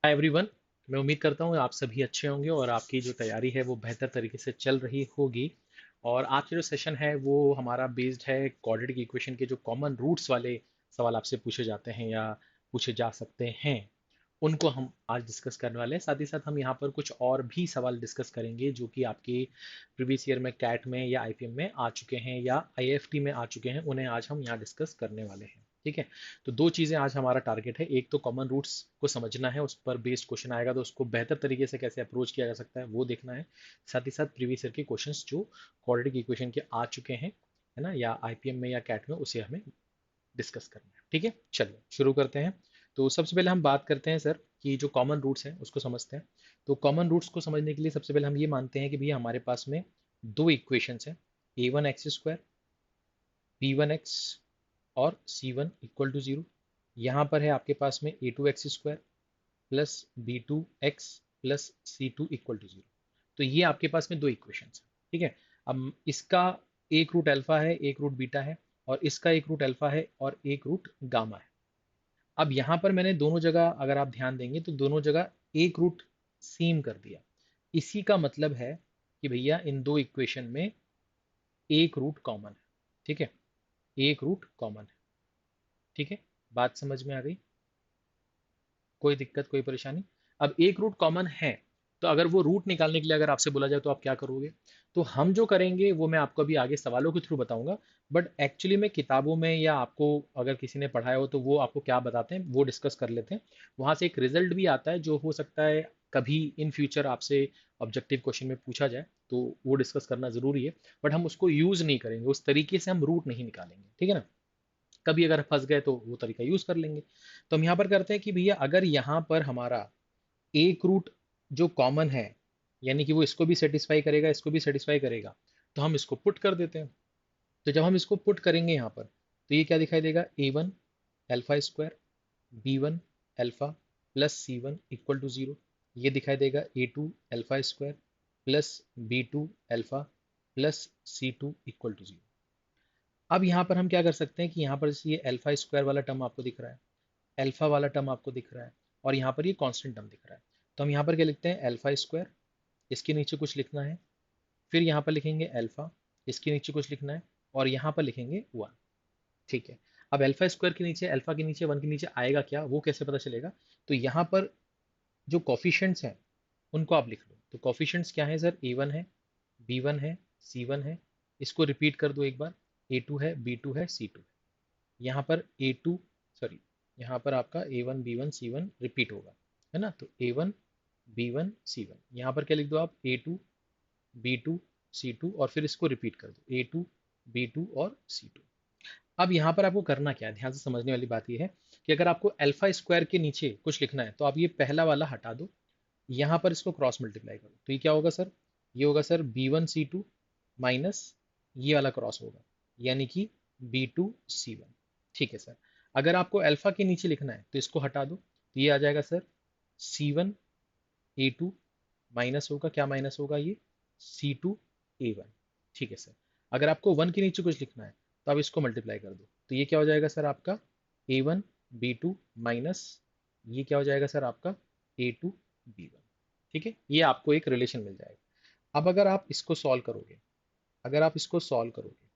Hi everyone. मैं उम्मीद करता हूँ आप सभी अच्छे होंगे और आपकी जो तैयारी है वो बेहतर तरीके से चल रही होगी। और आज का जो सेशन है वो हमारा बेस्ड है क्वाड्रेटिक इक्वेशन के जो कॉमन रूट्स वाले सवाल आपसे पूछे जाते हैं या पूछे जा सकते हैं, उनको हम आज डिस्कस करने वाले हैं। साथ ही साथ हम यहाँ पर कुछ और भी सवाल डिस्कस करेंगे जो कि आपके प्रीवियस ईयर में कैट में या आईपीएम में आ चुके हैं या आईएफटी में आ चुके हैं, उन्हें आज हम यहाँ डिस्कस करने वाले हैं। ठीक है। तो दो चीज़ें आज हमारा टारगेट है, एक तो कॉमन रूट्स को समझना है, उस पर बेस्ड क्वेश्चन आएगा तो उसको बेहतर तरीके से कैसे अप्रोच किया जा सकता है वो देखना है। साथ ही साथ प्रीवियस ईयर के क्वेश्चंस जो क्वाड्रेटिक इक्वेशन के आ चुके हैं, है ना, या आईपीएम में या कैट में, उसे हमें डिस्कस करना है। ठीक है, चलिए शुरू करते हैं। तो सबसे पहले हम बात करते हैं सर कि जो कॉमन रूट्स हैं उसको समझते हैं। तो कॉमन रूट्स को समझने के लिए सबसे पहले हम ये मानते हैं कि भैया हमारे पास में दो इक्वेशंस हैं, a one x square b one x और c one equal to zero. यहाँ पर है आपके पास में a two x square plus b two x plus c two equal to zero. तो ये आपके पास में दो इक्वेशंस हैं। ठीक है। अब इसका एक रूट अल्फा है, एक रूट बीटा है, और इसका एक रूट अल्फा है और एक रूट गामा है। अब यहाँ पर मैंने दोनों जगह अगर आप ध्यान देंगे तो दोनों जगह एक रूट सेम कर दिया। इसी का मतलब है कि भैया इन दो इक्वेशन में एक रूट कॉमन है। ठीक है, एक रूट कॉमन है। ठीक है, बात समझ में आ गई? कोई दिक्कत, कोई परेशानी? अब एक रूट कॉमन है, तो अगर वो रूट निकालने के लिए अगर आपसे बोला जाए तो आप क्या करोगे? तो हम जो करेंगे वो मैं आपको अभी आगे सवालों के थ्रू बताऊंगा। बट एक्चुअली में किताबों में या आपको अगर किसी ने पढ़ाया हो तो वो आपको क्या बताते हैं वो डिस्कस कर लेते हैं। वहां से एक रिजल्ट भी आता है जो हो सकता है कभी इन फ्यूचर आपसे ऑब्जेक्टिव क्वेश्चन में पूछा जाए, तो वो डिस्कस करना जरूरी है। बट हम उसको यूज नहीं करेंगे, उस तरीके से हम रूट नहीं निकालेंगे। ठीक है ना। कभी अगर फंस गए तो वो तरीका यूज कर लेंगे। तो हम यहाँ पर करते हैं कि भैया अगर यहाँ पर हमारा एक रूट जो कॉमन है, यानी कि वो इसको भी सेटिस्फाई करेगा, इसको भी सेटिस्फाई करेगा, तो हम इसको पुट कर देते हैं। तो जब हम इसको पुट करेंगे यहाँ पर, तो ये क्या दिखाई देगा? A one alpha square b one alpha plus c one equal to zero. ये दिखाई देगा a two alpha square plus b two alpha plus c two equal to zero. अब यहाँ पर हम क्या कर सकते हैं कि यहाँ पर ये अल्फा स्क्वायर वाला टर्म आपको दिख रहा है, अल्फा वाला टर्म आपको दिख रहा है, और यहाँ पर ये कांस्टेंट टर्म दिख रहा है। तो हम यहाँ पर क्या लिखते हैं? अल्फा स्क्वायर, इसके नीचे कुछ लिखना है, फिर यहाँ पर लिखेंगे अल्फा, इसके नीचे कुछ लिखना है, और यहाँ पर लिखेंगे वन। ठीक है। अब अल्फा स्क्वायर के नीचे, अल्फा के नीचे, वन के नीचे आएगा क्या, वो कैसे पता चलेगा? तो यहाँ पर जो कॉफिशिएंट्स हैं उनको आप लिख लो। तो कॉफिशिएंट्स क्या है सर? ए वन है, बी वन है, सी वन है। इसको रिपीट कर दो एक बार, ए टू है, बी टू है, सी टू है। यहाँ पर ए टू, सॉरी, यहाँ पर आपका a one b one c one repeat होगा, है ना। तो a one b one c one, यहाँ पर क्या लिख दो आप? A two b two c two, और फिर इसको रिपीट कर दो, ए टू बी टू और सी टू। अब यहाँ पर आपको करना क्या है, ध्यान से समझने वाली बात यह है कि अगर आपको अल्फा स्क्वायर के नीचे कुछ लिखना है तो आप ये पहला वाला हटा दो, यहाँ पर इसको क्रॉस मल्टीप्लाई करो। तो ये क्या होगा सर? ये होगा sir B one C two minus ये वाला क्रॉस होगा, यानी कि बी टू सी वन। ठीक है सर। अगर आपको अल्फा के नीचे लिखना है तो इसको हटा दो, तो ये आ जाएगा सर सी वन ए टू माइनस होगा, क्या माइनस होगा? ये सी टू ए वन। ठीक है सर। अगर आपको वन के नीचे कुछ लिखना है तो आप इसको मल्टीप्लाई कर दो, तो ये क्या हो जाएगा सर आपका? A one B two minus ये क्या हो जाएगा सर आपका? ए टू बी वन। ठीक है, ये आपको एक रिलेशन मिल जाएगा। अब अगर आप इसको सॉल्व करोगे, अगर आप इसको सॉल्व करोगे,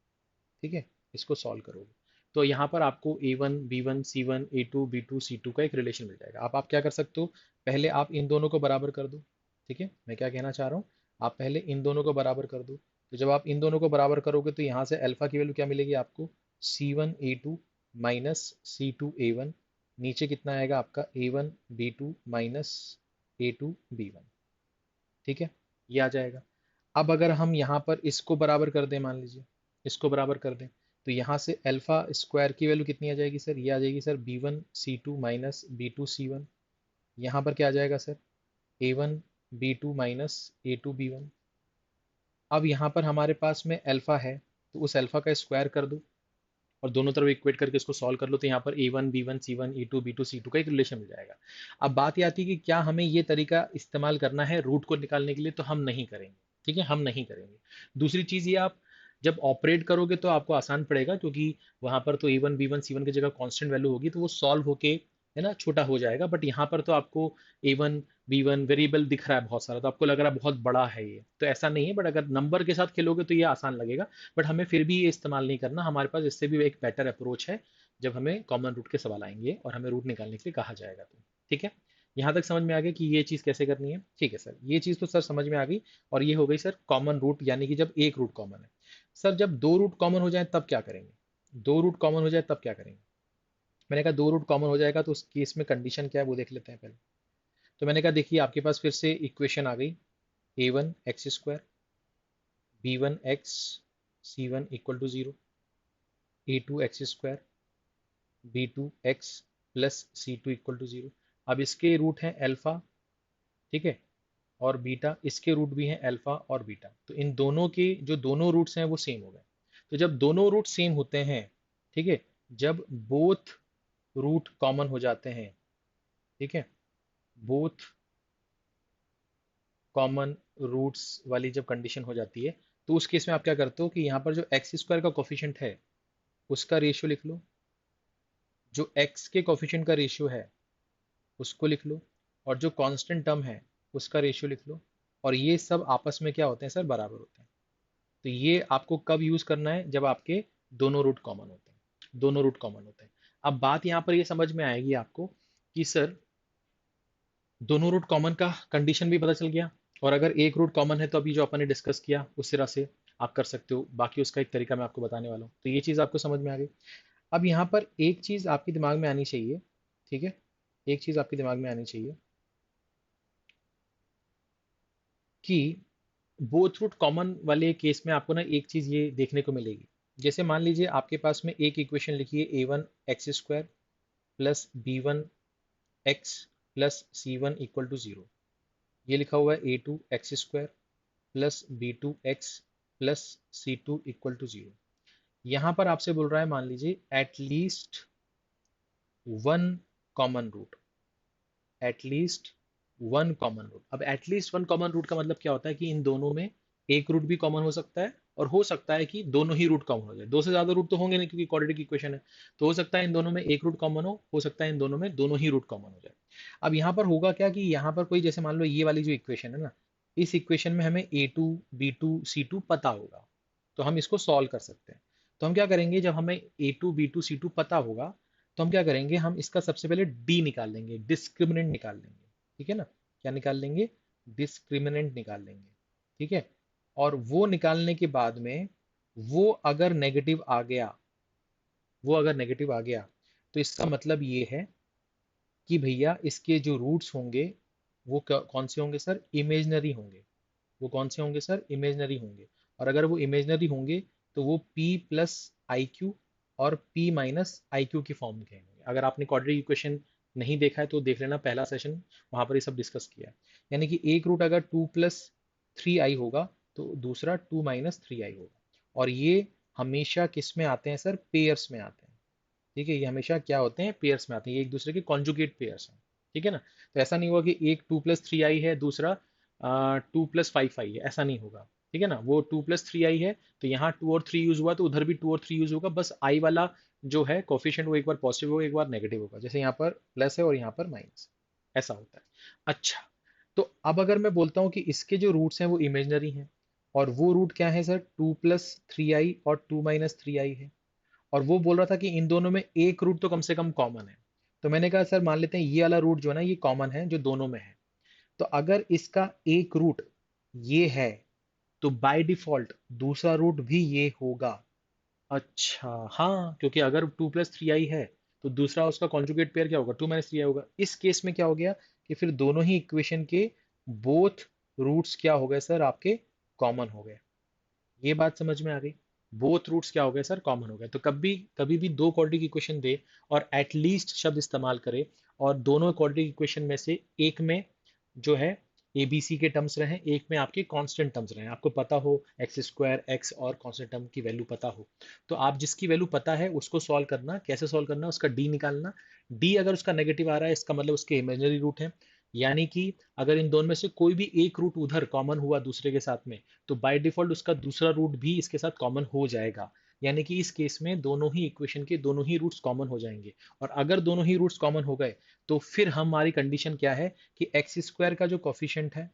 ठीक है, इसको सॉल्व करोगे, तो यहाँ पर आपको a one b one c one A two b two c two का एक रिलेशन मिल जाएगा। आप क्या कर सकते हो? पहले आप इन दोनों को बराबर कर दो। ठीक है, मैं क्या कहना चाह रहा हूँ, आप पहले इन दोनों को बराबर कर दो। तो जब आप इन दोनों को बराबर करोगे तो यहाँ से अल्फा की वैल्यू क्या मिलेगी आपको? C one A two minus c two a one. नीचे कितना आएगा आपका? A one B two minus A two B one. ठीक है, ये आ जाएगा। अब अगर हम यहाँ पर इसको बराबर कर दें, मान लीजिए इसको बराबर कर दें, तो यहाँ से अल्फा स्क्वायर की वैल्यू कितनी आ जाएगी सर? ये आ जाएगी sir B one C two minus B two C one. यहाँ पर क्या आ जाएगा sir? A one B two minus A two B one. अब यहाँ पर हमारे पास में अल्फा है, तो उस अल्फा का स्क्वायर कर दो और दोनों तरफ इक्वेट करके इसको सॉल्व कर लो, तो यहाँ पर a one b one c one A two b two c two का एक रिलेशन मिल जाएगा। अब बात ये आती है कि क्या हमें ये तरीका इस्तेमाल करना है रूट को निकालने के लिए? तो हम नहीं करेंगे। ठीक है, हम नहीं करेंगे। दूसरी चीज ये, आप जब ऑपरेट करोगे तो आपको आसान पड़ेगा, क्योंकि वहां पर तो a one b one c one की जगह कांस्टेंट वैल्यू होगी, तो वो सॉल्व होके, है ना, छोटा हो जाएगा। बट यहाँ पर तो आपको A1 B1 वेरिएबल दिख रहा है बहुत सारा, तो आपको लग रहा है बहुत बड़ा है ये, तो ऐसा नहीं है। बट अगर नंबर के साथ खेलोगे तो ये आसान लगेगा, बट हमें फिर भी ये इस्तेमाल नहीं करना। हमारे पास इससे भी एक बेटर अप्रोच है, जब हमें कॉमन रूट के सवाल आएंगे और हमें रूट निकालने के लिए कहा जाएगा तो। ठीक है, यहाँ तक समझ में आ गया कि ये चीज़ कैसे करनी है। ठीक है सर, ये चीज़ तो सर समझ में आ गई। और ये हो गई सर कॉमन रूट, यानी कि जब एक रूट कॉमन है। सर जब दो रूट कॉमन हो जाए तब क्या करेंगे? दो रूट कॉमन हो जाए तब क्या करेंगे? मैंने कहा दो रूट कॉमन हो जाएगा तो उस केस में कंडीशन क्या है वो देख लेते हैं पहले। तो मैंने कहा देखिए आपके पास फिर से इक्वेशन आ गई, A1 x² B1 x C1 equal to 0, A2 x² B2 x plus C2 equal to 0। अब इसके रूट हैं अल्फा, ठीक है, और बीटा, इसके रूट भी हैं अल्फा और बीटा, तो इन दोनों के जो दोनों रूट्स हैं वो सेम हो गए। तो जब दोनों रूट सेम होते हैं, ठीक है, जब बोथ रूट कॉमन हो जाते हैं, ठीक है, बोथ कॉमन रूट्स वाली जब कंडीशन हो जाती है, तो उस केस में आप क्या करते हो कि यहाँ पर जो x² का कोफिशिएंट है उसका रेशियो लिख लो, जो x के कोफिशिएंट का रेशियो है उसको लिख लो, और जो कांस्टेंट टर्म है उसका रेशियो लिख लो, और ये सब आपस में क्या होते हैं सर? बराबर होते हैं। तो ये आपको कब यूज करना है? जब आपके दोनों रूट कॉमन होते हैं, दोनों रूट कॉमन होते हैं। अब बात यहाँ पर ये समझ में आएगी आपको कि सर दोनों रूट कॉमन का कंडीशन भी पता चल गया, और अगर एक रूट कॉमन है तो अभी जो अपन ने डिस्कस किया उस तरह से आप कर सकते हो। बाकी उसका एक तरीका मैं आपको बताने वाला हूँ, तो ये चीज़ आपको समझ में आ गई। अब यहाँ पर एक चीज़ आपके दिमाग में आनी चाहिए, ठीक है, एक चीज़ आपके दिमाग में आनी चाहिए कि बोथ रूट कॉमन वाले केस में आपको ना एक चीज़ ये देखने को मिलेगी। जैसे मान लीजिए आपके पास में एक इक्वेशन लिखी है A1 x² plus B1 x plus C1 equal to 0। ये लिखा हुआ है A2 x² plus B2 x plus C2 equal to 0। यहाँ पर आपसे बोल रहा है मान लीजिए at least one common root, at least one common root. अब एटलीस्ट वन कॉमन रूट का मतलब क्या होता है कि इन दोनों में एक रूट भी कॉमन हो सकता है, और हो सकता है कि दोनों ही रूट कॉमन हो जाए। दो से ज्यादा रूट तो होंगे नहीं क्योंकि क्वाड्रेटिक इक्वेशन है, तो हो सकता है इन दोनों में एक रूट कॉमन हो सकता है इन दोनों में दोनों ही रूट कॉमन हो जाए। अब यहाँ पर होगा क्या कि यहाँ पर कोई, जैसे मान लो ये वाली जो इक्वेशन है ना, इस इक्वेशन में हमें A2 B2 C2 पता होगा, तो हम इसको सॉल्व कर सकते हैं। तो हम क्या करेंगे, जब हमें A2 B2 C2 पता होगा तो हम क्या करेंगे, हम इसका सबसे पहले डी निकाल लेंगे, डिस्क्रिमिनेंट निकाल लेंगे। ठीक है ना, क्या निकाल लेंगे? डिस्क्रिमिनेंट निकाल लेंगे। ठीक है, और वो निकालने के बाद में वो अगर नेगेटिव आ गया, वो अगर नेगेटिव आ गया तो इसका मतलब ये है कि भैया इसके जो रूट्स होंगे वो कौन से होंगे सर? इमेजनरी होंगे। वो कौन से होंगे सर? इमेजनरी होंगे। और अगर वो इमेजनरी होंगे तो वो p प्लस आई क्यू और p माइनस आई क्यू की फॉर्म के होंगे। अगर आपने क्वाड्रेटिक इक्वेशन नहीं देखा है तो देख लेना, पहला सेशन वहां पर ये सब डिस्कस किया है। यानी कि एक रूट अगर 2 + 3i होगा तो दूसरा 2 - 3i होगा। और ये हमेशा किस में आते हैं सर? पेयर्स में आते हैं। ठीक है, ये हमेशा क्या होते हैं? पेयर्स में आते हैं, ये एक दूसरे के कॉन्जुगेट पेयर्स हैं। ठीक है ना, तो ऐसा नहीं होगा कि एक 2 + 3i है, दूसरा 2 + 5i है, ऐसा नहीं होगा। ठीक है ना, वो 2 + 3i है तो यहाँ 2 और 3 यूज हुआ तो उधर भी 2 और 3 यूज होगा, बस आई वाला जो है कोफिशिएंट वो एक बार पॉजिटिव होगा एक बार नेगेटिव होगा, जैसे यहाँ पर प्लस है और यहाँ पर माइनस, ऐसा होता है। अच्छा, तो अब अगर मैं बोलता हूँ कि इसके जो रूट्स हैं वो इमेजनरी हैं, और वो रूट क्या है सर? 2 + 3i और 2 - 3i है, और वो बोल रहा था कि इन दोनों में एक रूट तो कम से कम कॉमन है। तो मैंने कहा सर मान लेते हैं ये वाला रूट जो है ना ये कॉमन है जो दोनों में है, तो अगर इसका एक रूट ये है तो बाय डिफॉल्ट दूसरा रूट भी ये होगा। अच्छा हाँ, क्योंकि अगर 2 + 3i है तो दूसरा उसका कॉन्जुगेट पेयर क्या होगा? 2 - 3i होगा। इस केस में क्या हो गया कि फिर दोनों ही इक्वेशन के बोथ रूट्स क्या हो गए सर? आपके कॉमन हो गए। ये बात समझ में आ गई? बोथ रूट्स क्या हो गए सर? कॉमन हो गए। तो कभी भी दो क्वाड्रेटिक इक्वेशन दे और एटलीस्ट शब्द इस्तेमाल करे, और दोनों क्वाड्रेटिक इक्वेशन में से एक में जो है ए बी सी के टर्म्स रहे, एक में आपके कांस्टेंट टर्म्स रहे, आपको पता हो x² x और कांस्टेंट टर्म की वैल्यू पता हो, तो आप जिसकी वैल्यू पता है उसको सॉल्व करना। कैसे सॉल्व करना? उसका डी निकालना। डी अगर उसका नेगेटिव आ रहा है इसका मतलब उसके इमेजिनरी रूट है, यानी कि अगर इन दोनों में से कोई भी एक रूट उधर कॉमन हुआ दूसरे के साथ में, तो बाय डिफॉल्ट उसका दूसरा रूट भी इसके साथ कॉमन हो जाएगा। यानी कि इस केस में दोनों ही इक्वेशन के दोनों ही रूट्स कॉमन हो जाएंगे। और अगर दोनों ही रूट्स कॉमन हो गए तो फिर हमारी कंडीशन क्या है कि एक्स स्क्वायर का जो कॉफिशिएंट है,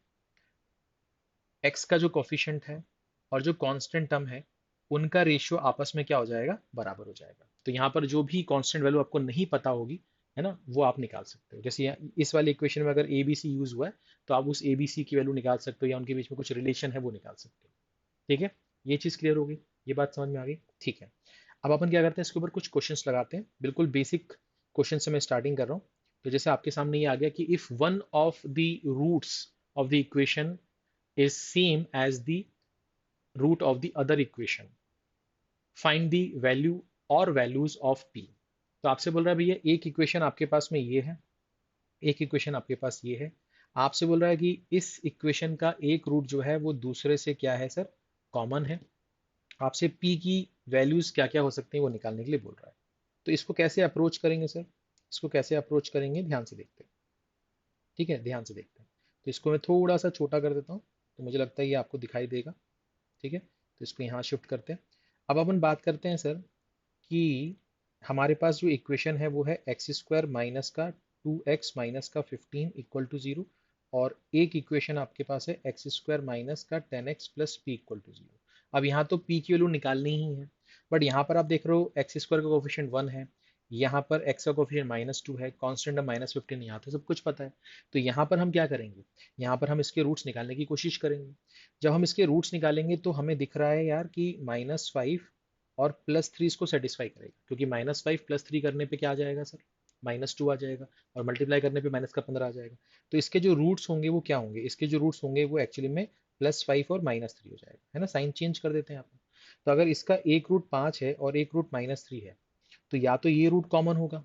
एक्स का जो कॉफिशिएंट है और जो कांस्टेंट टर्म है, उनका रेशियो आपस में क्या हो जाएगा, बराबर हो जाएगा। तो यहाँ पर जो भी कांस्टेंट वैल्यू आपको नहीं पता होगी, है ना, वो आप निकाल सकते हो। जैसे इस वाले इक्वेशन में अगर ए बी सी यूज हुआ है तो आप उस ए बी सी की वैल्यू निकाल सकते हो, या उनके बीच में कुछ रिलेशन है वो निकाल सकते हो। ठीक है, ये चीज़ क्लियर होगी, ये बात समझ में आ गई। ठीक है, अब अपन क्या करते हैं, इसके ऊपर कुछ क्वेश्चंस लगाते हैं। बिल्कुल बेसिक क्वेश्चन से मैं स्टार्टिंग कर रहा हूँ। तो जैसे आपके सामने ये आ गया कि if one of the roots of the equation is same as the root of the other equation, find the value or values of p। तो आपसे बोल रहा है भैया एक इक्वेशन आपके पास में ये है, एक इक्वेशन आपके पास ये है। आपसे बोल रहा है कि इस इक्वेशन का एक रूट जो है वो दूसरे से क्या है सर, कॉमन है। आपसे p की वैल्यूज क्या क्या हो सकती हैं वो निकालने के लिए बोल रहा है। तो इसको कैसे अप्रोच करेंगे सर, इसको कैसे अप्रोच करेंगे, ध्यान से देखते हैं। ठीक है, ध्यान से देखते हैं। तो इसको मैं थोड़ा सा छोटा कर देता हूँ, तो मुझे लगता है ये आपको दिखाई देगा। ठीक है, तो इसको यहाँ शिफ्ट करते हैं। अब अपन बात करते हैं सर कि हमारे पास जो इक्वेशन है वो है एक्स स्क्वायर माइनस का 2x माइनस का 15 इक्वल टू 0। और एक इक्वेशन आपके पास है एक्स स्क्वायर माइनस का 10x plus P equal to 0। अब यहाँ तो p की वैल्यू निकालनी ही है, बट यहाँ पर आप देख रहे हो एक्स स्क्वायर का कोफिशिएंट 1 है, यहाँ पर x का कोफिशिएंट -2 है, कांस्टेंट है -15, यहाँ तो सब कुछ पता है। तो यहाँ पर हम क्या करेंगे, यहाँ पर हम इसके रूट्स निकालने की कोशिश करेंगे। जब हम इसके रूट्स निकालेंगे तो हमें दिख रहा है यार कि -5 और +3 इसको सेटिस्फाई करेगा, क्योंकि -5 +3 करने पे क्या आ जाएगा सर, -2 आ जाएगा, और मल्टीप्लाई करने पे माइनस का 15 आ जाएगा। तो इसके जो रूट्स होंगे वो क्या होंगे, इसके जो रूट्स होंगे वो एक्चुअली में +5 और -3 हो जाएगा, है ना। साइन चेंज कर देते हैं यहाँ पर। तो अगर इसका एक रूट 5 है और एक रूट -3 है, तो या तो ये रूट कॉमन होगा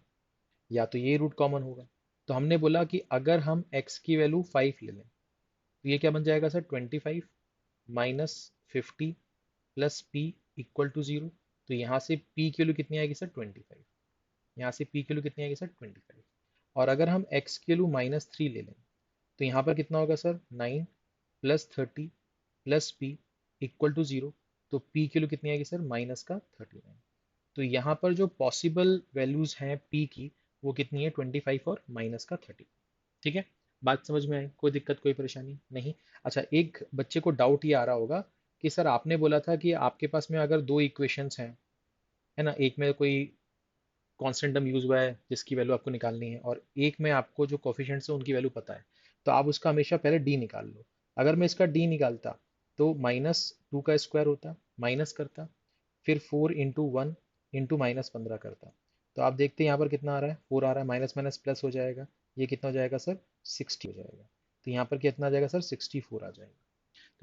या तो ये रूट कॉमन होगा। तो हमने बोला कि अगर हम x की वैल्यू 5 ले लें तो ये क्या बन जाएगा sir, 25 -50 plus p equal to 0। तो यहाँ से p की वैल्यू कितनी आएगी सर, 25। यहाँ से p की वैल्यू कितनी आएगी सर, 25। और अगर हम x की वैल्यू -3 ले लें तो यहाँ पर कितना होगा sir, 9 plus 30 plus p equal to 0। तो p की वैल्यू कितनी आएगी सर, माइनस का 39। तो यहाँ पर जो पॉसिबल वैल्यूज हैं p की वो कितनी है, 25 और माइनस का 30। ठीक है, बात समझ में आई, कोई दिक्कत कोई परेशानी नहीं। अच्छा, एक बच्चे को डाउट ये आ रहा होगा कि सर आपने बोला था कि आपके पास में अगर दो इक्वेशंस हैं, है ना, एक में कोई कांस्टेंट टर्म यूज हुआ है जिसकी वैल्यू आपको निकालनी है, और एक में आपको जो कोफिशिएंट्स है उनकी वैल्यू पता है, तो आप उसका हमेशा पहले डी निकाल लो। अगर मैं इसका डी निकालता तो -2 का स्क्वायर होता, माइनस करता, फिर 4 इंटू 1 इंटू -15 करता। तो आप देखते हैं यहाँ पर कितना आ रहा है, 4 आ रहा है, माइनस माइनस प्लस हो जाएगा, ये कितना हो जाएगा सर, 60 हो जाएगा। तो यहाँ पर कितना आ जाएगा सर, 64 आ जाएगा।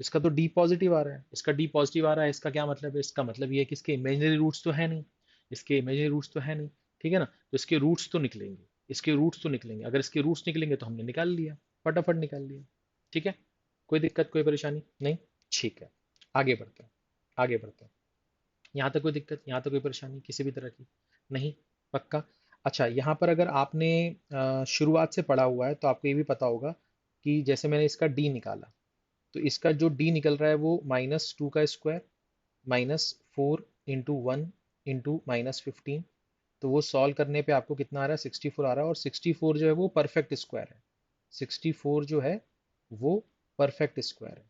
तो इसका तो डी पॉजिटिव आ रहा है, इसका डी पॉजिटिव आ रहा है, इसका क्या मतलब है, इसका मतलब ये है कि इसके इमेजिनरी रूट्स तो है नहीं, इसके इमेजिनरी रूट्स तो है नहीं। ठीक है ना, तो इसके रूट्स तो निकलेंगे, इसके रूट्स तो निकलेंगे। अगर इसके रूट्स निकलेंगे तो हमने निकाल लिया, फटाफट निकाल लिया। ठीक है, कोई दिक्कत कोई परेशानी नहीं। ठीक है, आगे बढ़ते हैं, आगे बढ़ते हैं। यहाँ तक कोई दिक्कत, यहाँ तक कोई परेशानी किसी भी तरह की नहीं, पक्का। अच्छा, यहाँ पर अगर आपने शुरुआत से पढ़ा हुआ है तो आपको ये भी पता होगा कि जैसे मैंने इसका डी निकाला, तो इसका जो डी निकल रहा है वो -2 का स्क्वायर -4 इंटू 1 इंटू -15। तो वो सॉल्व करने पे आपको कितना आ रहा है, 64 आ रहा है। और 64 जो है वो परफेक्ट स्क्वायर है, 64 जो है वो परफेक्ट स्क्वायर है।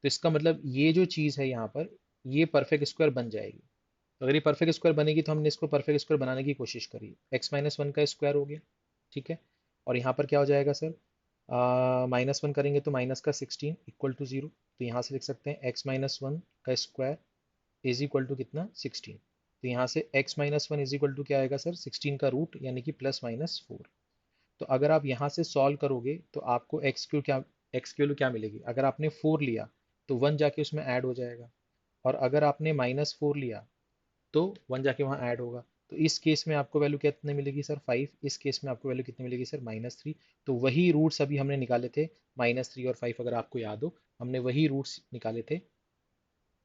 तो इसका मतलब ये जो चीज़ है यहाँ पर, ये परफेक्ट स्क्वायर बन जाएगी। तो अगर ये परफेक्ट स्क्वायर बनेगी तो हमने इसको परफेक्ट स्क्वायर बनाने की कोशिश करी, x-1 का स्क्वायर हो गया। ठीक है, और यहाँ पर क्या हो जाएगा सर, -1 करेंगे तो माइनस का 16 इक्वल टू 0। तो यहाँ से लिख सकते हैं x-1 का स्क्वायर इज इक्वल टू कितना, 16। तो यहाँ से x-1 इज इक्वल टू क्या आएगा सर, 16 का रूट यानी कि +-4। तो अगर आप यहाँ से सॉल्व करोगे तो आपको x की वैल्यू क्या मिलेगी, अगर आपने 4 लिया तो 1 जाके उसमें ऐड हो जाएगा, और अगर आपने -4 लिया तो 1 जाके वहाँ ऐड होगा। तो इस केस में आपको वैल्यू कितनी मिलेगी सर, 5। इस केस में आपको वैल्यू कितनी मिलेगी सर, -3। तो वही रूट्स अभी हमने निकाले थे, -3 और 5, अगर आपको याद हो, हमने वही रूट्स निकाले थे,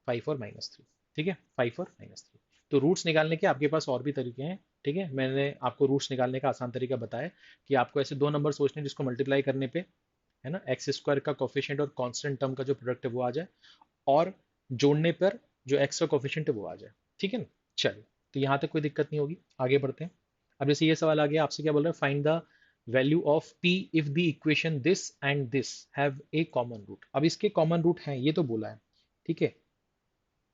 5 और -3। ठीक है, 5 और -3। तो रूट्स निकालने के आपके पास और भी तरीके हैं। ठीक है, मैंने आपको रूट्स निकालने का आसान तरीका बताया कि आपको ऐसे दो नंबर सोचने हैं जिसको मल्टीप्लाई करने पे, है ना, एक्स स्क्वायर का कोफिशिएंट और कांस्टेंट टर्म का जो प्रोडक्ट है वो आ जाए, और जोड़ने पर जो एक्स का कोफिशिएंट है वो आ जाए। ठीक है ना। चलिए, तो यहाँ तक कोई दिक्कत नहीं होगी, आगे बढ़ते हैं। अब जैसे ये सवाल आ गया, आपसे क्या बोल रहा है, find the value of p if the equation this and this have a common root. अब इसके कॉमन रूट हैं ये तो बोला है, ठीक है,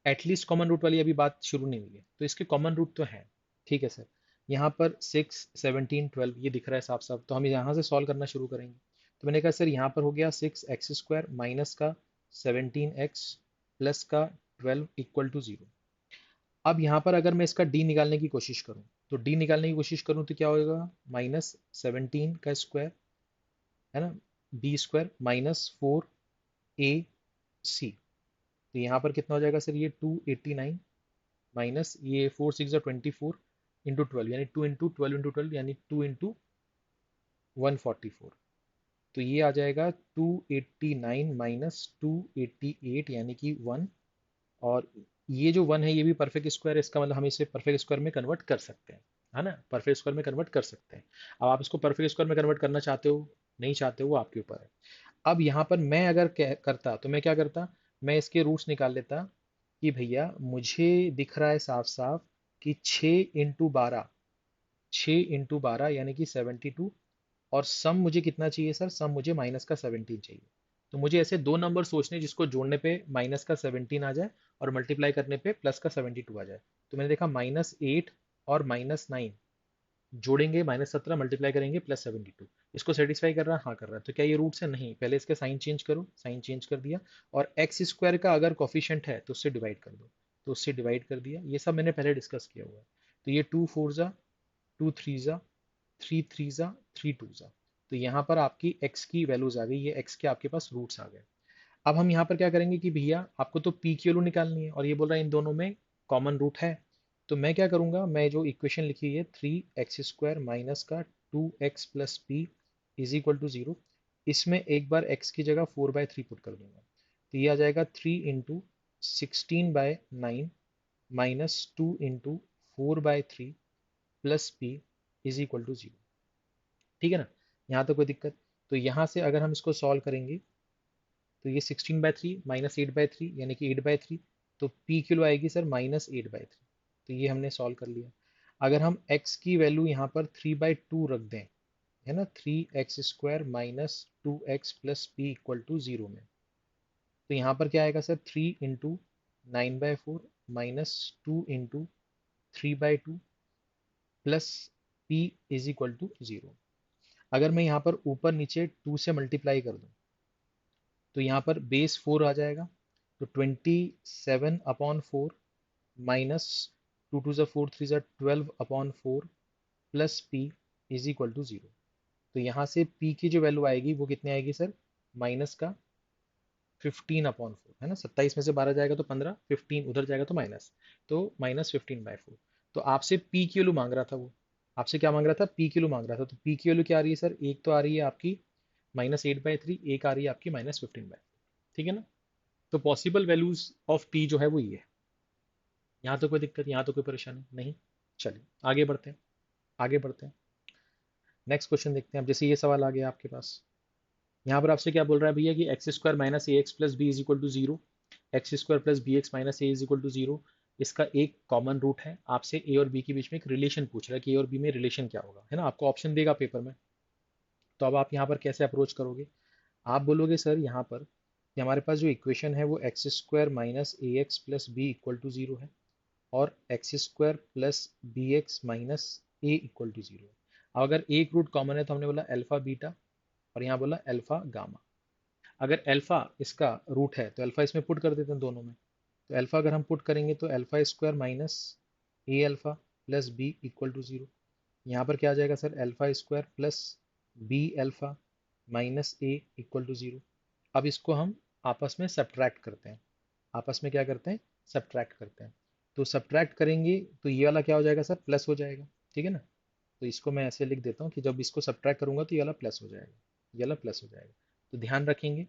एटलीस्ट कॉमन रूट वाली अभी बात शुरू नहीं हुई है, तो इसके कॉमन रूट तो हैं। ठीक है सर, यहाँ पर 6 17 12 ये दिख रहा है साफ साफ, तो हम यहाँ से सॉल्व करना शुरू करेंगे। तो मैंने कहा सर यहाँ पर हो गया 6x² माइनस का 17x प्लस का 12 इक्वल टू 0। अब यहाँ पर अगर मैं इसका d निकालने की कोशिश करूँ, तो d निकालने की कोशिश करूँ तो क्या होगा, -17 का स्क्वायर है ना, b² माइनस 4ac। तो यहाँ पर कितना हो जाएगा सर, ये 289 माइनस ये 4 6 24 इंटू 12, यानी 2 इंटू 12 इंटू 12 यानी 2 इंटू 144। तो ये आ जाएगा 289 माइनस 288 यानी कि 1। और ये जो 1 है ये भी परफेक्ट स्क्वायर है, इसका मतलब हम इसे परफेक्ट स्क्वायर में कन्वर्ट कर सकते हैं, है ना, परफेक्ट स्क्वायर में कन्वर्ट कर सकते हैं। अब आप इसको परफेक्ट स्क्वायर में कन्वर्ट करना चाहते हो नहीं चाहते हो वो आपके ऊपर है। अब यहाँ पर मैं अगर करता तो मैं क्या करता, मैं इसके रूट्स निकाल लेता कि भैया मुझे दिख रहा है साफ साफ कि 6 इंटू 12, 6 इंटू 12 यानी कि 72, और सम मुझे कितना चाहिए सर, सम मुझे माइनस का 17 चाहिए। तो मुझे ऐसे दो नंबर सोचने जिसको जोड़ने पे माइनस का 17 आ जाए और मल्टीप्लाई करने पे प्लस का 72 आ जाए। तो मैंने देखा -8 और -9 जोड़ेंगे -17, मल्टीप्लाई करेंगे +72, इसको सेटिस्फाई कर रहा है, हाँ कर रहा है। तो क्या ये रूट्स है, नहीं, पहले इसका साइन चेंज करो, साइन चेंज कर दिया, और x² का अगर कॉफिशिएंट है तो उससे डिवाइड कर दो, तो उससे डिवाइड कर दिया। ये सब मैंने पहले डिस्कस किया हुआ है। तो ये 2 4 जा, 2 3 जा, 3 3 जा, 3 2 जा, तो यहाँ पर आपकी x की वैल्यूज आ गई, ये x के आपके पास रूट्स आ गए। अब हम यहाँ पर क्या करेंगे कि भैया आपको तो p की वैल्यू निकालनी है और ये बोल रहा है इन दोनों में कॉमन रूट है। तो मैं क्या करूँगा, मैं जो इक्वेशन लिखी है 3x² माइनस का 2x plus P is equal to 0, इसमें एक बार x की जगह 4/3 पुट कर दूंगा। तो ये आ जाएगा 3 into 16/9 minus 2 into 4/3 plus P is equal to 0। ठीक है ना, यहाँ तो कोई दिक्कत। तो यहाँ से अगर हम इसको सॉल्व करेंगे तो ये 16/3 माइनस 8/3 यानी कि 8/3, तो p किलो आएगी सर -8/3। तो ये हमने सॉल्व कर लिया। अगर हम x की वैल्यू यहाँ पर 3/2 रख दें, है ना, 3x² minus 2x plus P equal to 0 में, तो यहाँ पर क्या आएगा sir, 3 into 9/4 minus 2 into 3/2 plus p is equal to 0। अगर मैं यहाँ पर ऊपर नीचे 2 से मल्टीप्लाई कर दूँ तो यहाँ पर बेस 4 आ जाएगा, तो 27/4 minus 2 2 4 3 12/4 plus p is equal to 0। तो यहाँ से p की जो वैल्यू आएगी वो कितनी आएगी सर, माइनस का 15/4, है ना, 27 में से 12 जाएगा तो 15, 15 उधर जाएगा तो माइनस, तो -15/4। तो आपसे p की वैल्यू मांग रहा था वो, आपसे क्या मांग रहा था, p की वैल्यू मांग रहा था। तो p की वैल्यू क्या आ रही है सर, एक तो आ रही है आपकी -8/3, एक आ रही है आपकी -15/4। ठीक है ना। तो पॉसिबल वैल्यूज ऑफ p जो है वो ये है। यहाँ तो कोई दिक्कत, यहाँ तो कोई परेशानी नहीं। चलिए आगे बढ़ते हैं, आगे बढ़ते हैं, नेक्स्ट क्वेश्चन देखते हैं। अब जैसे ये सवाल आ गया आपके पास, यहाँ पर आपसे क्या बोल रहा है भैया कि x² minus A X plus B is equal to 0, x² plus B X minus A is equal to 0, इसका एक कॉमन रूट है। आपसे ए और बी के बीच में एक रिलेशन पूछ रहा है कि ए और बी में रिलेशन क्या होगा, है ना, आपको ऑप्शन देगा पेपर में। तो अब आप यहाँ पर कैसे अप्रोच करोगे, आप बोलोगे सर यहाँ पर कि हमारे पास जो इक्वेशन है वो x² minus A X plus B equal to 0 है, और x² plus B X minus A equal to 0 है। अब अगर एक रूट कॉमन है तो हमने बोला अल्फा बीटा, और यहाँ बोला अल्फा गामा। अगर अल्फा इसका रूट है तो अल्फा इसमें पुट कर देते हैं दोनों में। तो अल्फा अगर हम पुट करेंगे तो अल्फा² minus A alpha plus B equal to 0। यहाँ पर क्या आ जाएगा सर, अल्फा² plus b alpha minus A equal to 0। अब इसको हम आपस में सब्ट्रैक्ट करते हैं, आपस में क्या करते हैं, सब्ट्रैक्ट करते हैं। तो सब्ट्रैक्ट करेंगे तो ये वाला क्या हो जाएगा सर, प्लस हो जाएगा। ठीक है ना। तो इसको मैं ऐसे लिख देता हूँ कि जब इसको सब्ट्रैक्ट करूंगा तो ये वाला प्लस हो जाएगा, ये वाला प्लस हो जाएगा। तो ध्यान रखेंगे।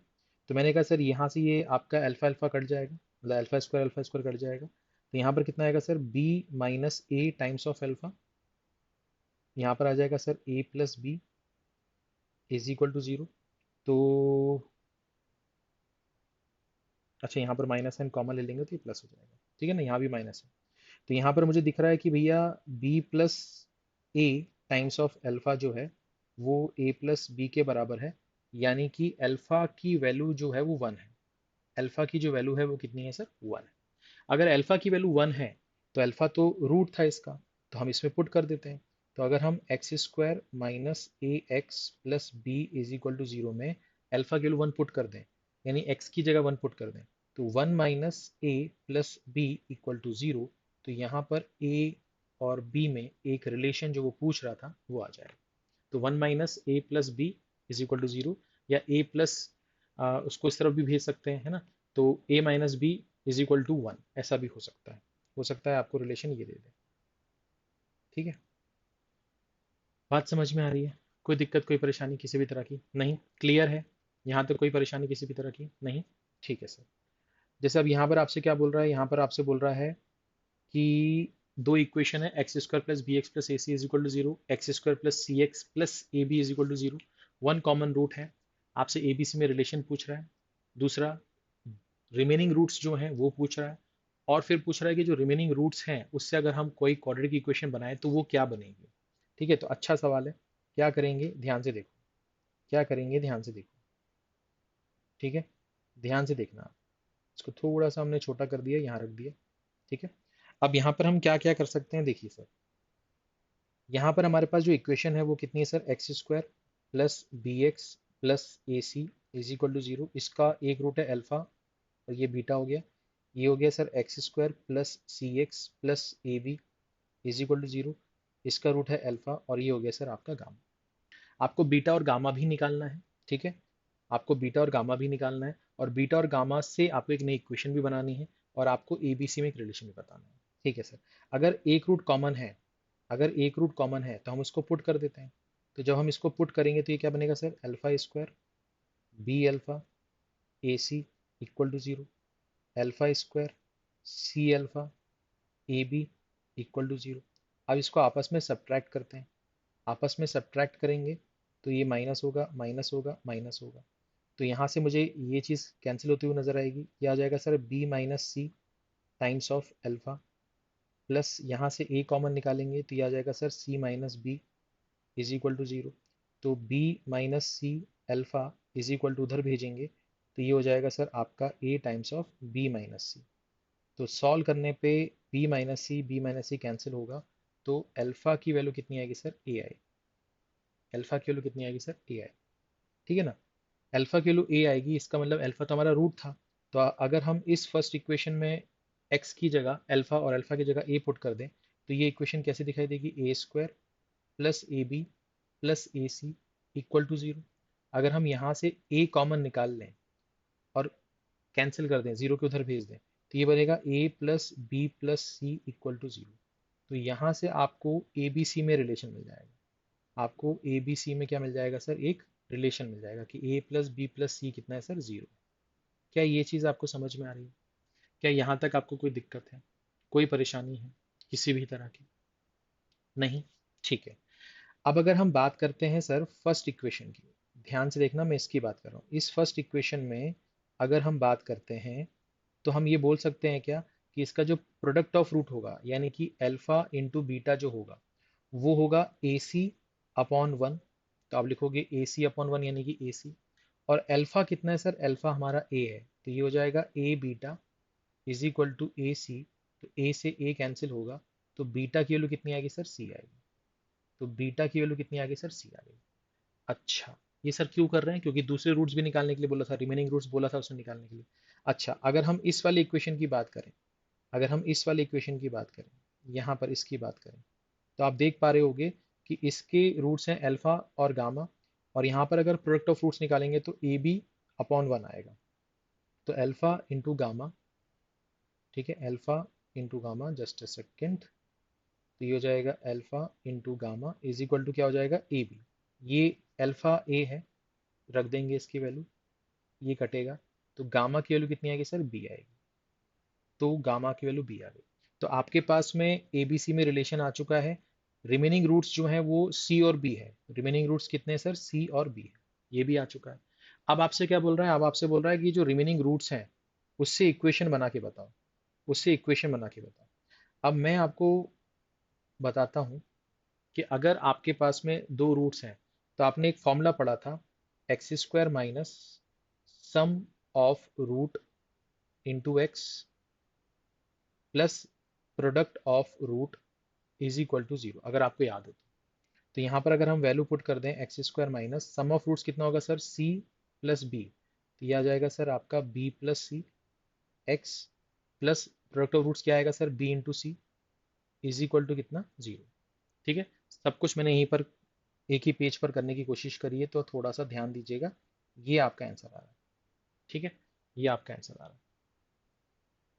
तो मैंने कहा सर यहाँ से ये आपका अल्फा अल्फा कट जाएगा, मतलब अल्फा स्क्वायर कट जाएगा। तो यहाँ पर कितना आएगा sir, B minus A times of alpha, यहाँ पर आ जाएगा sir A plus B is equal to 0। तो अच्छा, यहाँ पर माइनस साइन कॉमन ले लेंगे तो ये प्लस हो जाएगा। ठीक है ना, यहाँ भी माइनस है। तो यहाँ पर मुझे दिख रहा है कि भैया B plus A times of alpha जो है वो ए प्लस बी के बराबर है, यानी कि अल्फा की वैल्यू जो है वो 1 है। अल्फा की जो वैल्यू है वो कितनी है सर? 1 है। अगर अल्फा की वैल्यू 1 है तो अल्फा तो रूट था इसका, तो हम इसमें पुट कर देते हैं। तो अगर हम X square minus A X plus B is equal to zero में अल्फा की वैल्यू 1 पुट कर दें, यानी एक्स की जगह 1 पुट कर दें, तो 1 minus A plus B equal to zero. तो यहाँ पर ए और बी में एक रिलेशन जो वो पूछ रहा था वो आ जाएगा। तो 1 minus A plus B is equal to zero, या ए प्लस उसको इस तरफ भी भेज सकते हैं, है ना? तो a minus b is equal to 1, ऐसा भी हो सकता है। हो सकता है आपको रिलेशन ये दे दे। ठीक है, बात समझ में आ रही है? कोई दिक्कत, कोई परेशानी किसी भी तरह की नहीं? क्लियर है? यहाँ तक कोई परेशानी किसी भी तरह की नहीं? ठीक है सर। जैसे अब यहाँ पर आपसे क्या बोल रहा है, यहाँ पर आपसे बोल रहा है कि दो इक्वेशन है, X square plus B x plus A C is equal to zero, x square plus C x plus A B is equal to zero. One common root है, आपसे ए बी सी में रिलेशन पूछ रहा है। दूसरा, रिमेनिंग रूट्स जो हैं वो पूछ रहा है। और फिर पूछ रहा है कि जो रिमेनिंग रूट्स हैं उससे अगर हम कोई क्वाड्रेटिक इक्वेशन बनाए तो वो क्या बनेगी। ठीक है, तो अच्छा सवाल है। क्या करेंगे ध्यान से देखो, क्या करेंगे ध्यान से देखो। ठीक है, ध्यान से देखना आप। इसको थोड़ा सा हमने छोटा कर दिया, यहाँ रख दिया। ठीक है, अब यहाँ पर हम क्या क्या कर सकते हैं, देखिए सर। यहाँ पर हमारे पास जो इक्वेशन है वो कितनी है sir? X square plus B x plus A C is equal to zero. इसका एक रूट है अल्फा और ये बीटा हो गया। ये हो गया sir x square plus C x plus A B is equal to zero. इसका रूट है अल्फा और ये हो गया सर आपका गामा। आपको बीटा और गामा भी निकालना है। ठीक है, आपको बीटा और गामा भी निकालना है, और बीटा और गामा से आपको एक नई इक्वेशन भी बनानी है, और आपको ए बी सी में एक रिलेशन भी बताना है। ठीक है सर। अगर एक रूट कॉमन है, अगर एक रूट कॉमन है तो हम उसको पुट कर देते हैं। तो जब हम इसको पुट करेंगे तो ये क्या बनेगा sir? Alpha square B alpha A C equal to zero, alpha square C alpha A B equal to zero. अब इसको आपस में सब्ट्रैक्ट करते हैं। आपस में सब्ट्रैक्ट करेंगे तो ये माइनस होगा, माइनस होगा, माइनस होगा। तो यहाँ से मुझे ये चीज़ कैंसिल होती हुई नजर आएगी। क्या आ जाएगा sir? B minus c times of alpha, plus यहाँ से ए कॉमन निकालेंगे तो ये आ जाएगा sir c minus b is equal to zero. तो b minus C alpha is equal to उधर भेजेंगे तो ये हो जाएगा सर आपका a times of b minus c. तो सॉल्व करने पे बी माइनस सी कैंसिल होगा। तो अल्फा की वैल्यू कितनी आएगी सर? ए आई। अल्फा की वैल्यू कितनी आएगी सर? ए आई। ठीक है ना? अल्फा की वैल्यू ए आएगी, इसका मतलब अल्फा तो हमारा रूट था। तो अगर हम इस फर्स्ट इक्वेशन में एक्स की जगह अल्फा और अल्फा की जगह ए पुट कर दें तो ये इक्वेशन कैसे दिखाई देगी? A square plus A b plus A C equal to zero. अगर हम यहाँ से ए कॉमन निकाल लें और कैंसिल कर दें, जीरो के उधर भेज दें, तो ये बनेगा a plus b plus c equal to zero. तो यहाँ से आपको ए बी सी में रिलेशन मिल जाएगा। आपको ए बी सी में क्या मिल जाएगा सर? एक रिलेशन मिल जाएगा कि ए प्लस बी प्लस सी कितना है सर? जीरो। क्या ये चीज़ आपको समझ में आ रही है? क्या यहाँ तक आपको कोई दिक्कत है, कोई परेशानी है किसी भी तरह की? नहीं? ठीक है। अब अगर हम बात करते हैं सर फर्स्ट इक्वेशन की, ध्यान से देखना, मैं इसकी बात कर रहा हूँ। इस फर्स्ट इक्वेशन में अगर हम बात करते हैं तो हम ये बोल सकते हैं क्या कि इसका जो प्रोडक्ट ऑफ रूट होगा, यानी कि अल्फा इंटू बीटा जो होगा वो होगा ए सी अपॉन वन। तो आप लिखोगे ए सी अपॉन वन, यानी कि ए सी। और अल्फा कितना है सर? अल्फा हमारा ए है, तो ये हो जाएगा ए बीटा इज इक्वल टू ए सी। तो ए से ए कैंसिल होगा, तो बीटा की वैल्यू कितनी आएगी सर? सी आएगी। तो बीटा की वैल्यू कितनी आ गई सर? सी आ गई। अच्छा, ये सर क्यों कर रहे हैं? क्योंकि दूसरे रूट्स भी निकालने के लिए बोला था, रिमेनिंग रूट्स बोला था उसने निकालने के लिए। अच्छा, अगर हम इस वाले इक्वेशन की बात करें, अगर हम इस वाले इक्वेशन की बात करें, यहाँ पर इसकी बात करें, तो आप देख पा रहे होगे कि इसके रूट्स हैं अल्फा और गामा, और यहाँ पर अगर प्रोडक्ट ऑफ रूट्स निकालेंगे तो ए बी अपॉन वन आएगा। तो अल्फा इंटू गामा, ठीक है, alpha into gamma, just a second. तो ये हो जाएगा alpha into gamma is equal to क्या हो जाएगा? A B. ये अल्फा ए है, रख देंगे इसकी वैल्यू, ये कटेगा। तो गामा की वैल्यू कितनी आएगी सर? बी आएगी। तो गामा की वैल्यू बी आ गई। तो आपके पास में ए बी सी में रिलेशन आ चुका है। रिमेनिंग रूट्स जो हैं वो सी और बी है। रिमेनिंग रूट्स कितने हैं सर? सी और बी है। ये भी आ चुका है। अब आपसे क्या बोल रहा है? अब आपसे बोल रहा है कि जो रिमेनिंग रूट्स हैं उससे इक्वेशन बना के बताओ, उससे इक्वेशन बना के बताओ। अब मैं आपको बताता हूँ कि अगर आपके पास में दो रूट्स हैं तो आपने एक फॉर्मूला पढ़ा था, X square minus sum of root into X plus product of root is equal to zero, अगर आपको याद हो तो यहाँ पर अगर हम वैल्यू पुट कर दें X square minus sum of roots कितना होगा सर, सी प्लस बी, तो ये आ जाएगा सर आपका B plus C x plus product of roots क्या आएगा sir, B into C is equal to कितना, जीरो। ठीक है, सब कुछ मैंने यहीं पर एक ही पेज पर करने की कोशिश करी है, तो थोड़ा सा ध्यान दीजिएगा। ये आपका आंसर आ रहा है। ठीक है, ये आपका आंसर आ रहा है।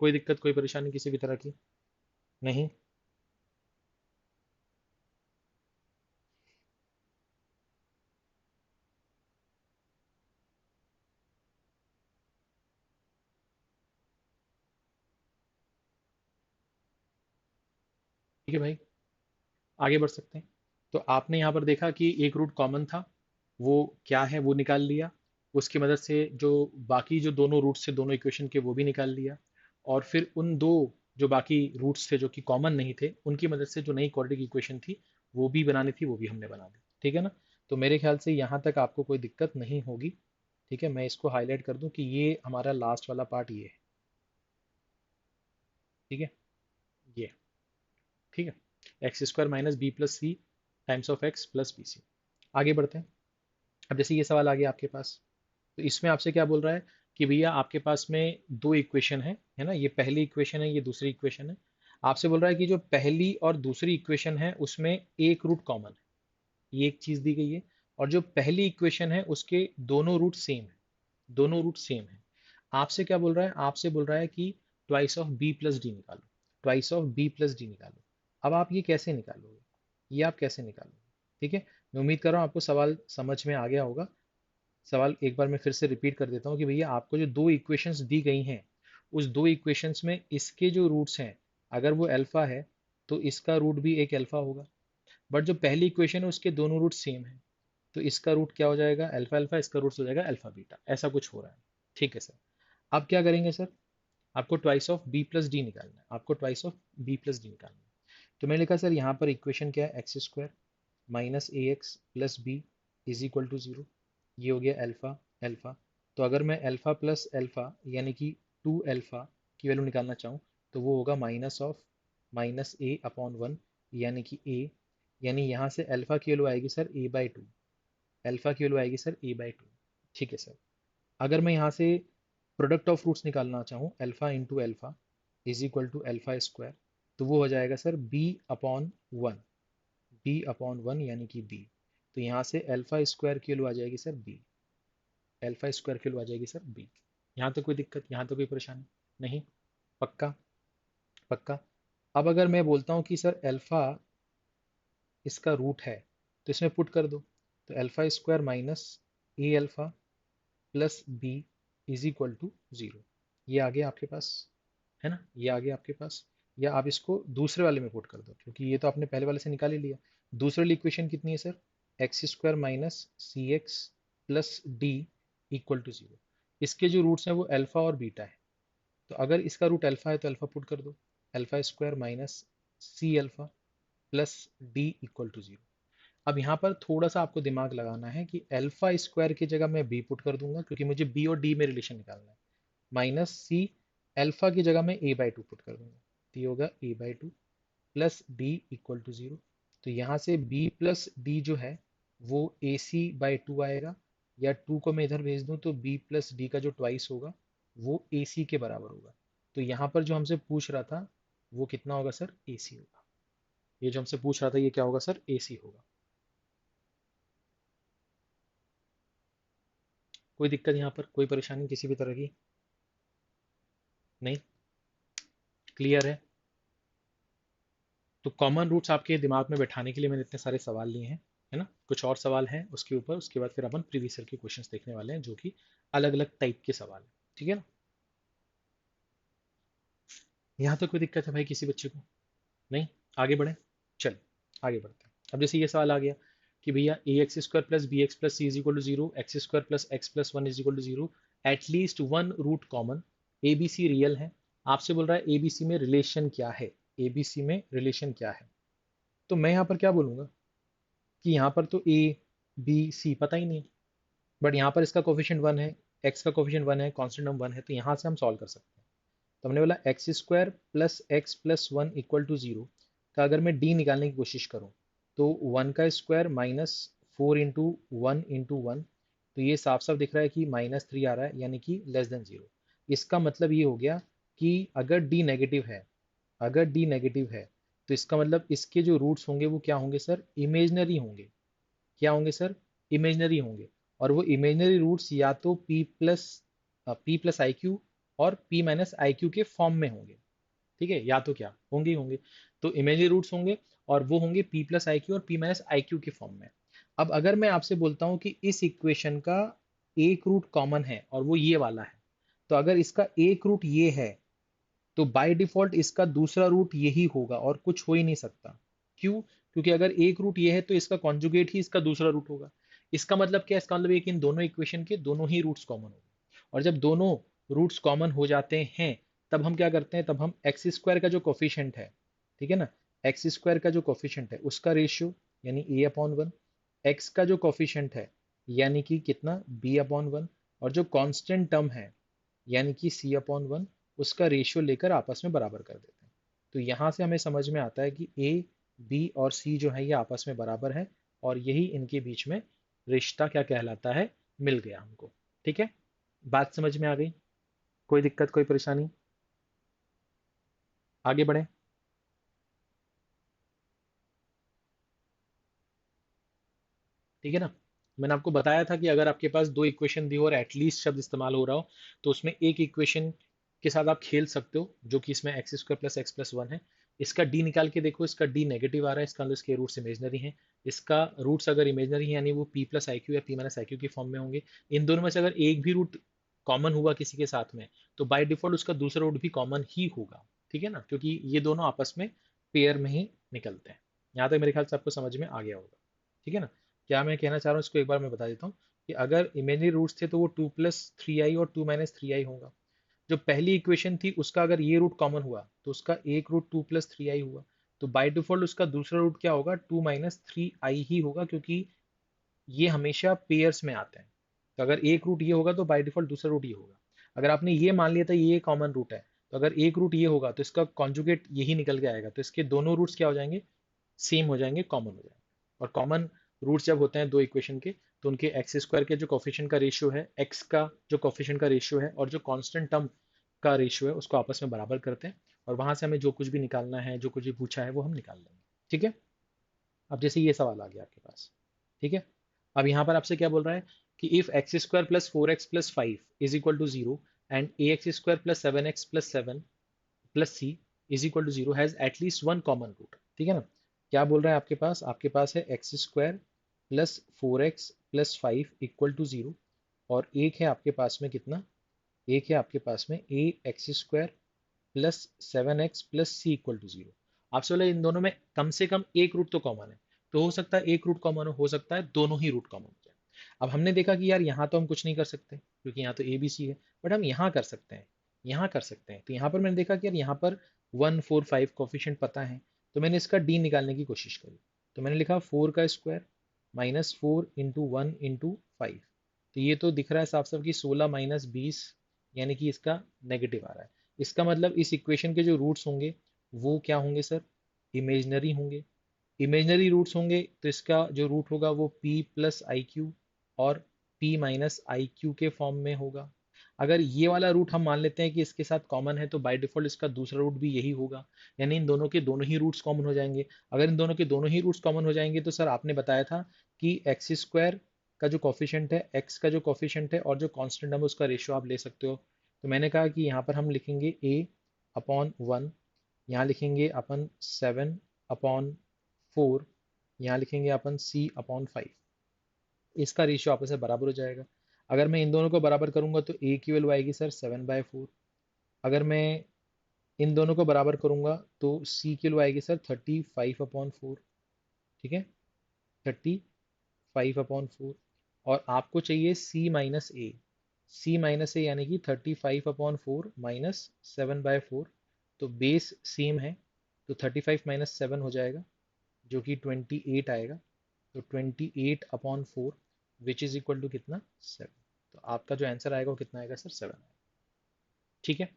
कोई दिक्कत कोई परेशानी किसी भी तरह की नहीं? ठीक है भाई, आगे बढ़ सकते हैं। तो आपने यहाँ पर देखा कि एक रूट कॉमन था, वो क्या है वो निकाल लिया। उसकी मदद से जो बाकी जो दोनों रूट्स थे दोनों इक्वेशन के वो भी निकाल लिया। और फिर उन दो जो बाकी रूट्स थे जो कि कॉमन नहीं थे उनकी मदद से जो नई क्वाड्रेटिक इक्वेशन थी वो भी बनानी थी, वो भी हमने बना दी। ठीक है ना? तो मेरे ख्याल से यहाँ तक आपको कोई दिक्कत नहीं होगी। ठीक है, मैं इसको हाईलाइट कर दूं कि ये हमारा लास्ट वाला पार्ट ये है। ठीक है, ये। ठीक है, X square minus B plus C times of X plus B C. आगे बढ़ते हैं। अब जैसे ये सवाल आ गया आपके पास, तो इसमें आपसे क्या बोल रहा है कि भैया आपके पास में दो इक्वेशन है ना, ये पहली इक्वेशन है, ये दूसरी इक्वेशन है। आपसे बोल रहा है कि जो पहली और दूसरी इक्वेशन है उसमें एक रूट कॉमन है, ये एक चीज दी गई है। और जो पहली इक्वेशन है उसके दोनों रूट सेम है, दोनों रूट सेम है। आपसे क्या बोल रहा है, आपसे बोल रहा है कि twice of B plus d निकालो, twice of B plus d निकालो। अब आप ये कैसे निकालोगे, ये आप कैसे निकालोगे? ठीक है, मैं उम्मीद कर रहा हूँ आपको सवाल समझ में आ गया होगा। सवाल एक बार मैं फिर से रिपीट कर देता हूँ कि भैया आपको जो दो इक्वेशंस दी गई हैं उस दो इक्वेशंस में इसके जो रूट्स हैं, अगर वो अल्फा है तो इसका रूट भी एक अल्फा होगा। बट जो पहली इक्वेशन है उसके दोनों रूट सेम है, तो इसका रूट क्या हो जाएगा, अल्फा अल्फा, इसका रूट हो जाएगा अल्फा बीटा, ऐसा कुछ हो रहा है। ठीक है सर, अब क्या करेंगे सर, आपको twice of B plus D निकालना है, आपको twice of B plus D निकालना है। तो मैंने लिखा सर यहाँ पर इक्वेशन क्या है, X square minus A X plus B is equal to zero. ये हो गया अल्फा अल्फा। तो अगर मैं अल्फा प्लस अल्फा यानी कि टू अल्फा की वैल्यू निकालना चाहूँ तो वो होगा minus of minus A upon one, यानी कि ए, यानी यहाँ से अल्फा की वैल्यू आएगी sir A by to, alpha की वैल्यू आएगी सर ए बाई टू। ठीक है सर, अगर मैं यहाँ से प्रोडक्ट ऑफ रूट्स निकालना चाहूँ alpha into alpha is equal to alpha square, तो वो हो जाएगा sir B upon one, B upon one यानी कि बी। तो यहाँ से अल्फा स्क्वायर की वैल्यू आ जाएगी सर बी, अल्फा स्क्वायर की वैल्यू आ जाएगी सर बी। यहाँ तो कोई दिक्कत, यहाँ तो कोई परेशानी नहीं? पक्का? पक्का। अब अगर मैं बोलता हूँ कि सर अल्फा इसका रूट है तो इसमें पुट कर दो, तो alpha square minus A alpha plus B is equal to zero. ये आ गया आपके पास, है ना, ये आ गया आपके पास। या आप इसको दूसरे वाले में पुट कर दो, क्योंकि ये तो आपने पहले वाले से निकाल ही लिया। दूसरे वाली इक्वेशन कितनी है sir, x square minus C x plus D equal to zero. इसके जो रूट्स हैं वो अल्फा और बीटा है, तो अगर इसका रूट अल्फा है तो अल्फा पुट कर दो, alpha square minus C alpha plus D equal to zero. अब यहाँ पर थोड़ा सा आपको दिमाग लगाना है कि अल्फा स्क्वायर की जगह मैं बी पुट कर दूंगा, क्योंकि मुझे बी और डी में रिलेशन निकालना है। माइनस सी, अल्फा की जगह मैं ए बाई टू पुट कर दूंगा, तो ये होगा a by two plus D equal to zero. तो यहाँ से बी प्लस डी जो है वो ए सी बाई टू आएगा, या टू को मैं इधर भेज दूँ तो बी प्लस डी का जो ट्वाइस होगा वो ए सी के बराबर होगा। तो यहाँ पर जो हमसे पूछ रहा था वो कितना होगा सर, ए सी होगा। ये जो हमसे पूछ रहा था ये क्या होगा सर, ए सी होगा। कोई दिक्कत यहाँ पर, कोई परेशानी किसी भी तरह की नहीं? क्लियर है? तो कॉमन रूट्स आपके दिमाग में बैठाने के लिए मैंने इतने सारे सवाल लिए हैं, है ना। कुछ और सवाल हैं उसके ऊपर, उसके बाद फिर अपन प्रीवियस ईयर के क्वेश्चंस देखने वाले हैं जो कि अलग अलग टाइप के सवाल हैं। ठीक है ना? यहाँ तो कोई दिक्कत है भाई किसी बच्चे को नहीं? आगे बढ़े, चल आगे बढ़ते हैं। अब जैसे ये सवाल आ गया कि भैया a x square plus B x plus C is equal to zero, x square plus x plus one is equal to zero, at least one root common, a b c real है। आपसे बोल रहा है ए बी सी में relation क्या है, ए b सी में relation क्या है। तो मैं यहाँ पर क्या बोलूँगा कि यहाँ पर तो ए बी सी पता ही नहीं है, बट यहाँ पर इसका कोफिशिएंट 1 है, एक्स का कोफिशिएंट 1 है, कांस्टेंट टर्म 1 है, तो यहाँ से हम सॉल्व कर सकते हैं। तो हमने बोला X square plus x plus one equal to zero का अगर मैं डी निकालने की कोशिश करूँ तो 1 का स्क्वायर माइनस 4 इंटू वन तो ये साफ साफ दिख रहा है कि -3 आ रहा है, यानी कि लेस देन जीरो। इसका मतलब ये हो गया कि अगर डी नेगेटिव है, अगर डी नेगेटिव है तो इसका मतलब इसके जो रूट्स होंगे वो क्या होंगे सर, इमेजनरी होंगे। क्या होंगे सर, इमेजनरी होंगे। और वो इमेजनरी रूट्स या तो p प्लस आई क्यू और p माइनस आई क्यू के फॉर्म में होंगे। ठीक है, या तो क्या होंगे ही होंगे। तो इमेजनरी रूट्स होंगे और वो होंगे p प्लस आई क्यू और p माइनस आई क्यू के फॉर्म में। अब अगर मैं आपसे बोलता हूँ कि इस इक्वेशन का एक रूट कॉमन है और वो ये वाला है, तो अगर इसका एक रूट ये है तो बाय डिफॉल्ट इसका दूसरा रूट यही होगा और कुछ हो ही नहीं सकता। क्यों? क्योंकि अगर एक रूट ये है तो इसका कॉन्जुगेट ही इसका दूसरा रूट होगा। इसका मतलब क्या है? इसका मतलब ये कि इन दोनों इक्वेशन के दोनों ही रूट्स कॉमन होंगे, और जब दोनों रूट्स कॉमन हो जाते हैं तब हम क्या करते हैं, तब हम एक्स स्क्वायर का जो कोफिशिएंट है, ठीक है ना, एक्स स्क्वायर का जो कोफिशिएंट है उसका रेशियो यानी ए अपॉन वन, एक्स का जो कोफिशिएंट है यानी कि कितना, बी अपॉन वन, और जो कांस्टेंट टर्म है यानी कि सी अपॉन वन, उसका रेशियो लेकर आपस में बराबर कर देते हैं। तो यहाँ से हमें समझ में आता है कि ए बी और सी जो है ये आपस में बराबर है, और यही इनके बीच में रिश्ता क्या कहलाता है, मिल गया हमको। ठीक है, बात समझ में आ गई? कोई दिक्कत, कोई परेशानी? आगे बढ़े। ठीक है ना, मैंने आपको बताया था कि अगर आपके पास दो इक्वेशन दी हो और एटलीस्ट शब्द इस्तेमाल हो रहा हो तो उसमें एक इक्वेशन के साथ आप खेल सकते हो, जो कि इसमें x square plus x plus one है। इसका डी निकाल के देखो, इसका डी नेगेटिव आ रहा है, इसका मतलब इसके रूट्स इमेजनरी हैं। इसका रूट्स अगर इमेजनरी है यानी वो पी प्लस आई क्यू या पी माइनस आई क्यू के फॉर्म में होंगे। इन दोनों में से अगर एक भी रूट कॉमन हुआ किसी के साथ में तो बाय डिफॉल्ट उसका दूसरा रूट भी कॉमन ही होगा। ठीक है ना, क्योंकि ये दोनों आपस में पेयर में ही निकलते हैं। यहाँ तक मेरे ख्याल से आपको समझ में आ गया होगा। ठीक है ना, क्या मैं कहना चाह रहा हूँ इसको एक बार मैं बता देता हूँ कि अगर इमेजनरी रूट्स थे तो वो 2 + 3i और 2 - 3i होगा। जो पहली इक्वेशन थी उसका अगर ये रूट कॉमन हुआ तो उसका एक रूट 2 + 3i हुआ। तो बाय डिफॉल्ट उसका दूसरा रूट क्या होगा, 2 - 3i ही होगा, क्योंकि ये हमेशा पेयर्स में आते हैं। तो अगर एक रूट ये होगा तो बाय डिफॉल्ट दूसरा रूट ये होगा। अगर आपने ये मान लिया था ये कॉमन रूट है, तो अगर एक रूट ये होगा तो इसका कॉन्जुगेट यही निकल के आएगा, तो इसके दोनों रूट्स क्या हो जाएंगे, सेम हो जाएंगे, कॉमन हो जाएंगे। और कॉमन रूट्स जब होते हैं दो इक्वेशन के तो उनके एक्स स्क्वायर के जो कोफिशिएंट का रेशियो है, एक्स का जो कोफिशिएंट का रेशियो है और जो कांस्टेंट टर्म का रेशियो है उसको आपस में बराबर करते हैं, और वहां से हमें जो कुछ भी निकालना है, जो कुछ भी पूछा है वो हम निकाल लेंगे। ठीक है, अब जैसे ये सवाल आ गया आपके पास। ठीक है, अब यहाँ पर आपसे क्या बोल रहा है कि if X square plus 4x + 5 is equal to zero and A x square plus 7x + 7 plus C is equal to zero has at least one common root. ठीक है ना, क्या बोल रहा है आपके पास है X square plus 4x + 5 equal to zero, और एक है आपके पास में कितना, एक है आपके पास में a x square plus 7x plus c equal to zero. आपसे बोला इन दोनों में कम से कम एक रूट तो कॉमन है। तो हो सकता है एक रूट कॉमन हो सकता है दोनों ही रूट कॉमन हो जाए। अब हमने देखा कि यार यहाँ तो हम कुछ नहीं कर सकते क्योंकि यहाँ तो ए बी सी है, बट हम यहाँ कर सकते हैं, यहाँ कर सकते हैं। तो यहाँ पर मैंने देखा कि यार यहाँ पर 1 4 5 कोफिशिएंट पता है, तो मैंने इसका डी निकालने की कोशिश करी। तो मैंने लिखा 4 का स्क्वायर -4 × 1 × 5। तो ये तो दिख रहा है साफ साफ कि 16 - 20, यानी कि इसका नेगेटिव आ रहा है। इसका मतलब इस इक्वेशन के जो रूट्स होंगे वो क्या होंगे सर, इमेजनरी होंगे। इमेजनरी रूट्स होंगे तो इसका जो रूट होगा वो p प्लस आई क्यू और p माइनस आई क्यू के फॉर्म में होगा। अगर ये वाला रूट हम मान लेते हैं कि इसके साथ कॉमन है तो बाय डिफॉल्ट इसका दूसरा रूट भी यही होगा, यानी इन दोनों के दोनों ही रूट्स कॉमन हो जाएंगे। अगर इन दोनों के दोनों ही रूट्स कॉमन हो जाएंगे तो सर आपने बताया था कि एक्स स्क्वायर का जो कॉफिशिएंट है, एक्स का जो कॉफिशिएंट है और जो कांस्टेंट है उसका रेशियो आप ले सकते हो। तो मैंने कहा कि यहाँ पर हम लिखेंगे a अपॉन वन, यहाँ लिखेंगे अपन 7/4, यहाँ लिखेंगे अपन c/5। इसका रेशियो आपस में बराबर हो जाएगा। अगर मैं इन दोनों को बराबर करूंगा तो a की वैल्यू आएगी सर 7/4। अगर मैं इन दोनों को बराबर करूंगा तो c की वैल्यू आएगी सर 35/4। ठीक है, 35/4। और आपको चाहिए c - a यानी कि 35/4 - 7/4। तो बेस सेम है, तो 35 माइनस 7 हो जाएगा, जो कि 28 आएगा। तो 28/4 विच इज इक्वल टू कितना, 7। तो आपका जो आंसर आएगा वो कितना आएगा सर, 7 आएगा। ठीक है,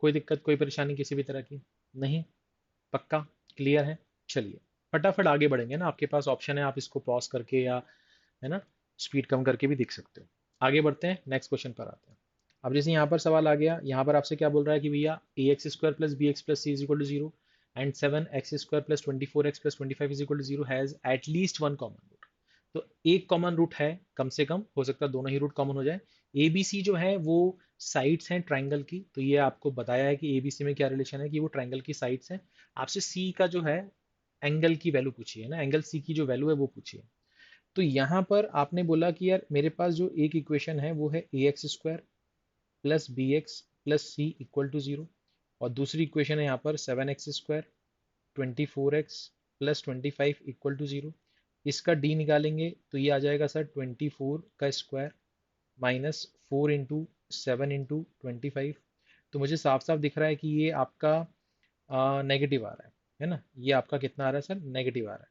कोई दिक्कत कोई परेशानी किसी भी तरह की नहीं, पक्का क्लियर है। चलिए फटाफट आगे बढ़ेंगे ना, आपके पास ऑप्शन है, आप इसको पॉज करके या है ना स्पीड कम करके भी देख सकते हो। आगे बढ़ते हैं, नेक्स्ट क्वेश्चन पर आते हैं। अब जैसे यहाँ पर सवाल आ गया, यहाँ पर आपसे क्या बोल रहा है कि भैया a x square plus B x plus C is equal to zero and 7x² plus 24x plus 25 is equal to zero has at least one common root. तो एक कॉमन रूट है, कम से कम हो सकता है दोनों ही रूट कॉमन हो जाए। ए बी सी जो है वो साइड्स हैं ट्राइंगल की, तो ये आपको बताया है कि ए बी सी में क्या रिलेशन है, कि वो ट्राइंगल की साइड्स हैं। आपसे सी का जो है एंगल की वैल्यू पूछी है ना, एंगल सी की जो वैल्यू है वो पूछी है। तो यहाँ पर आपने बोला कि यार मेरे पास जो एक इक्वेशन है वो है a x square plus B x plus c equal to zero, और दूसरी इक्वेशन है यहाँ पर 7x² 24x plus 25 equal to zero. इसका डी निकालेंगे तो ये आ जाएगा सर 24 का स्क्वायर माइनस 4 इंटू 7 इंटू 25। तो मुझे साफ साफ दिख रहा है कि ये आपका नेगेटिव आ रहा है ना, ये आपका कितना आ रहा है सर, नेगेटिव आ रहा है।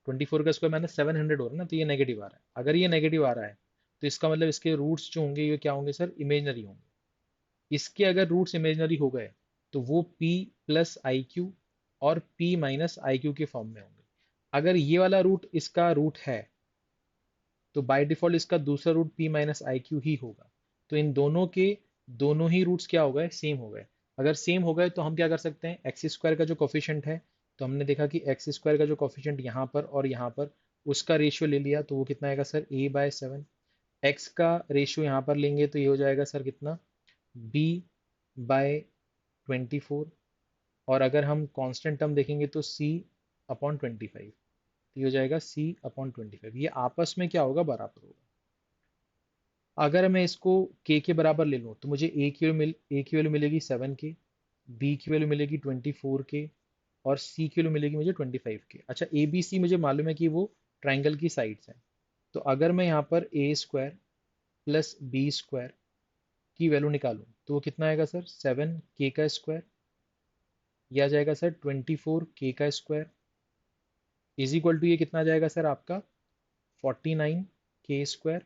24 का स्क्वायर माइनस 700 हो रहा है ना, तो ये नेगेटिव आ रहा है। अगर ये नेगेटिव आ रहा है तो इसका मतलब इसके रूट्स जो होंगे ये क्या होंगे सर, इमेजनरी होंगे। इसके अगर रूट्स इमेजनरी हो गए तो वो p प्लस आई क्यू और p माइनस आई क्यू के फॉर्म में होंगे। अगर ये वाला रूट इसका रूट है तो बाय डिफॉल्ट इसका दूसरा root p minus i q ही होगा। तो इन दोनों के दोनों ही रूट्स क्या हो गए, सेम हो गए। अगर सेम हो गए तो हम क्या कर सकते हैं, एक्स स्क्वायर का जो कोफिशिएंट है, तो हमने देखा कि एक्स स्क्वायर का जो कोफिशिएंट यहाँ पर और यहाँ पर उसका रेशियो ले लिया, तो वो कितना आएगा सर, a/7। एक्स का रेशियो यहाँ पर लेंगे तो ये हो जाएगा सर कितना, b/24। और अगर हम कांस्टेंट टर्म देखेंगे तो c/25, तो ये हो जाएगा c/25। ये आपस में क्या होगा, बराबर होगा। अगर मैं इसको k के बराबर ले लूँ तो मुझे a की वैल्यू मिलेगी 7k, b की वैल्यू मिलेगी 24k और c की वैल्यू मिलेगी मुझे 25k। अच्छा ए बी सी मुझे मालूम है कि वो ट्राइंगल की साइड्स हैं। तो अगर मैं यहाँ पर a² प्लस b² की वैल्यू निकालूं तो वो कितना आएगा सर, 7k का स्क्वायर, यह आ जाएगा सर 24k का स्क्वायर इज इक्वल टू ये कितना आ जाएगा सर आपका 49k²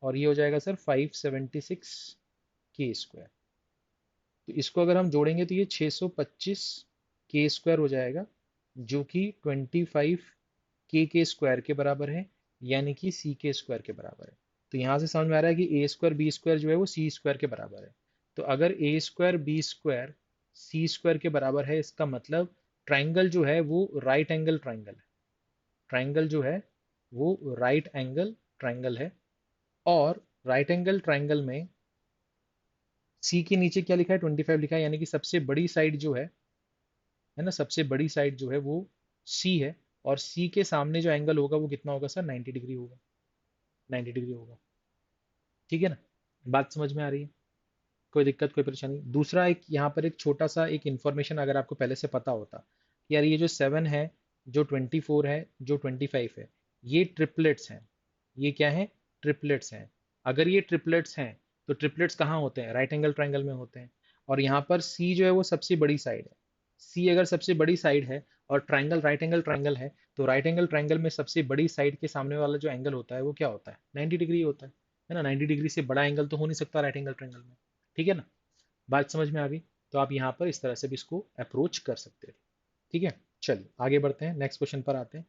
और ये हो जाएगा सर 576k²। तो इसको अगर हम जोड़ेंगे तो ये 625k² हो जाएगा, जो कि 25k² के बराबर है, यानी कि c² के बराबर है। तो यहाँ से समझ में आ रहा है कि a² b² जो है वो c² के बराबर है। तो अगर a² b² c² के बराबर है, इसका मतलब ट्राइंगल जो है वो राइट एंगल ट्राइंगल है। ट्राइंगल जो है वो राइट एंगल ट्राइंगल है। और राइट एंगल ट्राइंगल में सी के नीचे क्या लिखा है, 25 लिखा है, यानी कि सबसे बड़ी साइड जो है ना, सबसे बड़ी साइड जो है वो सी है। और सी के सामने जो एंगल होगा वो कितना होगा सर, 90 डिग्री होगा, 90 डिग्री होगा। ठीक है ना, बात समझ में आ रही है, कोई दिक्कत कोई परेशानी। दूसरा एक यहाँ पर एक छोटा सा एक इन्फॉर्मेशन अगर आपको पहले से पता होता कि यार ये जो 7 है, जो 24 है, जो 25 है, ये ट्रिपलेट्स हैं। ये क्या है, ट्रिपलेट्स हैं। अगर ये ट्रिपलेट्स हैं तो ट्रिपलेट्स कहाँ होते हैं, राइट एंगल ट्राइंगल में होते हैं। और यहाँ पर सी जो है वो सबसे बड़ी साइड है। सी अगर सबसे बड़ी साइड है और ट्राइंगल राइट एंगल ट्राइंगल है, तो राइट एंगल ट्राइंगल में सबसे बड़ी साइड के सामने वाला जो एंगल होता है वो क्या होता है, 90 डिग्री होता है ना। 90 डिग्री से बड़ा एंगल तो हो नहीं सकता राइट एंगल ट्राइंगल में। ठीक है ना, बात समझ में आ गई। तो आप यहाँ पर इस तरह से भी इसको अप्रोच कर सकते हैं। ठीक है, चलिए आगे बढ़ते हैं, नेक्स्ट क्वेश्चन पर आते हैं।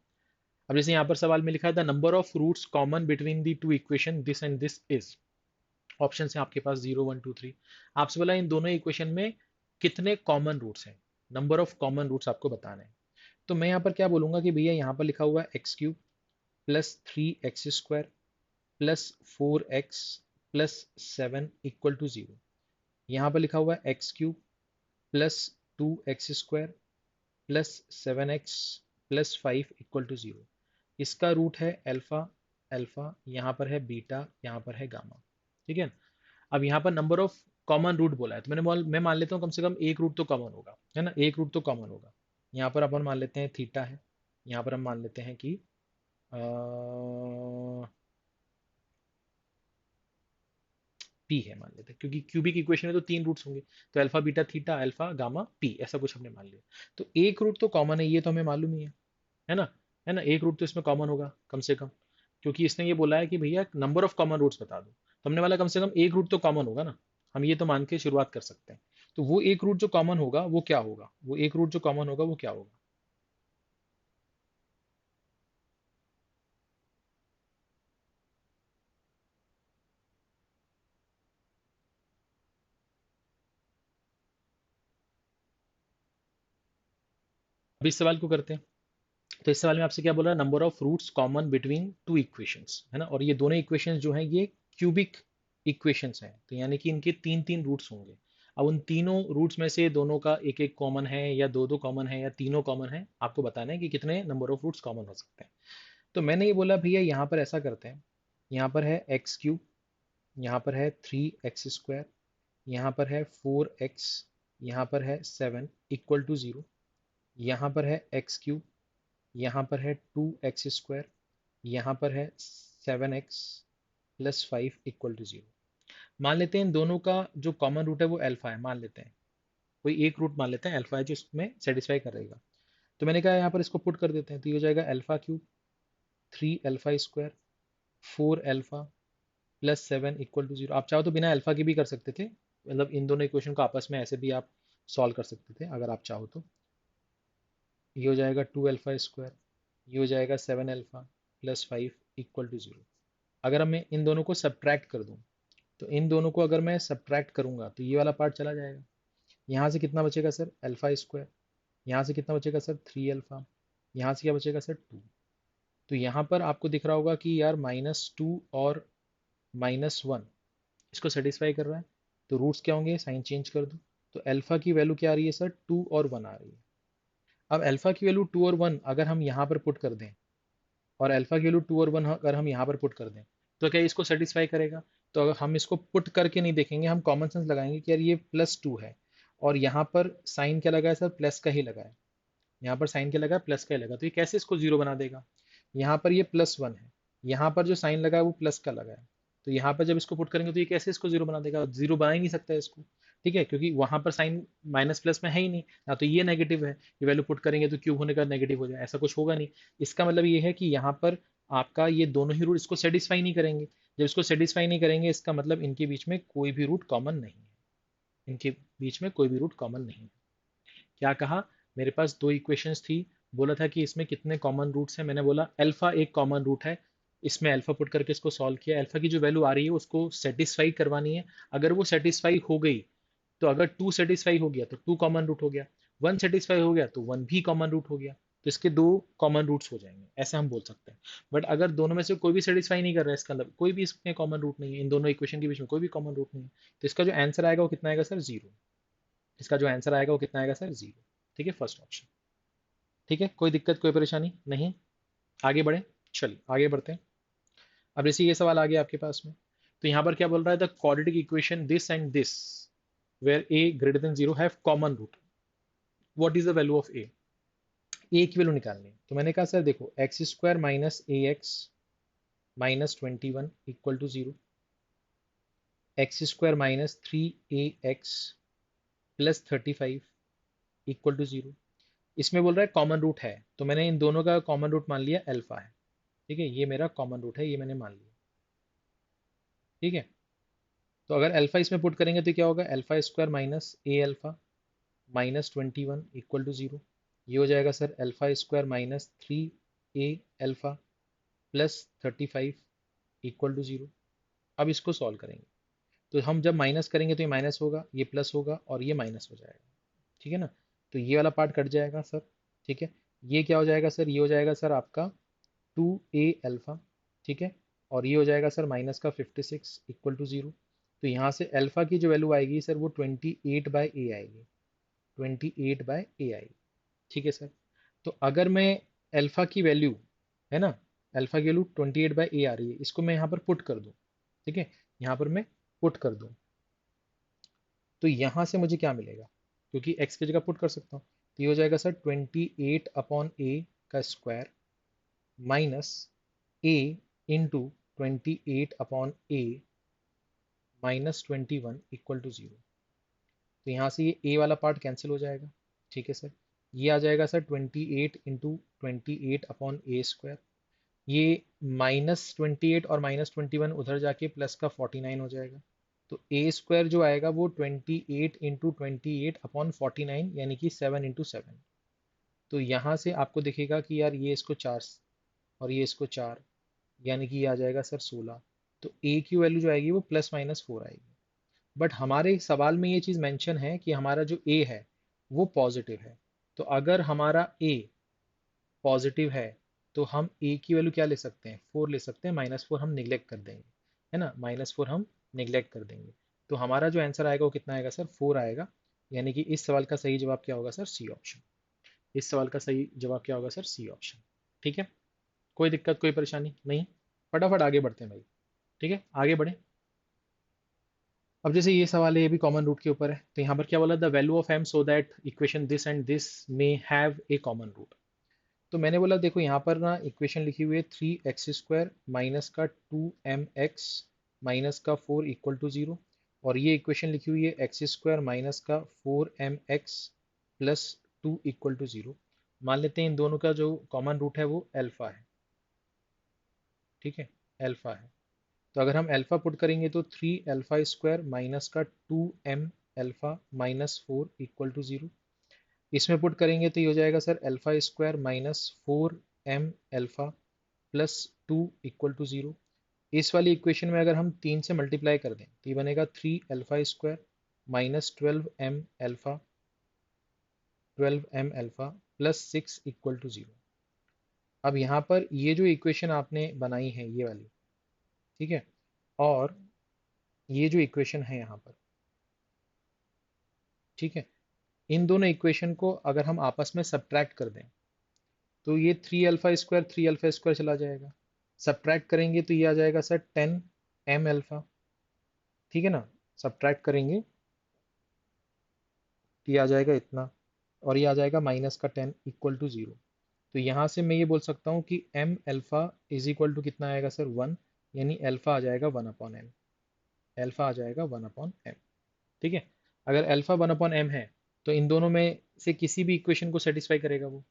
अब जैसे यहाँ पर सवाल में लिखा है the number of roots common between the two equation this and this is. Option है आपके पास 0 1 2 3। आपसे बोला इन दोनों इक्वेशन में कितने कॉमन रूट्स हैं, नंबर ऑफ कॉमन रूट्स आपको बताने हैं। तो मैं यहाँ पर क्या बोलूंगा कि भैया यहाँ पर लिखा हुआ है x³ plus 3x² plus 4x plus 7 equal to 0। यहाँ पर लिखा हुआ है x³ plus 2x² plus 7x plus 5 equal to 0। इसका रूट है अल्फा, अल्फा यहाँ पर है बीटा, यहाँ पर है गामा। ठीक है, अब यहाँ पर नंबर ऑफ कॉमन रूट बोला है तो मैं मान लेता हूँ कम से कम एक रूट तो कॉमन होगा, है ना, एक रूट तो कॉमन होगा। यहाँ पर अपन मान लेते हैं थीटा है, यहाँ पर हम मान लेते हैं कि पी है मान लेते हैं, क्योंकि क्यूबिक इक्वेशन में तो तीन रूट्स होंगे, तो alpha beta theta alpha gamma P ऐसा कुछ हमने मान लिया। तो एक रूट तो कॉमन है, ये तो हमें मालूम ही है ना, है ना, एक रूट तो इसमें कॉमन होगा कम से कम, क्योंकि इसने ये बोला है कि भैया नंबर ऑफ कॉमन रूट्स बता दो, तो हमने वाला कम से कम एक रूट तो कॉमन होगा ना, हम ये तो मान के शुरुआत कर सकते हैं। तो वो एक रूट जो कॉमन होगा वो क्या होगा, वो एक रूट जो कॉमन होगा वो क्या होगा? अब इस सवाल को करते हैं। तो इस सवाल में आपसे क्या बोल रहा है, number of roots common between two equations, है ना, और ये दोनों इक्वेशंस जो हैं ये क्यूबिक इक्वेशंस हैं, तो यानी कि इनके तीन तीन रूट्स होंगे। अब उन तीनों रूट्स में से दोनों का एक एक कॉमन है या दो दो कॉमन है या तीनों कॉमन है, आपको बताना है कि कितने नंबर ऑफ रूट्स कॉमन हो सकते हैं। तो मैंने ये बोला भैया यहाँ पर ऐसा करते हैं, यहाँ पर है एक्स क्यूब, यहाँ पर है 3x², यहाँ पर है 4x, यहाँ पर है 7 = 0, यहाँ पर है एक्स क्यूब, यहाँ पर है 2x², यहाँ पर है 7x + 5 = 0। मान लेते हैं इन दोनों का जो कॉमन रूट है वो अल्फा है, मान लेते हैं कोई एक रूट मान लेते हैं अल्फा है जो इसमें सेटिस्फाई करेगा। तो मैंने कहा यहाँ पर इसको पुट कर देते हैं, तो ये हो जाएगा अल्फा क्यूब 3 अल्फा² 4 अल्फा + 7 = 0। आप चाहो तो बिना अल्फा के भी कर सकते थे, मतलब इन दोनों इक्वेशन को आपस में ऐसे भी आप सॉल्व कर सकते थे अगर आप चाहो तो। ये हो जाएगा 2 अल्फा², ये हो जाएगा 7 अल्फा + 5 = 0। अगर मैं इन दोनों को सब्ट्रैक्ट कर दूं, तो इन दोनों को अगर मैं सब्ट्रैक्ट करूंगा तो ये वाला पार्ट चला जाएगा। यहाँ से कितना बचेगा सर, अल्फा²। यहाँ से कितना बचेगा सर, 3 अल्फा। यहाँ से क्या बचेगा सर, 2। तो यहाँ पर आपको दिख रहा होगा कि यार -2 और -1 इसको सेटिस्फाई कर रहा है। तो रूट्स क्या होंगे, साइन चेंज कर दो। तो अल्फा की वैल्यू क्या आ रही है सर, 2 और 1 आ रही है। अब अल्फा की वैल्यू 2 और 1 अगर हम यहाँ पर पुट कर दें, और अल्फा की वैल्यू 2 और 1 अगर हम यहाँ पर पुट कर दें, तो क्या इसको सेटिस्फाई करेगा? तो अगर हम इसको पुट करके नहीं देखेंगे, हम कॉमन सेंस लगाएंगे कि यार ये +2 है, और यहाँ पर साइन क्या लगा है सर, प्लस का ही लगा है। यहाँ पर साइन क्या लगा है, प्लस का ही लगा, तो ये कैसे इसको जीरो बना देगा? यहाँ पर ये +1 है, यहाँ पर जो साइन लगा है वो प्लस का लगा है, तो यहाँ पर जब इसको पुट करेंगे तो ये कैसे इसको जीरो बना देगा? जीरो बना ही नहीं सकता है इसको, ठीक है, क्योंकि वहां पर साइन माइनस प्लस में है ही नहीं ना, तो ये नेगेटिव है, ये वैल्यू पुट करेंगे तो क्यूब होने का नेगेटिव हो जाए, ऐसा कुछ होगा नहीं। इसका मतलब ये है कि यहाँ पर आपका ये दोनों ही रूट इसको सेटिस्फाई नहीं करेंगे। जब इसको सेटिस्फाई नहीं करेंगे, इसका मतलब इनके बीच में कोई भी रूट कॉमन नहीं है, इनके बीच में कोई भी रूट कॉमन नहीं है। क्या कहा, मेरे पास दो इक्वेशंस थी, बोला था कि इसमें कितने कॉमन रूट्स हैं, मैंने बोला अल्फा एक कॉमन रूट है। इसमें अल्फा पुट करके इसको सॉल्व किया, अल्फा की जो वैल्यू आ रही है उसको सेटिस्फाई करवानी है। अगर वो सेटिस्फाई हो गई, तो अगर 2 सेटिस्फाई हो गया तो 2 कॉमन रूट हो गया, 1 सेटिस्फाई हो गया तो 1 भी कॉमन रूट हो गया, तो इसके दो कॉमन रूट्स हो जाएंगे, ऐसे हम बोल सकते हैं। बट अगर दोनों में से कोई भी सेटिस्फाई नहीं कर रहा है, इसका मतलब कोई भी इसमें कॉमन रूट नहीं है, इन दोनों इक्वेशन के बीच में कोई भी कॉमन रूट नहीं है, तो इसका जो आंसर आएगा वो कितना आएगा सर, 0। इसका जो आंसर आएगा वो कितना आएगा सर, 0। ठीक है, फर्स्ट ऑप्शन। ठीक है, कोई दिक्कत कोई परेशानी नहीं, आगे बढ़े, चलिए आगे बढ़ते हैं। अब जैसे ये सवाल आ गया आपके पास में, तो यहाँ पर क्या बोल रहा है, the quadratic equation this and this where a greater than 0 have common root, what is the value of a की वैल्यू निकालनी है। तो मैंने कहा सर देखो, x² - ax - 21 = 0, x² - 3ax + 35 = 0। इसमें बोल रहा है कॉमन रूट है, तो मैंने इन दोनों का कॉमन रूट मान लिया अल्फा है। ठीक है, ये मेरा कॉमन रूट है, ये मैंने मान लिया। ठीक है, तो अगर अल्फा इसमें पुट करेंगे तो क्या होगा, अल्फा² - a अल्फा - 21 = 0। ये हो जाएगा सर अल्फा² - 3a अल्फा + 35 = 0। अब इसको सॉल्व करेंगे, तो हम जब माइनस करेंगे तो ये माइनस होगा, ये प्लस होगा और ये माइनस हो जाएगा। ठीक है ना, तो ये वाला पार्ट कट जाएगा सर। ठीक है, ये क्या हो जाएगा सर, ये हो जाएगा सर आपका 2a अल्फा। ठीक है, और ये हो जाएगा सर माइनस का 56 = 0। तो यहाँ से अल्फा की जो वैल्यू आएगी सर वो 28/a आएगी, 28/a आएगी। ठीक है सर, तो अगर मैं अल्फा की वैल्यू, है ना, अल्फा की वैल्यू 28/a आ रही है, इसको मैं यहाँ पर पुट कर दूँ। ठीक है, यहाँ पर मैं पुट कर दूँ, तो यहाँ से मुझे क्या मिलेगा, क्योंकि x की जगह पुट कर सकता हूँ, तो ये हो जाएगा सर 28/a का square minus a into 28/a -21 equal to 0। तो यहाँ से ये ए वाला पार्ट कैंसिल हो जाएगा। ठीक है सर, ये आ जाएगा सर 28 इंटू 28 अपॉन ए स्क्वायर। ये -28 और -21 उधर जाके प्लस का 49 हो जाएगा। तो ए स्क्वायर जो आएगा वो 28 इंटू 28 अपॉन 49 यानी कि 7 इंटू 7। तो यहाँ से आपको दिखेगा कि यार ये इसको 4 और ये इसको 4, यानी कि ये आ जाएगा सर 16। तो ए की वैल्यू जो आएगी वो +-4 आएगी। बट हमारे सवाल में ये चीज़ मेंशन है कि हमारा जो ए है वो पॉजिटिव है। तो अगर हमारा ए पॉजिटिव है तो हम ए की वैल्यू क्या ले सकते हैं, 4 ले सकते हैं। -4 हम निगलेक्ट कर देंगे, है ना, -4 हम निगलेक्ट कर देंगे। तो हमारा जो आंसर आएगा वो कितना आएगा सर, 4 आएगा। यानी कि इस सवाल का सही जवाब क्या होगा सर, सी ऑप्शन। इस सवाल का सही जवाब क्या होगा सर, सी ऑप्शन। ठीक है, कोई दिक्कत कोई परेशानी नहीं। फटाफट आगे बढ़ते हैं भाई। ठीक है, आगे बढ़े। अब जैसे ये सवाल है, ये भी कॉमन रूट के ऊपर है। तो यहाँ पर क्या बोला, the value of M so that equation this and this may have a common root. तो मैंने बोला देखो यहाँ पर ना इक्वेशन लिखी हुई है 3x² माइनस का 2mx माइनस का 4 इक्वल टू 0। और ये इक्वेशन लिखी हुई है x² माइनस का 4mx प्लस 2 इक्वल टू 0। मान लेते हैं इन दोनों का जो कॉमन रूट है वो अल्फा है। ठीक है, अल्फा है। तो अगर हम अल्फा पुट करेंगे तो 3α² माइनस का 2m alpha minus 4 equal to 0। इसमें पुट करेंगे तो ये हो जाएगा sir α² minus 4m alpha plus 2 equal to 0। इस वाली इक्वेशन में अगर हम 3 से मल्टीप्लाई कर दें तो ये बनेगा 3α² minus 12m alpha plus 6 equal to 0। अब यहाँ पर ये जो इक्वेशन आपने बनाई है ये वाली, ठीक है, और ये जो इक्वेशन है यहाँ पर, ठीक है, इन दोनों इक्वेशन को अगर हम आपस में सब्ट्रैक्ट कर दें तो ये 3α² चला जाएगा। सब्ट्रैक्ट करेंगे तो ये आ जाएगा सर 10m अल्फा। ठीक है ना, सब्ट्रैक्ट करेंगे तो ये आ जाएगा इतना, और ये आ जाएगा माइनस का 10 इक्वल टू 0। तो यहाँ से मैं ये बोल सकता हूँ कि m alpha is equal to कितना आएगा सर, 1। यानी अल्फा आ जाएगा 1/m। अल्फा आ जाएगा 1/m। ठीक है, अगर अल्फा 1/m है तो इन दोनों में से किसी भी इक्वेशन को सेटिस्फाई करेगा वो।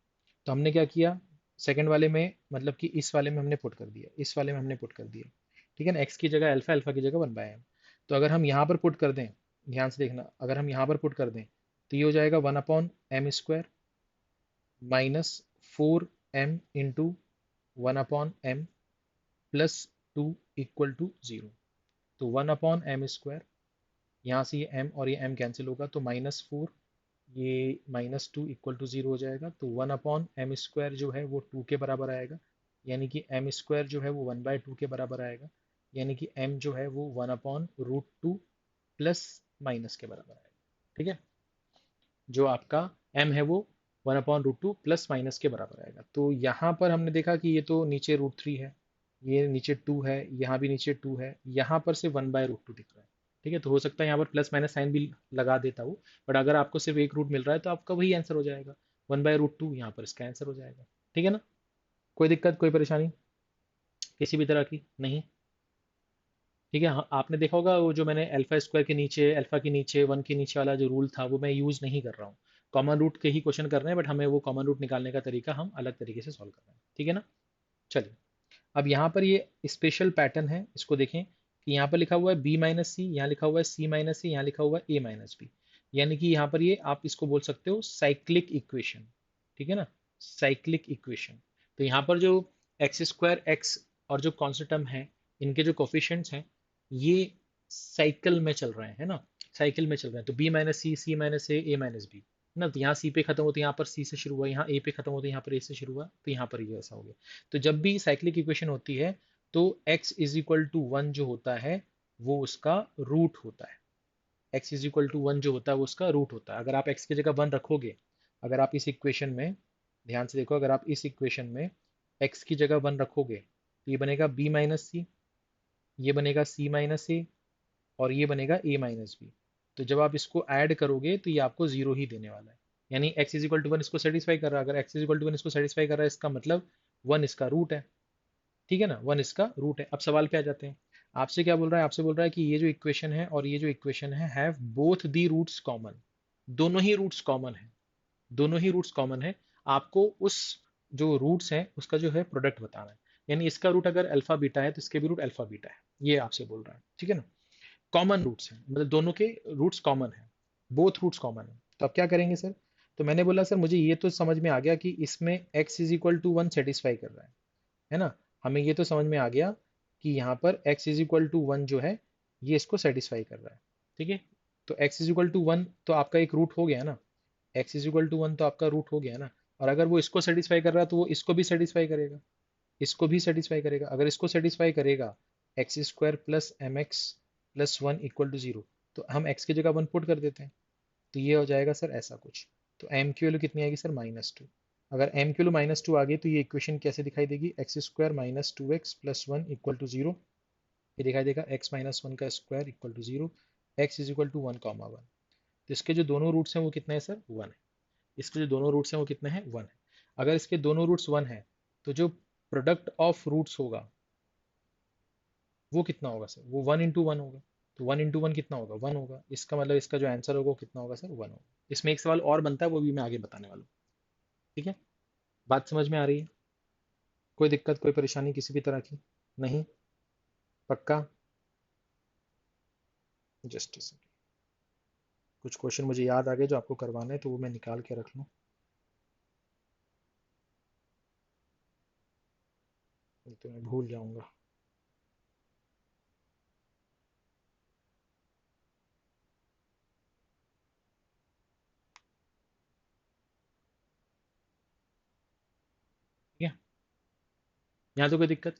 तो हमने क्या किया, सेकंड वाले में, मतलब कि इस वाले में हमने पुट कर दिया, इस वाले में हमने पुट कर दिया। ठीक है ना, एक्स की जगह अल्फा, अल्फा की जगह 1/m। तो अगर हम यहाँ पर पुट कर दें, ध्यान से देखना, अगर हम यहाँ पर पुट कर दें तो ये हो जाएगा 1/m² minus 4m into 1/m plus 2 equal to 0। तो 1/m², यहाँ से ये m और ये m कैंसिल होगा तो -4, ये -2 इक्वल टू 0 हो जाएगा। तो 1/m² जो है वो 2 के बराबर आएगा। यानी कि m² जो है वो 1/2 के बराबर आएगा। यानी कि m जो है वो 1/√2 प्लस माइनस के बराबर आएगा। ठीक है, जो आपका m है वो 1/√2 प्लस माइनस के बराबर आएगा। तो यहाँ पर हमने देखा कि ये तो नीचे √3 है, ये नीचे 2 है, यहाँ भी नीचे 2 है, यहाँ पर से 1/√2 दिख रहा है। ठीक है, तो हो सकता है यहाँ पर प्लस माइनस साइन भी लगा देता हूँ, बट अगर आपको सिर्फ एक रूट मिल रहा है तो आपका वही आंसर हो जाएगा, 1/√2 यहाँ पर इसका आंसर हो जाएगा। ठीक है ना, कोई दिक्कत कोई परेशानी किसी भी तरह की नहीं। ठीक है, हाँ, आपने देखा होगा वो जो मैंने अल्फा² के नीचे, अल्फा के नीचे 1 के नीचे वाला जो रूल था वो मैं यूज़ नहीं कर रहा हूँ। कॉमन रूट के ही क्वेश्चन कर रहे हैं, बट हमें वो कॉमन रूट निकालने का तरीका हम अलग तरीके से सॉल्व कर रहे हैं। ठीक है ना, चलिए। अब यहाँ पर ये स्पेशल पैटर्न है, इसको देखें कि यहाँ पर लिखा हुआ है b-c, यहाँ लिखा हुआ है c-a, यहाँ लिखा हुआ है a-b। यानी कि यहाँ पर ये आप इसको बोल सकते हो साइक्लिक इक्वेशन। ठीक है ना, साइक्लिक इक्वेशन। तो यहाँ पर जो x² और जो कॉन्स्टेंट टर्म है, इनके जो कोफिशिएंट्स हैं ये साइकिल में चल रहे हैं, है ना, साइकिल में चल रहे हैं। तो b-c, c-a, a-b ना, तो यहाँ सी पे खत्म होता है, यहाँ पर सी से शुरू हुआ, यहाँ ए पे खत्म होता है, यहाँ पर ए से शुरू हुआ, तो यहाँ पर ये ऐसा हो गया। तो जब भी साइक्लिक इक्वेशन होती है तो x इज इक्वल टू 1 जो होता है वो उसका रूट होता है। x इज इक्वल टू 1 जो होता है वो उसका रूट होता है। अगर आप x की जगह 1 रखोगे, अगर आप इस इक्वेशन में ध्यान से देखो, अगर आप इस इक्वेशन में x की जगह 1 रखोगे तो ये बनेगा b-c, ये बनेगा c-a, और ये बनेगा a-b। तो जब आप इसको ऐड करोगे तो ये आपको 0 ही देने वाला है। यानी x इज इक्वल टू 1 इसको सेटिस्फाई कर रहा है। अगर x इज इक्वल टू 1 इसको सेटिस्फाई कर रहा है, इसका मतलब 1 इसका रूट है। ठीक है ना, 1 इसका रूट है। अब सवाल पे आ जाते हैं। आपसे क्या बोल रहा है, आपसे बोल रहा है कि ये जो इक्वेशन है और ये जो इक्वेशन है have both the roots common, दोनों ही रूट्स कॉमन है, दोनों ही रूट्स कॉमन है। आपको उस जो रूट्स हैं उसका जो है प्रोडक्ट बताना है, यानी इसका रूट अगर अल्फा बीटा है तो इसके भी रूट अल्फा बीटा है, ये आपसे बोल रहा है, ठीक है ना। कॉमन रूट्स हैं, मतलब दोनों के रूट्स कॉमन है, बोथ रूट्स कॉमन है। तो आप क्या करेंगे सर, तो मैंने बोला सर मुझे ये तो समझ में आ गया कि इसमें x is equal to one satisfy कर रहा है ना। हमें ये तो समझ में आ गया कि यहाँ पर x is equal to one जो है ये इसको सेटिस्फाई कर रहा है, ठीक है। तो x is equal to one तो आपका एक रूट हो गया ना, x is equal to one तो आपका रूट हो गया ना। और अगर वो इसको सेटिस्फाई कर रहा है तो वो इसको भी सेटिस्फाई करेगा, इसको भी सेटिस्फाई करेगा। अगर इसको सेटिस्फाई करेगा X square plus M X plus one equal to zero, तो हम x की जगह वन पुट कर देते हैं, तो ये हो जाएगा सर ऐसा कुछ। तो m की वैल्यू कितनी आएगी सर -2। अगर m की वैल्यू -2 आ गई तो ये इक्वेशन कैसे दिखाई देगी, X square minus two x plus one equal to zero. ये दिखाई देगा x माइनस वन का square equal to zero, X is equal to one comma one. तो इसके जो दोनों रूट्स हैं वो कितने हैं सर, वन है। इसके जो दोनों रूट्स हैं वो कितने हैं, वन है। अगर इसके दोनों रूट्स वन है तो जो प्रोडक्ट ऑफ रूट्स होगा वो कितना होगा सर, वो वन इंटू वन होगा। तो वन इंटू वन कितना होगा, वन होगा। इसका मतलब इसका जो आंसर होगा वो कितना होगा सर, वन होगा। इसमें एक सवाल और बनता है, वो भी मैं आगे बताने वाला हूँ, ठीक है। बात समझ में आ रही है, कोई दिक्कत कोई परेशानी किसी भी तरह की नहीं, पक्का। जस्ट कुछ क्वेश्चन मुझे याद आ गए जो आपको करवाने हैं तो वो मैं निकाल के रख लूँ, नहीं तो मैं भूल जाऊंगा। ठीक है, यहाँ तो कोई दिक्कत।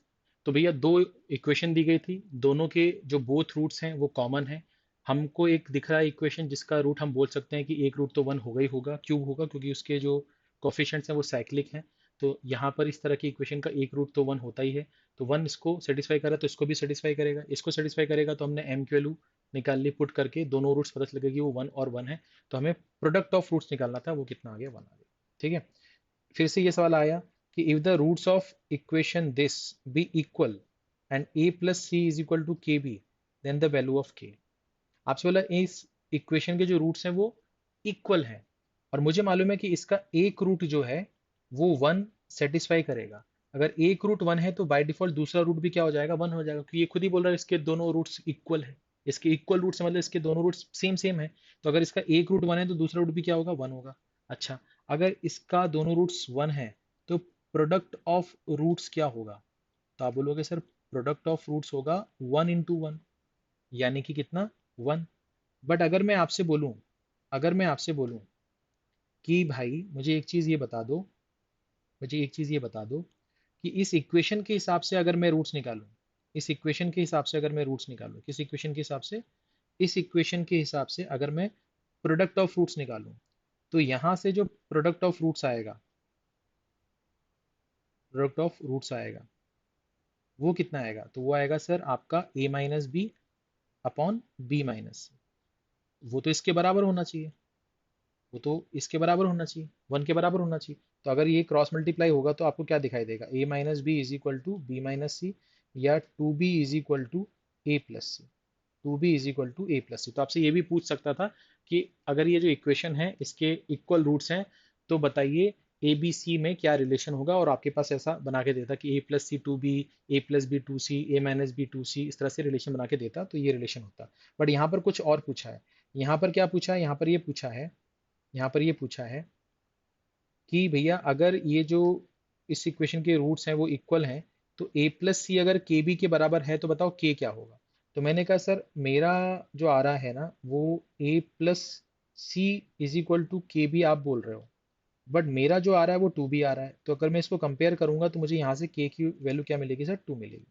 तो भैया दो इक्वेशन दी गई थी, दोनों के जो बोथ रूट्स हैं वो कॉमन है। हमको एक दिख रहा है इक्वेशन जिसका रूट हम बोल सकते हैं कि एक रूट तो वन होगा ही होगा, क्यूब होगा, क्योंकि उसके जो कोफिशिएंट्स हैं वो साइक्लिक हैं। तो यहाँ पर इस तरह की इक्वेशन का एक रूट तो वन होता ही है। तो वन इसको सेटिस्फाई करा तो इसको भी सेटिस्फाई करेगा, इसको सेटिस्फाई करेगा तो हमने एम की वैल्यू निकाल ली, पुट करके दोनों रूट्स पता चल गया कि वो वन और वन है। तो हमें प्रोडक्ट ऑफ रूट्स निकालना था, वो कितना आ गया, वन आ गया, ठीक है। फिर से ये सवाल आया कि if the roots of equation this be equal and a plus C is equal to के b, then the value of k। आपसे बोला इस इक्वेशन के जो रूट्स हैं वो इक्वल हैं, और मुझे मालूम है कि इसका एक रूट जो है वो वन सेटिस्फाई करेगा। अगर एक रूट वन है तो बाय डिफॉल्ट दूसरा रूट भी क्या हो जाएगा, वन हो जाएगा, क्योंकि ये खुद ही बोल रहा है इसके दोनों रूट्स इक्वल है। इसके इक्वल रूट से मतलब इसके दोनों रूट्स सेम सेम है। तो अगर इसका एक रूट वन है तो दूसरा रूट भी क्या होगा, वन होगा। अच्छा, अगर इसका दोनों रूट्स वन है तो प्रोडक्ट ऑफ रूट्स क्या होगा, तो आप बोलोगे सर प्रोडक्ट ऑफ रूट्स होगा वन इंटू वन, यानी कि कितना, वन। बट अगर मैं आपसे बोलूं कि भाई मुझे एक चीज ये बता दो, मुझे एक चीज ये बता दो कि इस इक्वेशन के हिसाब से अगर मैं रूट्स निकालूं, इस इक्वेशन के हिसाब से अगर मैं रूट्स निकालूं, किस इक्वेशन के हिसाब से, इस इक्वेशन के हिसाब से अगर मैं प्रोडक्ट ऑफ रूट्स निकालूं, तो यहां से जो प्रोडक्ट ऑफ रूट्स आएगा, प्रोडक्ट ऑफ रूट्स आएगा वो कितना आएगा, तो वो आएगा सर आपका a minus b upon b minus c. वो तो इसके बराबर होना चाहिए, वो तो इसके बराबर होना चाहिए, वन के बराबर होना चाहिए। तो अगर ये क्रॉस मल्टीप्लाई होगा तो आपको क्या दिखाई देगा, a minus b is equal to b minus c, या two b is equal to a plus c, two b is equal to a plus c. तो आपसे ये भी पूछ सकता था कि अगर ये जो इक्वेशन है इसके इक्वल रूट्स हैं तो बताइए ए बी सी में क्या रिलेशन होगा, और आपके पास ऐसा बना के देता कि a plus c two b, a plus b two c, a minus B two c, इस तरह से रिलेशन बना के देता तो ये रिलेशन होता। बट यहाँ पर कुछ और पूछा है। यहाँ पर क्या पूछा है, यहाँ पर ये पूछा है, यहाँ पर ये पूछा है कि भैया अगर ये जो इस इक्वेशन के रूट्स हैं वो इक्वल हैं तो a प्लस सी अगर के बी के बराबर है तो बताओ k क्या होगा। तो मैंने कहा सर मेरा जो आ रहा है ना वो a plus C is equal to के बी आप बोल रहे हो, बट मेरा जो आ रहा है वो टू बी आ रहा है। तो अगर मैं इसको कंपेयर करूंगा तो मुझे यहाँ से k की वैल्यू क्या मिलेगी सर, टू मिलेगी।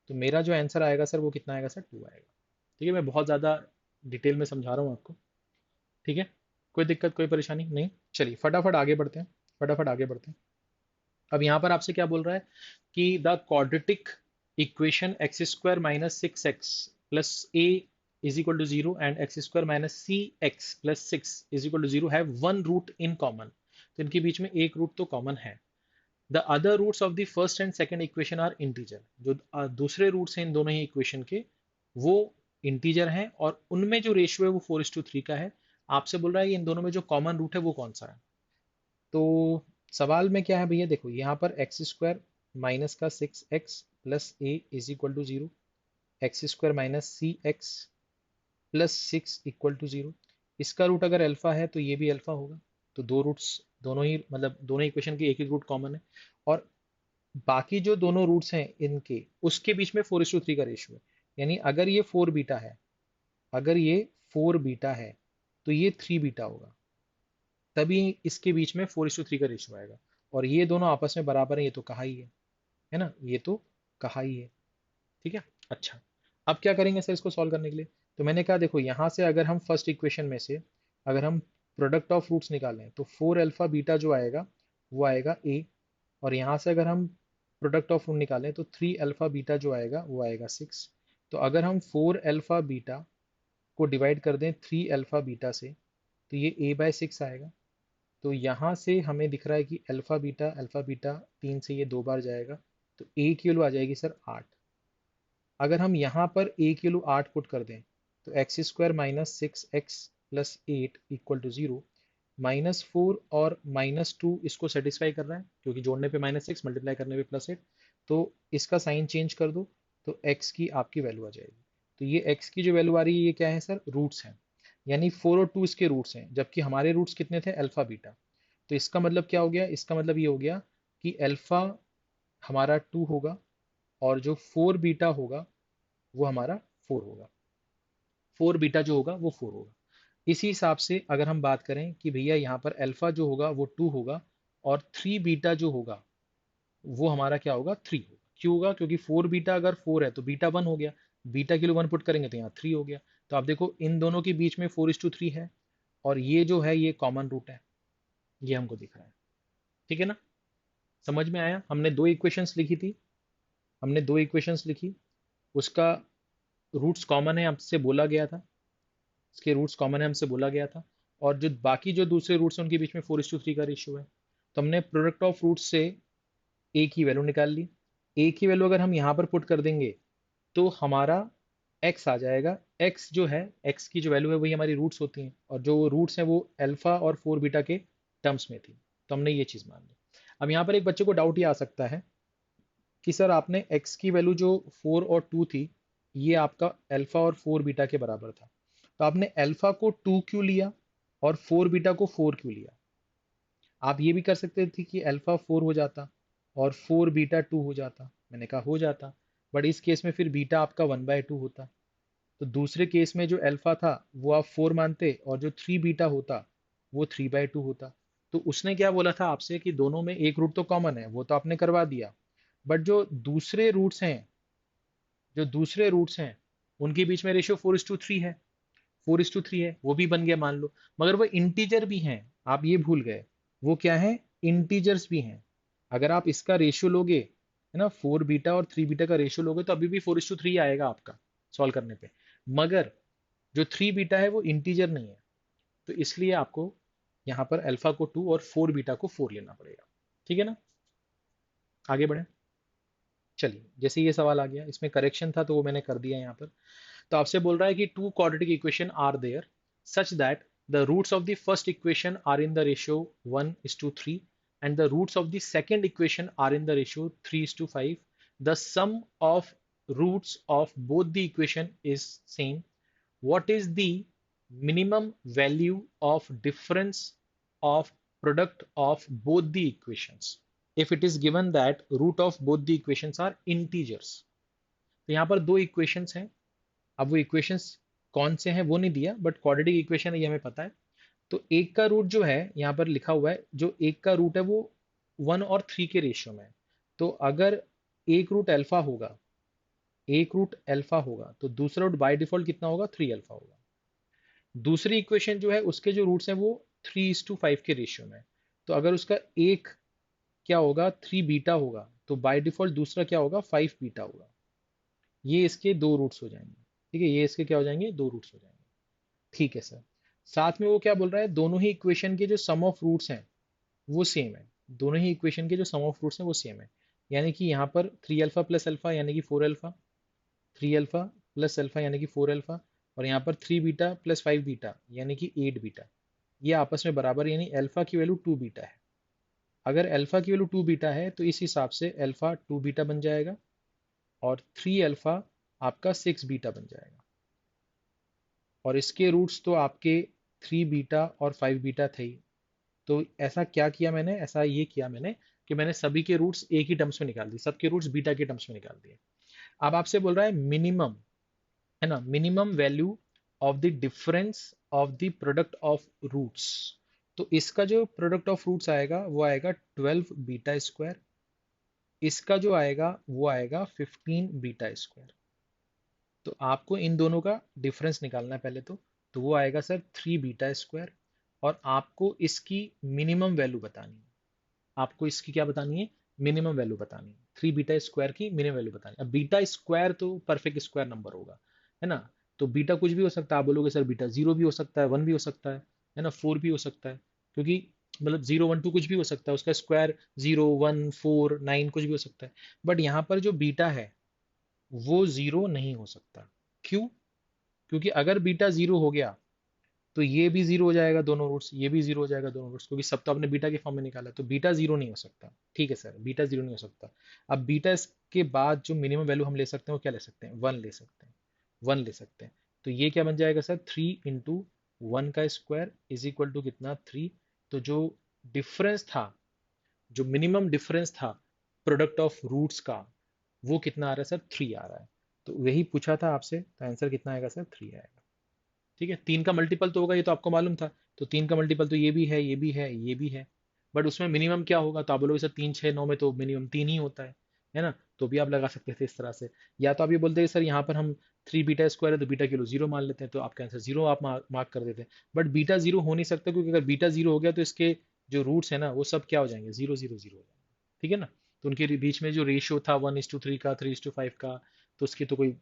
तो मेरा जो आंसर आएगा सर वो कितना आएगा सर, टू आएगा। ठीक है, मैं बहुत ज़्यादा डिटेल में समझा रहा हूँ आपको, ठीक है। कोई दिक्कत कोई परेशानी नहीं, चलिए फटाफट आगे बढ़ते हैं, फटाफट आगे बढ़ते हैं। अब यहाँ पर आपसे क्या बोल रहा है कि the quadratic equation X square minus six X plus A is equal to zero and X square minus C x plus six is equal to zero have one root in common. तो इनके बीच में एक root तो common है। The other roots of the first and second equation are integer, जो दूसरे roots हैं इन दोनों ही इक्वेशन के वो इंटीजर हैं, और उनमें जो रेशियो है वो 4:3 का है। आपसे बोल रहा है कि इन दोनों में जो कॉमन रूट है वो कौन सा है। तो सवाल में क्या है भैया, देखो यहाँ पर एक्स स्क्वायर माइनस का 6x plus A is equal to 0, X square minus C x plus 6 = 0। इसका रूट अगर अल्फा है तो ये भी अल्फा होगा। तो दो रूट्स, दोनों ही मतलब दोनों इक्वेशन के एक एक रूट कॉमन है। और बाकी जो दोनों रूट्स हैं इनके, उसके बीच में 4:3 का रेशियो है। यानी अगर ये 4 बीटा है, अगर ये 4 बीटा है तो ये 3 बीटा होगा, तभी इसके बीच में 4:3 का रेशियो आएगा। और ये दोनों आपस में बराबर है, ये तो कहा ही है ना, ये तो कहा ही है। ठीक है। अच्छा, अब क्या करेंगे सर इसको सॉल्व करने के लिए। तो मैंने कहा देखो यहाँ से अगर हम फर्स्ट इक्वेशन में से अगर हम प्रोडक्ट ऑफ रूट्स निकालें तो 4 अल्फा बीटा जो आएगा वो आएगा ए, और यहाँ से अगर हम प्रोडक्ट ऑफ रूट निकालें तो 3 अल्फा बीटा जो आएगा वो आएगा 6। तो अगर हम 4 अल्फा बीटा को डिवाइड कर दें 3 अल्फा बीटा से तो ये a/6 आएगा। तो यहाँ से हमें दिख रहा है कि अल्फा बीटा 3 से ये 2 बार जाएगा, तो a की वैल्यू आ जाएगी सर 8। अगर हम यहाँ पर a की वैल्यू 8 पुट कर दें तो X square minus 6x plus 8 equal to 0। -4 और -2 इसको सेटिस्फाई कर रहा है, क्योंकि जोड़ने पे -6 मल्टीप्लाई करने पे +8। तो इसका साइन चेंज कर दो तो x की आपकी वैल्यू आ जाएगी। तो ये x की जो वैल्यू आ रही है ये क्या है सर, रूट्स हैं। यानी 4 और 2 इसके रूट्स हैं, जबकि हमारे रूट्स कितने थे, अल्फा बीटा। तो इसका मतलब क्या हो गया, इसका मतलब ये हो गया कि अल्फा हमारा 2 होगा और जो 4 बीटा होगा वो हमारा 4 होगा। 4 बीटा जो होगा वो 4 होगा। इसी हिसाब से अगर हम बात करें कि भैया यहाँ पर अल्फा जो होगा वो 2 होगा, और 3 बीटा जो होगा वो हमारा क्या होगा, 3 होगा। क्यों होगा, क्योंकि 4 बीटा अगर 4 है तो बीटा 1 हो गया, बीटा के लिए 1 पुट करेंगे तो यहाँ 3 हो गया। तो आप देखो इन दोनों के बीच में 4:3 है, और ये जो है ये कॉमन रूट है, ये हमको दिख रहा है। ठीक है ना, समझ में आया। हमने दो इक्वेशंस लिखी थी, हमने दो इक्वेशंस लिखी, उसका रूट्स कॉमन है हमसे बोला गया था, इसके रूट्स कॉमन है हमसे बोला गया था। और जो बाकी जो दूसरे रूट्स हैं उनके बीच में 4:3 का रेशियो है। तो हमने प्रोडक्ट ऑफ रूट्स से ए की वैल्यू निकाल ली। ए की वैल्यू अगर हम यहाँ पर पुट कर देंगे तो हमारा एक्स आ जाएगा। एक्स जो है, एक्स की जो वैल्यू है वही हमारी रूट्स होती हैं, और जो रूट्स हैं वो अल्फा और 4 बीटा के टर्म्स में थी। तो हमने ये चीज़ मान ली। अब यहाँ पर एक बच्चे को डाउट ये आ सकता है कि सर आपने x की वैल्यू जो 4 और 2 थी, ये आपका अल्फा और 4 बीटा के बराबर था, तो आपने अल्फा को 2 क्यों लिया और 4 बीटा को 4 क्यों लिया। आप ये भी कर सकते थे कि अल्फा 4 हो जाता और 4 बीटा 2 हो जाता। मैंने कहा हो जाता, बट इस केस में फिर बीटा आपका 1/2 होता। तो दूसरे केस में जो अल्फा था वो आप 4 मानते, और जो 3 बीटा होता वो 3/2 होता। तो उसने क्या बोला था आपसे कि दोनों में एक रूट तो कॉमन है, वो तो आपने करवा दिया, बट जो दूसरे रूट्स हैं, जो दूसरे रूट्स हैं उनके बीच में रेशियो 4:3 है, 4:3 है, वो भी बन गया मान लो। मगर वो इंटीजर भी हैं, आप ये भूल गए, वो क्या है, इंटीजर्स भी हैं। अगर आप इसका रेशियो लोगे, है ना, 4 बीटा और 3 बीटा का रेशियो लोगे तो अभी भी 4:3 आएगा आपका सॉल्व करने पे। मगर जो 3 बीटा है वो इंटीजर नहीं है, तो इसलिए आपको यहाँ पर अल्फा को 2 और 4 बीटा को 4 लेना पड़ेगा। ठीक है ना, आगे बढ़े। चलिए, जैसे ये सवाल आ गया, इसमें करेक्शन था तो वो मैंने कर दिया यहाँ पर। तो आपसे बोल रहा है कि two quadratic equation are there such that the roots of the first equation are in the ratio 1:3 and the roots of the second equation are in the ratio 3:5. The sum of roots of both the equation is same. What is the minimum value of difference of product of both the equations if it is given that root of both the equations are integers? तो यहाँ पर दो equations हैं। अब वो equations कौन से हैं वो नहीं दिया, बट क्वाड्रेटिक इक्वेशन है ये हमें पता है। तो एक का रूट जो है यहाँ पर लिखा हुआ है, जो एक का रूट है वो 1 और 3 के रेशियो में है। तो अगर एक रूट अल्फा होगा, एक रूट अल्फा होगा तो दूसरा रूट बाय डिफॉल्ट कितना होगा, 3 अल्फा होगा। दूसरी इक्वेशन जो है उसके जो रूट्स हैं वो 3:5 के रेशियो में है। तो अगर उसका एक क्या होगा, 3 बीटा होगा, तो बाय डिफॉल्ट दूसरा क्या होगा, 5 बीटा होगा। ये इसके दो रूट्स हो जाएंगे। ठीक है, ये इसके क्या हो जाएंगे, दो रूट्स हो जाएंगे। ठीक है सर, साथ में वो क्या बोल रहा है, दोनों ही इक्वेशन के जो सम ऑफ रूट्स हैं वो सेम है। दोनों ही इक्वेशन के जो सम ऑफ रूट्स हैं वो सेम है। यानी कि यहाँ पर 3 अल्फा प्लस अल्फा यानी कि 4 अल्फा, 3 अल्फा प्लस अल्फा यानी कि 4 अल्फा, और यहाँ पर 3 बीटा प्लस 5 बीटा यानी कि 8 बीटा, ये आपस में बराबर, यानी अल्फा की वैल्यू 2 बीटा है। अगर अल्फा की वैल्यू 2 बीटा है तो इस हिसाब से अल्फा 2 बीटा बन जाएगा और 3 अल्फा आपका 6 बीटा बन जाएगा। और इसके रूट्स तो आपके 3 बीटा और 5 बीटा थे ही। तो ऐसा क्या किया मैंने, ऐसा ये किया मैंने कि मैंने सभी के रूट्स एक ही टर्म्स में निकाल दिए, सबके रूट्स बीटा के टर्म्स में निकाल दिए। अब आपसे बोल रहा है मिनिमम, है ना, minimum value of the difference of the product of roots. तो इसका जो प्रोडक्ट ऑफ रूट्स आएगा वो आएगा 12 बीटा स्क्वायर, इसका जो आएगा वो आएगा 15 बीटा स्क्वायर। तो आपको इन दोनों का डिफरेंस निकालना है पहले तो वो आएगा सर 3 बीटा स्क्वायर, और आपको इसकी मिनिमम वैल्यू बतानी है। आपको इसकी क्या बतानी है, मिनिमम वैल्यू बतानी है, 3 बीटा स्क्वायर की मिनिमम वैल्यू बतानी है। अब बीटा स्क्वायर तो परफेक्ट स्क्वायर नंबर होगा, है ना। तो बीटा कुछ भी हो सकता है, आप बोलोगे सर बीटा 0 भी हो सकता है, 1 भी हो सकता है ना, 4 भी हो सकता है, क्योंकि मतलब 0 1 2 कुछ भी हो सकता है, उसका स्क्वायर 0 1 4 9 कुछ भी हो सकता है। बट यहाँ पर जो बीटा है वो 0 नहीं हो सकता। क्यों? क्योंकि अगर बीटा 0 हो गया तो ये भी 0 हो जाएगा दोनों रूट्स, ये भी 0 हो जाएगा दोनों रूट्स, क्योंकि सब तो आपने बीटा के फॉर्म में निकाला, तो बीटा 0 नहीं हो सकता। ठीक है सर, बीटा 0 नहीं हो सकता। अब बीटा के बाद जो मिनिमम वैल्यू हम ले सकते हैं वो क्या ले सकते हैं, 1 ले सकते हैं, 1 ले सकते हैं। तो ये क्या बन जाएगा सर, 3 × 1 का स्क्वायर इज इक्वल टू कितना, 3। तो जो डिफरेंस था, जो मिनिमम डिफरेंस था प्रोडक्ट ऑफ रूट्स का, वो कितना आ रहा है सर, 3 आ रहा है। तो वही पूछा था आपसे, तो आंसर कितना आएगा सर, 3 आएगा। ठीक है, 3 का मल्टीपल तो होगा, ये तो आपको मालूम था। तो 3 का मल्टीपल तो ये भी है, ये भी है, ये भी है। बट उसमें मिनिमम क्या होगा, तो आप बोलोगे सर 3 6 9 में तो मिनिमम 3 ही होता है ना। तो भी आप लगा सकते थे इस तरह से। या तो आप ये बोलते हैं सर यहाँ पर हम 3 बीटा स्क्वायर है तो बीटा किलो 0 मान लेते हैं, तो आपका आंसर 0 आप मार्क कर देते हैं। बट बीटा 0 हो नहीं सकता, क्योंकि अगर बीटा 0 हो गया तो इसके जो रूट्स है ना वो सब क्या हो जाएंगे, 0 0 0 हो जाएंगे। ठीक है ना। तो उनके बीच में जो रेशियो था 1:3 का, 3:5 का, तो उसकी तो कोई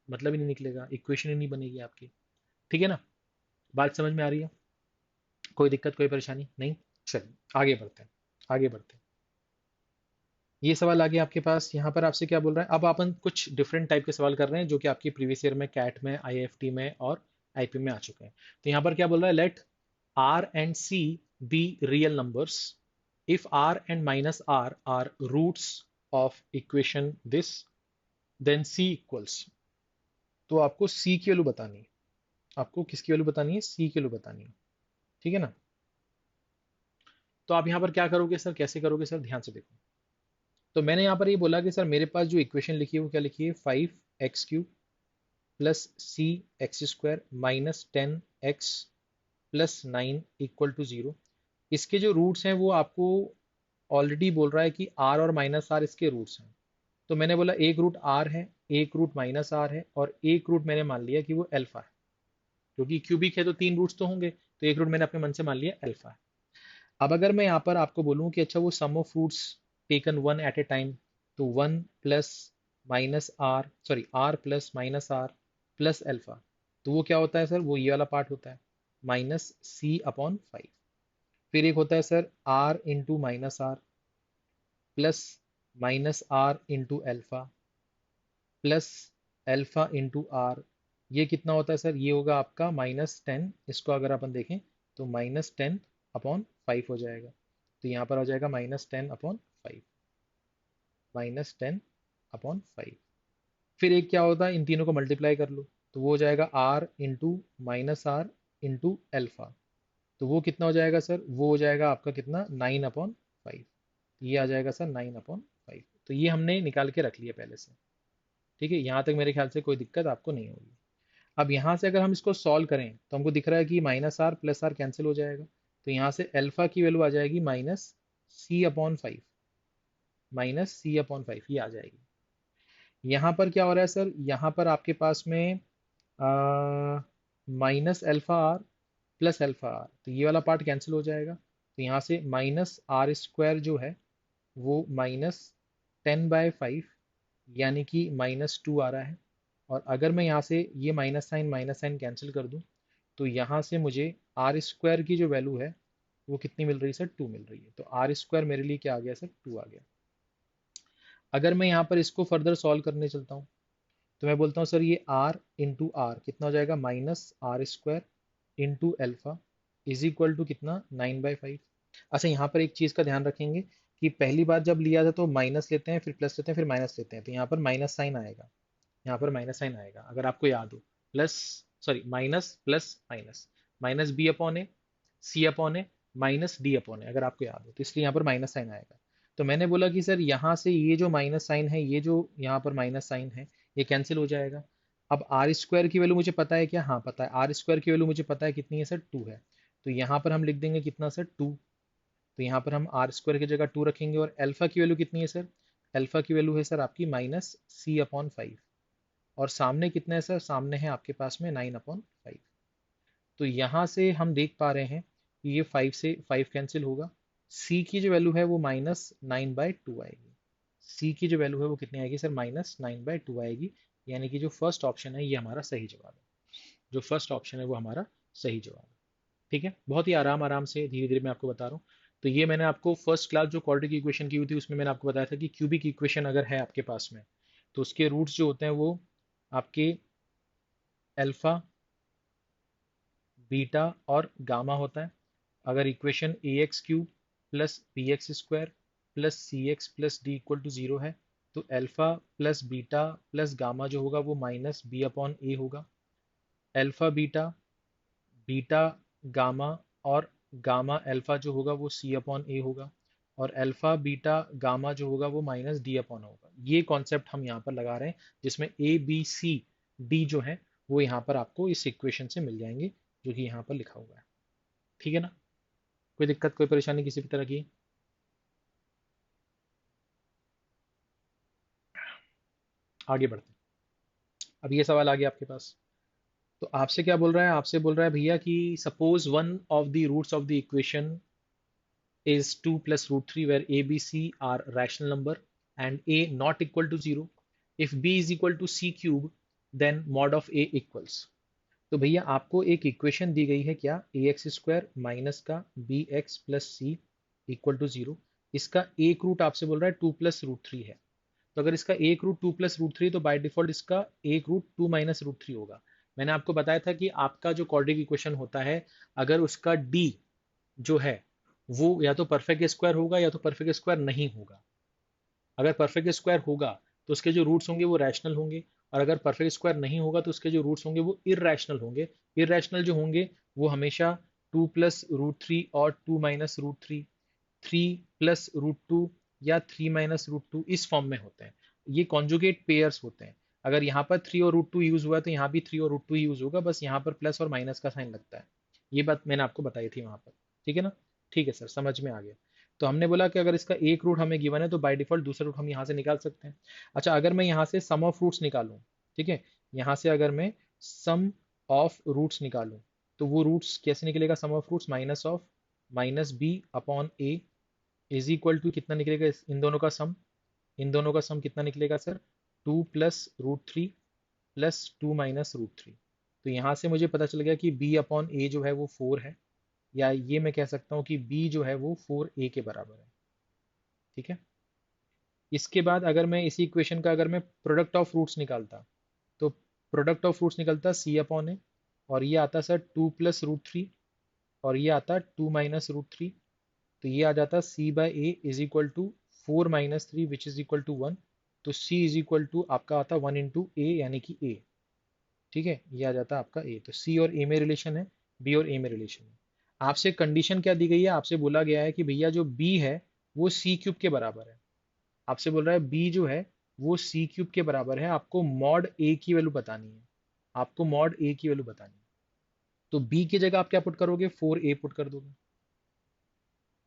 मतलब ही नहीं निकलेगा, इक्वेशन ही नहीं बनेगी आपकी। ठीक है ना। बात समझ में आ रही है, कोई दिक्कत कोई परेशानी नहीं। चलिए आगे बढ़ते हैं, आगे बढ़ते हैं। ये सवाल आ गया आपके पास, यहाँ पर आपसे क्या बोल रहा है, अब अपन कुछ डिफरेंट टाइप के सवाल कर रहे हैं जो कि आपकी प्रीवियस ईयर में कैट में, आईएफटी में और आईपी में आ चुके हैं। तो यहाँ पर क्या बोल रहा है, let r and c be real numbers if r and minus r are roots of equation this, then c equals. तो आपको सी की वैल्यू बतानी है, आपको किसकी वैल्यू बतानी है, सी की वैल्यू बतानी है। ठीक है ना। तो आप यहाँ पर क्या करोगे सर, कैसे करोगे सर, ध्यान से देखो। तो मैंने यहाँ पर ये बोला कि सर मेरे पास जो इक्वेशन लिखी है वो क्या लिखी है, 5x³ plus c x² minus 10x plus 9 equal to 0। इसके जो रूट्स हैं वो आपको ऑलरेडी बोल रहा है कि r और माइनस आर इसके रूट्स हैं। तो मैंने बोला एक रूट r है, एक रूट माइनस आर है, और एक रूट मैंने मान लिया कि वो अल्फा है, क्योंकि क्यूबिक है तो 3 रूट्स तो होंगे, तो एक रूट मैंने अपने मन से मान लिया अल्फा है। अब अगर मैं यहाँ पर आपको बोलूँ कि अच्छा वो sum of roots taken one at a time, तो 1 plus minus r, sorry r plus minus r plus alpha, तो वो क्या होता है सर, वो ये वाला पार्ट होता है, -c/5। फिर एक होता है sir r into minus r plus minus r into alpha plus alpha into r. ये कितना होता है सर, ये होगा आपका -10। इसको अगर अपन देखें तो -10/5 हो जाएगा। तो यहाँ पर हो जाएगा -10/5, -10/5। फिर एक क्या होता है, इन तीनों को मल्टीप्लाई कर लो, तो वो हो जाएगा r into minus r into alpha. तो वो कितना हो जाएगा सर, वो हो जाएगा आपका कितना, 9/5। ये आ जाएगा सर 9/5। तो ये हमने निकाल के रख लिया पहले से। ठीक है, यहाँ तक मेरे ख्याल से कोई दिक्कत आपको नहीं होगी। अब यहाँ से अगर हम इसको सॉल्व करें तो हमको दिख रहा है कि minus r plus r cancel हो जाएगा, तो यहाँ से अल्फा की वैल्यू आ जाएगी -c/5, -c/5 ये आ जाएगी। यहाँ पर क्या हो रहा है सर, यहाँ पर आपके पास में minus alpha r plus alpha r, तो ये वाला पार्ट कैंसिल हो जाएगा, तो यहाँ से -r² जो है वो -10/5 यानी कि -2 आ रहा है। और अगर मैं यहाँ से ये माइनस साइन कैंसिल कर दूं, तो यहाँ से मुझे r² की जो वैल्यू है वो कितनी मिल रही है सर, 2 मिल रही है। तो आर स्क्वायर मेरे लिए क्या आ गया सर, 2 आ गया। अगर मैं यहाँ पर इसको फर्दर सॉल्व करने चलता हूँ तो मैं बोलता हूँ सर ये r इंटू आर कितना हो जाएगा, minus r square into alpha is equal to कितना, 9/5। अच्छा यहाँ पर एक चीज़ का ध्यान रखेंगे कि पहली बार जब लिया था तो माइनस लेते हैं, फिर प्लस लेते हैं, फिर माइनस लेते हैं, तो यहाँ पर माइनस साइन आएगा, यहाँ पर माइनस साइन आएगा अगर आपको याद हो। Plus, sorry, minus plus minus, minus b upon a, c upon a, minus d upon a, अगर आपको याद हो तो इसलिए यहाँ पर माइनस साइन आएगा। तो मैंने बोला कि सर यहाँ से ये जो माइनस साइन है, ये जो यहाँ पर माइनस साइन है, ये कैंसिल हो जाएगा। अब आर स्क्वायर की वैल्यू मुझे पता है क्या, हाँ पता है, आर स्क्वायर की वैल्यू मुझे पता है कितनी है सर, 2 है। तो यहाँ पर हम लिख देंगे कितना सर, 2। तो यहाँ पर हम आर स्क्वायर की जगह 2 रखेंगे, और एल्फा की वैल्यू कितनी है सर, एल्फा की वैल्यू है सर आपकी माइनस सी अपॉन 5। और सामने कितना है सर, सामने है आपके पास में 9/5। तो यहाँ से हम देख पा रहे हैं कि ये 5 से 5 कैंसिल होगा। सी की जो वैल्यू है वो -9/2 आएगी। सी की जो वैल्यू है वो कितनी आएगी सर, -9/2 आएगी। यानी कि जो फर्स्ट ऑप्शन है ये हमारा सही जवाब है। जो फर्स्ट ऑप्शन है वो हमारा सही जवाब है। ठीक है, बहुत ही आराम आराम से धीरे धीरे मैं आपको बता रहा हूँ। तो ये मैंने आपको फर्स्ट क्लास जो क्वाड्रेटिक इक्वेशन की हुई थी उसमें मैंने आपको बताया था कि क्यूबिक इक्वेशन अगर है आपके पास में तो उसके रूट्स जो होते हैं वो आपके अल्फा, बीटा और गामा होता है। अगर equation a x cube plus B x square plus C x plus D equal to 0 है तो alpha plus beta plus gamma जो होगा वो माइनस बी अपॉन ए होगा। अल्फा बीटा, बीटा गामा और गामा अल्फा जो होगा वो सी अपॉन ए होगा। और अल्फा बीटा गामा जो होगा वो माइनस डी अपॉन होगा। ये कॉन्सेप्ट हम यहाँ पर लगा रहे हैं जिसमें ए बी सी डी जो है वो यहाँ पर आपको इस इक्वेशन से मिल जाएंगे जो कि यहाँ पर लिखा हुआ है। ठीक है ना, कोई दिक्कत कोई परेशानी किसी भी तरह की? आगे बढ़ते हैं। अब ये सवाल आ गया आपके पास, तो आपसे क्या बोल रहा है, आपसे बोल रहा है भैया कि suppose one of the roots of the equation is 2 plus root 3 where a b c are rational number and a not equal to 0. If b is equal to c cube then mod of a equals. तो भैया आपको एक equation दी गई है क्या, a x square minus का b x plus c equal to 0। इसका एक रूट आपसे बोल रहा है 2 + √3 है। तो अगर इसका एक रूट 2 + √3 तो बाय डिफॉल्ट इसका एक रूट 2 - √3 होगा। मैंने आपको बताया था कि आपका जो क्वाड्रेटिक इक्वेशन होता है अगर उसका डी जो है वो या तो परफेक्ट स्क्वायर होगा या तो परफेक्ट स्क्वायर नहीं होगा। अगर परफेक्ट स्क्वायर होगा तो उसके जो रूट्स होंगे वो रैशनल होंगे, और अगर परफेक्ट स्क्वायर नहीं होगा तो उसके जो रूट्स होंगे वो इरैशनल होंगे। इरैशनल जो होंगे वो हमेशा 2 + √3 और 2 - √3, 3 + √2 या 3 - √2 इस फॉर्म में होते हैं। ये कॉन्जुगेट पेयर्स होते हैं। अगर यहाँ पर 3 और √2 यूज हुआ है तो यहाँ भी 3 और √2 यूज होगा, बस यहाँ पर प्लस और माइनस का साइन लगता है। ये बात मैंने आपको बताई थी वहां पर। ठीक है ना, ठीक है सर, समझ में आ गया। तो हमने बोला कि अगर इसका एक रूट हमें गिवन है तो बाय डिफॉल्ट दूसरा रूट हम यहाँ से निकाल सकते हैं। अच्छा, अगर मैं यहाँ से सम ऑफ रूट्स निकालूं, ठीक है, यहाँ से अगर मैं सम ऑफ रूट्स निकालूं तो वो रूट्स कैसे निकलेगा, sum of roots minus of minus b upon a is equal to कितना निकलेगा, इन दोनों का सम, इन दोनों का सम कितना निकलेगा सर, 2 + √3 प्लस 2 - √3। तो यहाँ से मुझे पता चल गया कि b अपॉन ए जो है वो 4 है, या ये मैं कह सकता हूँ कि b जो है वो 4a के बराबर है। ठीक है, इसके बाद अगर मैं इसी इक्वेशन का अगर मैं प्रोडक्ट ऑफ रूट्स निकालता तो प्रोडक्ट ऑफ रूट्स निकलता c अपॉन ए, और ये आता सर 2 + √3, और ये आता 2 - √3। तो ये आ जाता c/a is equal to 4 - 3 which is equal to 1। तो c इज इक्वल टू आपका आता 1 × a यानी कि a। ठीक है, ये आ जाता आपका a। तो c और a में रिलेशन है, b और a में रिलेशन है। आपसे कंडीशन क्या दी गई है, आपसे बोला गया है कि भैया जो b है वो c³ के बराबर है। आपसे बोल रहा है b जो है वो c³ के बराबर है, आपको मॉड a की वैल्यू बतानी है, आपको मॉड a की वैल्यू बतानी है। तो b की जगह आप क्या पुट करोगे, 4a पुट कर दोगे,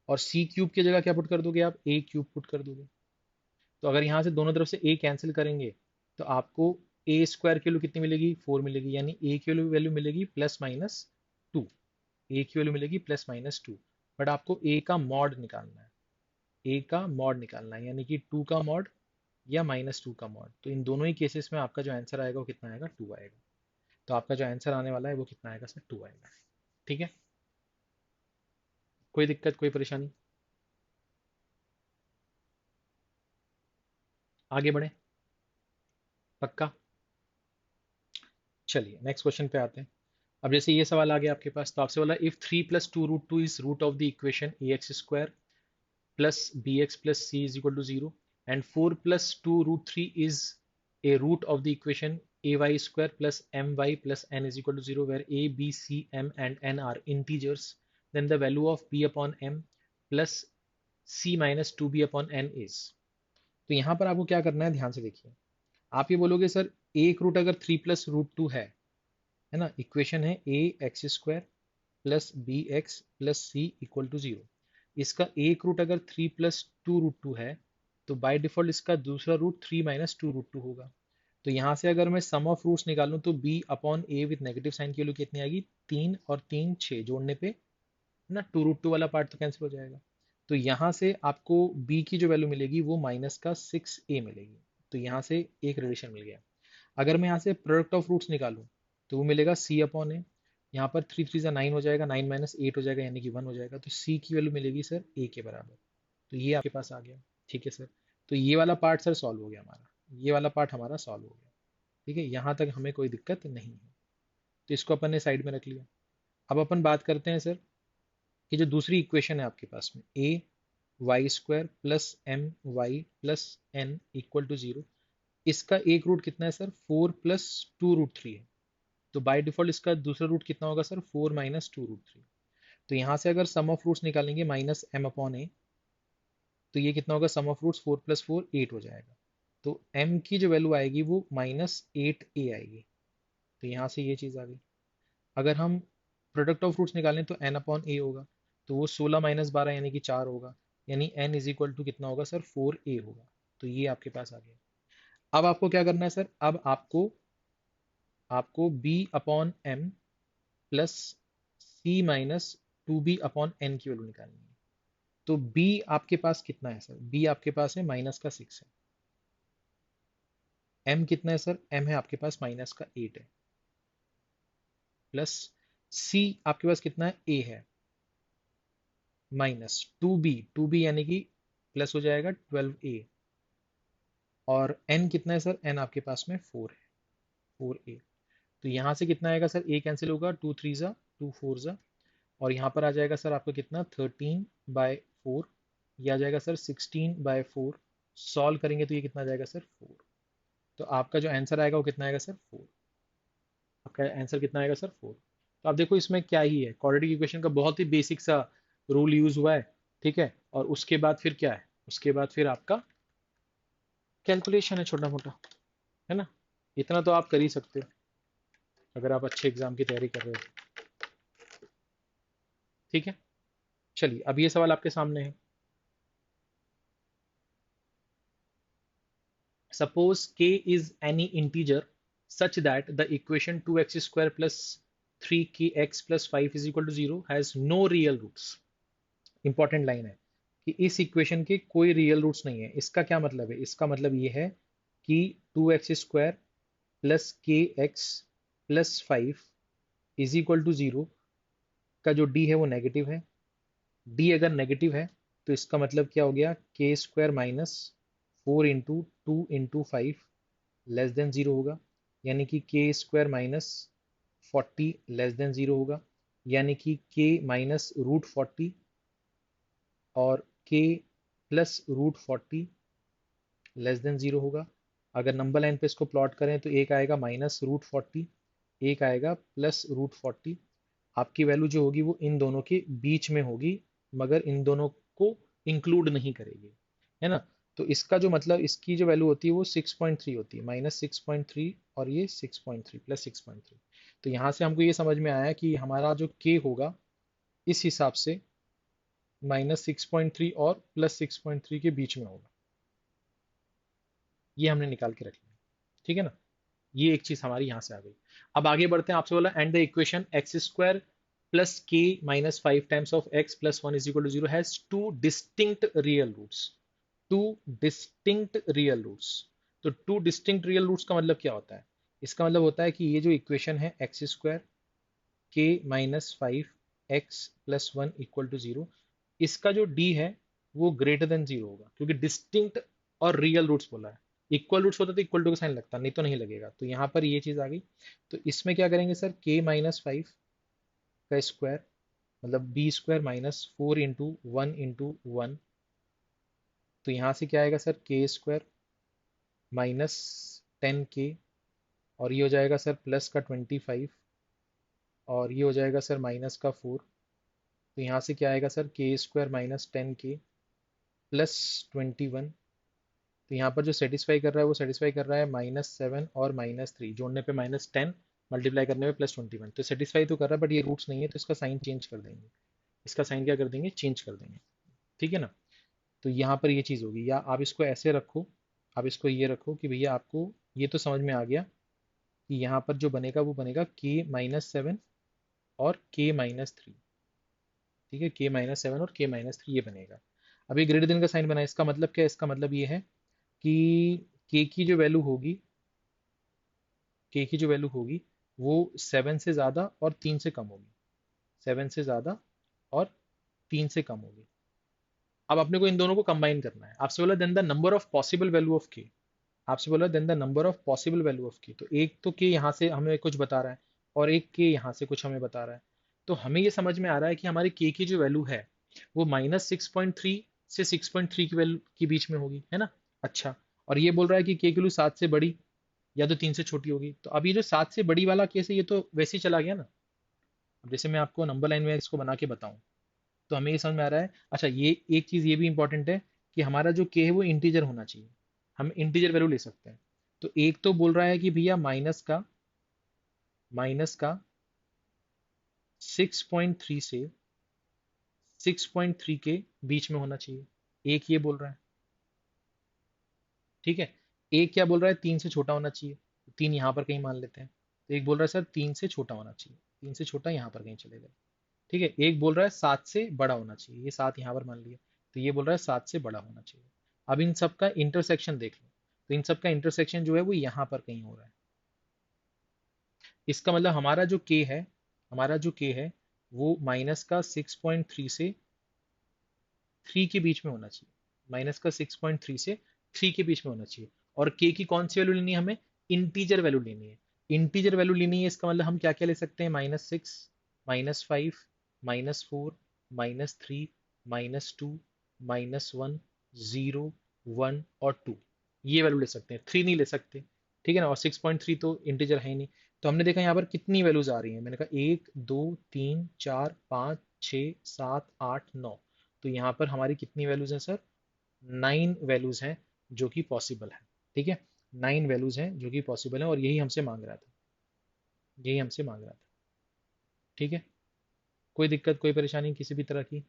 और c³ की जगह क्या पुट कर दोगे, आप a³ पुट कर दोगे। तो अगर यहाँ से दोनों तरफ से a कैंसिल करेंगे तो आपको a स्क्वायर की वैल्यू कितनी मिलेगी, 4 मिलेगी, यानी a की वैल्यू मिलेगी +-2। a की वैल्यू मिलेगी +-2। बट आपको a का मॉड निकालना है, a का मॉड निकालना है, यानी कि 2 का मॉड या -2 का मॉड। तो इन दोनों ही केसेस में आपका जो आंसर आएगा वो कितना आएगा, 2 आएगा। तो आपका जो आंसर आने वाला है वो कितना आएगा सर, 2 आएगा। ठीक है, कोई दिक्कत, कोई परेशानी? आगे बढ़े? पक्का? चलिए नेक्स्ट क्वेश्चन पे आते हैं। अब जैसे ये सवाल आ गया आपके पास, तो आपसे बोला if 3 + 2 √2 is root of the equation ax² plus bx plus c is equal to 0 and 4 plus 2 root 3 is a root of the equation ay square plus my plus n is equal to 0 where a, b, c, m and n are integers, then the value of b upon m plus c minus 2b upon n is। तो यहाँ पर आपको क्या करना है, ध्यान से देखिए। आप ये बोलोगे सर एक रूट अगर 3 + √2 है ना, इक्वेशन है a x square plus B x plus c equal to 0। इसका एक रूट अगर 3 + 2 √2 है, तो बाय डिफॉल्ट इसका दूसरा रूट 3 - 2 √2 होगा। तो यहाँ से अगर मैं सम ऑफ रूट्स निकालूं तो b upon a with negative sign की वैल्यू कितनी आएगी, 3 और 3 6, जोड़ने पे ना 2 √2 वाला पार्ट तो कैंसिल हो जाएगा। तो यहाँ से आपको b की जो वैल्यू मिलेगी वो -6a मिलेगी। तो यहाँ से एक रिलेशन मिल गया। अगर मैं यहाँ से प्रोडक्ट ऑफ रूट्स निकालूं तो वो मिलेगा c अपॉन ए। यहाँ पर 3 3 9 हो जाएगा, 9 - 8 हो जाएगा, यानी कि 1 हो जाएगा। तो c की वैल्यू मिलेगी सर a के बराबर। तो ये आपके पास आ गया। ठीक है सर, तो ये वाला पार्ट सर सॉल्व हो गया हमारा, ये वाला पार्ट हमारा सॉल्व हो गया। ठीक है, यहाँ तक हमें कोई दिक्कत नहीं है। तो इसको अपन ने साइड में रख लिया। अब अपन बात करते हैं सर कि जो दूसरी इक्वेशन है आपके पास में a y² plus m y plus n equal to 0, इसका एक रूट कितना है सर, 4 + 2 √3 है। तो बाय डिफॉल्ट इसका दूसरा रूट कितना होगा सर, 4 - 2 √3। तो यहाँ से अगर सम ऑफ रूट्स निकालेंगे -m अपॉन ए, तो ये कितना होगा, सम ऑफ रूट्स 4 + 4 8 हो जाएगा। तो m की जो वैल्यू आएगी वो -8a आएगी। तो यहाँ से ये चीज़ आ गई। अगर हम प्रोडक्ट ऑफ रूट्स निकालें तो n अपॉन ए होगा, तो वो 16 - 12 यानी कि 4 होगा, यानी n इज इक्वल टू कितना होगा सर, 4a होगा। तो ये आपके पास आ गया। अब आपको क्या करना है सर, अब आपको आपको b upon m plus c minus 2b upon n की वैल्यू निकालनी है। तो b आपके पास कितना है सर, b आपके पास है -6 है। m कितना है सर, m है आपके पास -8 है। प्लस c आपके पास कितना है, a है -2b यानी कि प्लस हो जाएगा 12a। और n कितना है सर, n आपके पास में 4 है, 4a। तो यहाँ से कितना आएगा सर, a कैंसिल होगा, 2 3 ज़ा 2 4 ज़ा, और यहाँ पर आ जाएगा सर आपका कितना, 13/4। ये आ जाएगा सर 16/4। सॉल्व करेंगे तो ये कितना आ जाएगा सर, 4। तो आपका जो आंसर आएगा वो कितना आएगा सर, 4। आपका आंसर कितना आएगा सर, 4। तो आप देखो इसमें क्या ही है, क्वाड्रेटिक इक्वेशन का बहुत ही बेसिक सा रूल यूज हुआ है। ठीक है, और उसके बाद फिर क्या है, उसके बाद फिर आपका कैलकुलेशन है छोटा मोटा, है ना। इतना तो आप कर ही सकते हो अगर आप अच्छे एग्जाम की तैयारी कर रहे हो। ठीक है, चलिए अब ये सवाल आपके सामने है। Suppose k is any integer such that the equation 2x² plus 3kx plus 5 is equal to 0 has no real roots। Important line है कि इस इक्वेशन के कोई रियल रूट्स नहीं है। इसका क्या मतलब है, इसका मतलब ये है कि 2x² plus k x plus 5 is equal to 0 का जो d है वो नेगेटिव है। d अगर नेगेटिव है तो इसका मतलब क्या हो गया, k² - 4 × 2 × 5 लेस देन 0 होगा, यानी कि k² - 40 लेस देन 0 होगा, यानी कि k -√40 और k प्लस √40 लेस देन 0 होगा। अगर नंबर लाइन पे इसको प्लॉट करें तो एक आएगा -√40, एक आएगा +√40। आपकी वैल्यू जो होगी वो इन दोनों के बीच में होगी, मगर इन दोनों को इंक्लूड नहीं करेगी, है ना। तो इसका जो मतलब, इसकी जो वैल्यू होती है वो 6.3 होती है, -6.3 और ये 6.3 प्लस 6.3। तो यहाँ से हमको ये समझ में आया कि हमारा जो k होगा इस हिसाब से -6.3 और +6.3 के बीच में होगा। ये हमने निकाल के रख लिया। ठीक है ना, ये एक चीज हमारी यहाँ से आ गई। अब आगे बढ़ते हैं। आपसे बोला and the equation x² plus k -5 times of x plus 1 is equal to 0 has two distinct real roots. Two distinct real roots. तो टू डिस्टिंक्ट रियल रूट्स का मतलब क्या होता है, इसका मतलब होता है कि ये जो इक्वेशन है x² k -5 x plus 1 equal to 0, इसका जो डी है वो ग्रेटर देन जीरो होगा, क्योंकि डिस्टिंक्ट और रियल रूट्स बोला है। इक्वल रूट्स होता तो इक्वल टू का साइन लगता, नहीं तो नहीं लगेगा। तो यहाँ पर ये चीज आ गई। तो इसमें क्या करेंगे सर, k-5 का स्क्वायर मतलब बी स्क्वायर माइनस 4 इंटू 1 तो यहाँ से क्या आएगा सर, के स्क्वायर माइनस 10k, और ये हो जाएगा सर प्लस का 25, और ये हो जाएगा सर माइनस का 4। तो यहाँ से क्या आएगा सर, के स्क्वायर माइनस 10k प्लस 21। तो यहाँ पर जो सेटिस्फाई कर रहा है वो सेटिस्फाई कर रहा है -7 और -3, जोड़ने पे -10, मल्टीप्लाई करने पे +21। तो सेटिस्फाई तो कर रहा है, बट ये रूट्स नहीं है, तो इसका साइन चेंज कर देंगे। इसका साइन क्या कर देंगे, चेंज कर देंगे। ठीक है ना। तो यहाँ पर ये चीज़ होगी, या आप इसको ऐसे रखो, आप इसको ये रखो कि भैया आपको ये तो समझ में आ गया कि यहाँ पर जो बनेगा वो बनेगा k-7 और k-3। ठीक है, k-7 और k-3 ये बनेगा। अब ये ग्रेटर देन का साइन बना है, इसका मतलब क्या है, इसका मतलब ये है कि k की जो वैल्यू होगी, k की जो वैल्यू होगी वो 7 से ज़्यादा और 3 से कम होगी, 7 से ज़्यादा और 3 से कम होगी। अब अपने को इन दोनों को कंबाइन करना है। आपसे बोला then the number of possible value of k, आपसे बोला then the number of possible value of k। तो एक तो k यहाँ से हमें कुछ बता रहा है और एक k यहाँ से कुछ हमें बता रहा है। तो हमें ये समझ में आ रहा है कि हमारी k की जो वैल्यू है वो -6.3 से 6.3 की वैल्यू के बीच में होगी, है ना। अच्छा, और ये बोल रहा है कि k की वैल्यू 7 से बड़ी या तो 3 से छोटी होगी। तो अब ये जो 7 से बड़ी वाला केस है ये तो वैसे ही चला गया ना। अब जैसे मैं आपको नंबर लाइन में इसको बना के बताऊं, तो हमें ये समझ में आ रहा है। अच्छा, ये एक चीज़ ये भी इंपॉर्टेंट है कि हमारा जो k है वो इंटीजर होना चाहिए, हम इंटीजर वैल्यू ले सकते हैं। तो एक तो बोल रहा है कि भैया माइनस का 6.3 से 6.3 के बीच में होना चाहिए, एक ये बोल रहा है। ठीक है, एक क्या बोल रहा है, 3 से छोटा होना चाहिए, 3 यहाँ पर कहीं मान लेते हैं। तो एक बोल रहा है सर 3 से छोटा होना चाहिए, 3 से छोटा यहाँ पर कहीं चलेगा। ठीक है, एक बोल रहा है 7 से बड़ा होना चाहिए, ये 7 यहाँ पर मान लिया। तो ये बोल रहा है 7 से बड़ा होना चाहिए। अब इन सब का इंटरसेक्शन देख लो, तो इन सब का इंटरसेक्शन जो है वो यहाँ पर कहीं हो रहा है। इसका मतलब हमारा जो k है, हमारा जो k है वो माइनस का 6.3 से 3 के बीच में होना चाहिए, माइनस का 6.3 से 3 के बीच में होना चाहिए। और k की कौन सी वैल्यू लेनी है, हमें इंटीजर वैल्यू लेनी है। इंटीजर वैल्यू लेनी है, इसका मतलब हम क्या क्या ले सकते हैं, -6, -5, -4, -3, -2, -1, 0, 1 और 2, ये वैल्यू ले सकते हैं, 3 नहीं ले सकते। ठीक है ना, और 6.3 तो इंटीजर है ही नहीं। तो हमने देखा यहाँ पर कितनी वैल्यूज आ रही हैं, मैंने कहा 1 2 3 4 5 6 7 8 9। तो यहाँ पर हमारी कितनी वैल्यूज हैं सर, 9 वैल्यूज हैं जो कि पॉसिबल है। ठीक है, 9 वैल्यूज हैं जो कि पॉसिबल है, और यही हमसे मांग रहा था, यही हमसे मांग रहा था। ठीक है, कोई दिक्कत कोई परेशानी किसी भी तरह की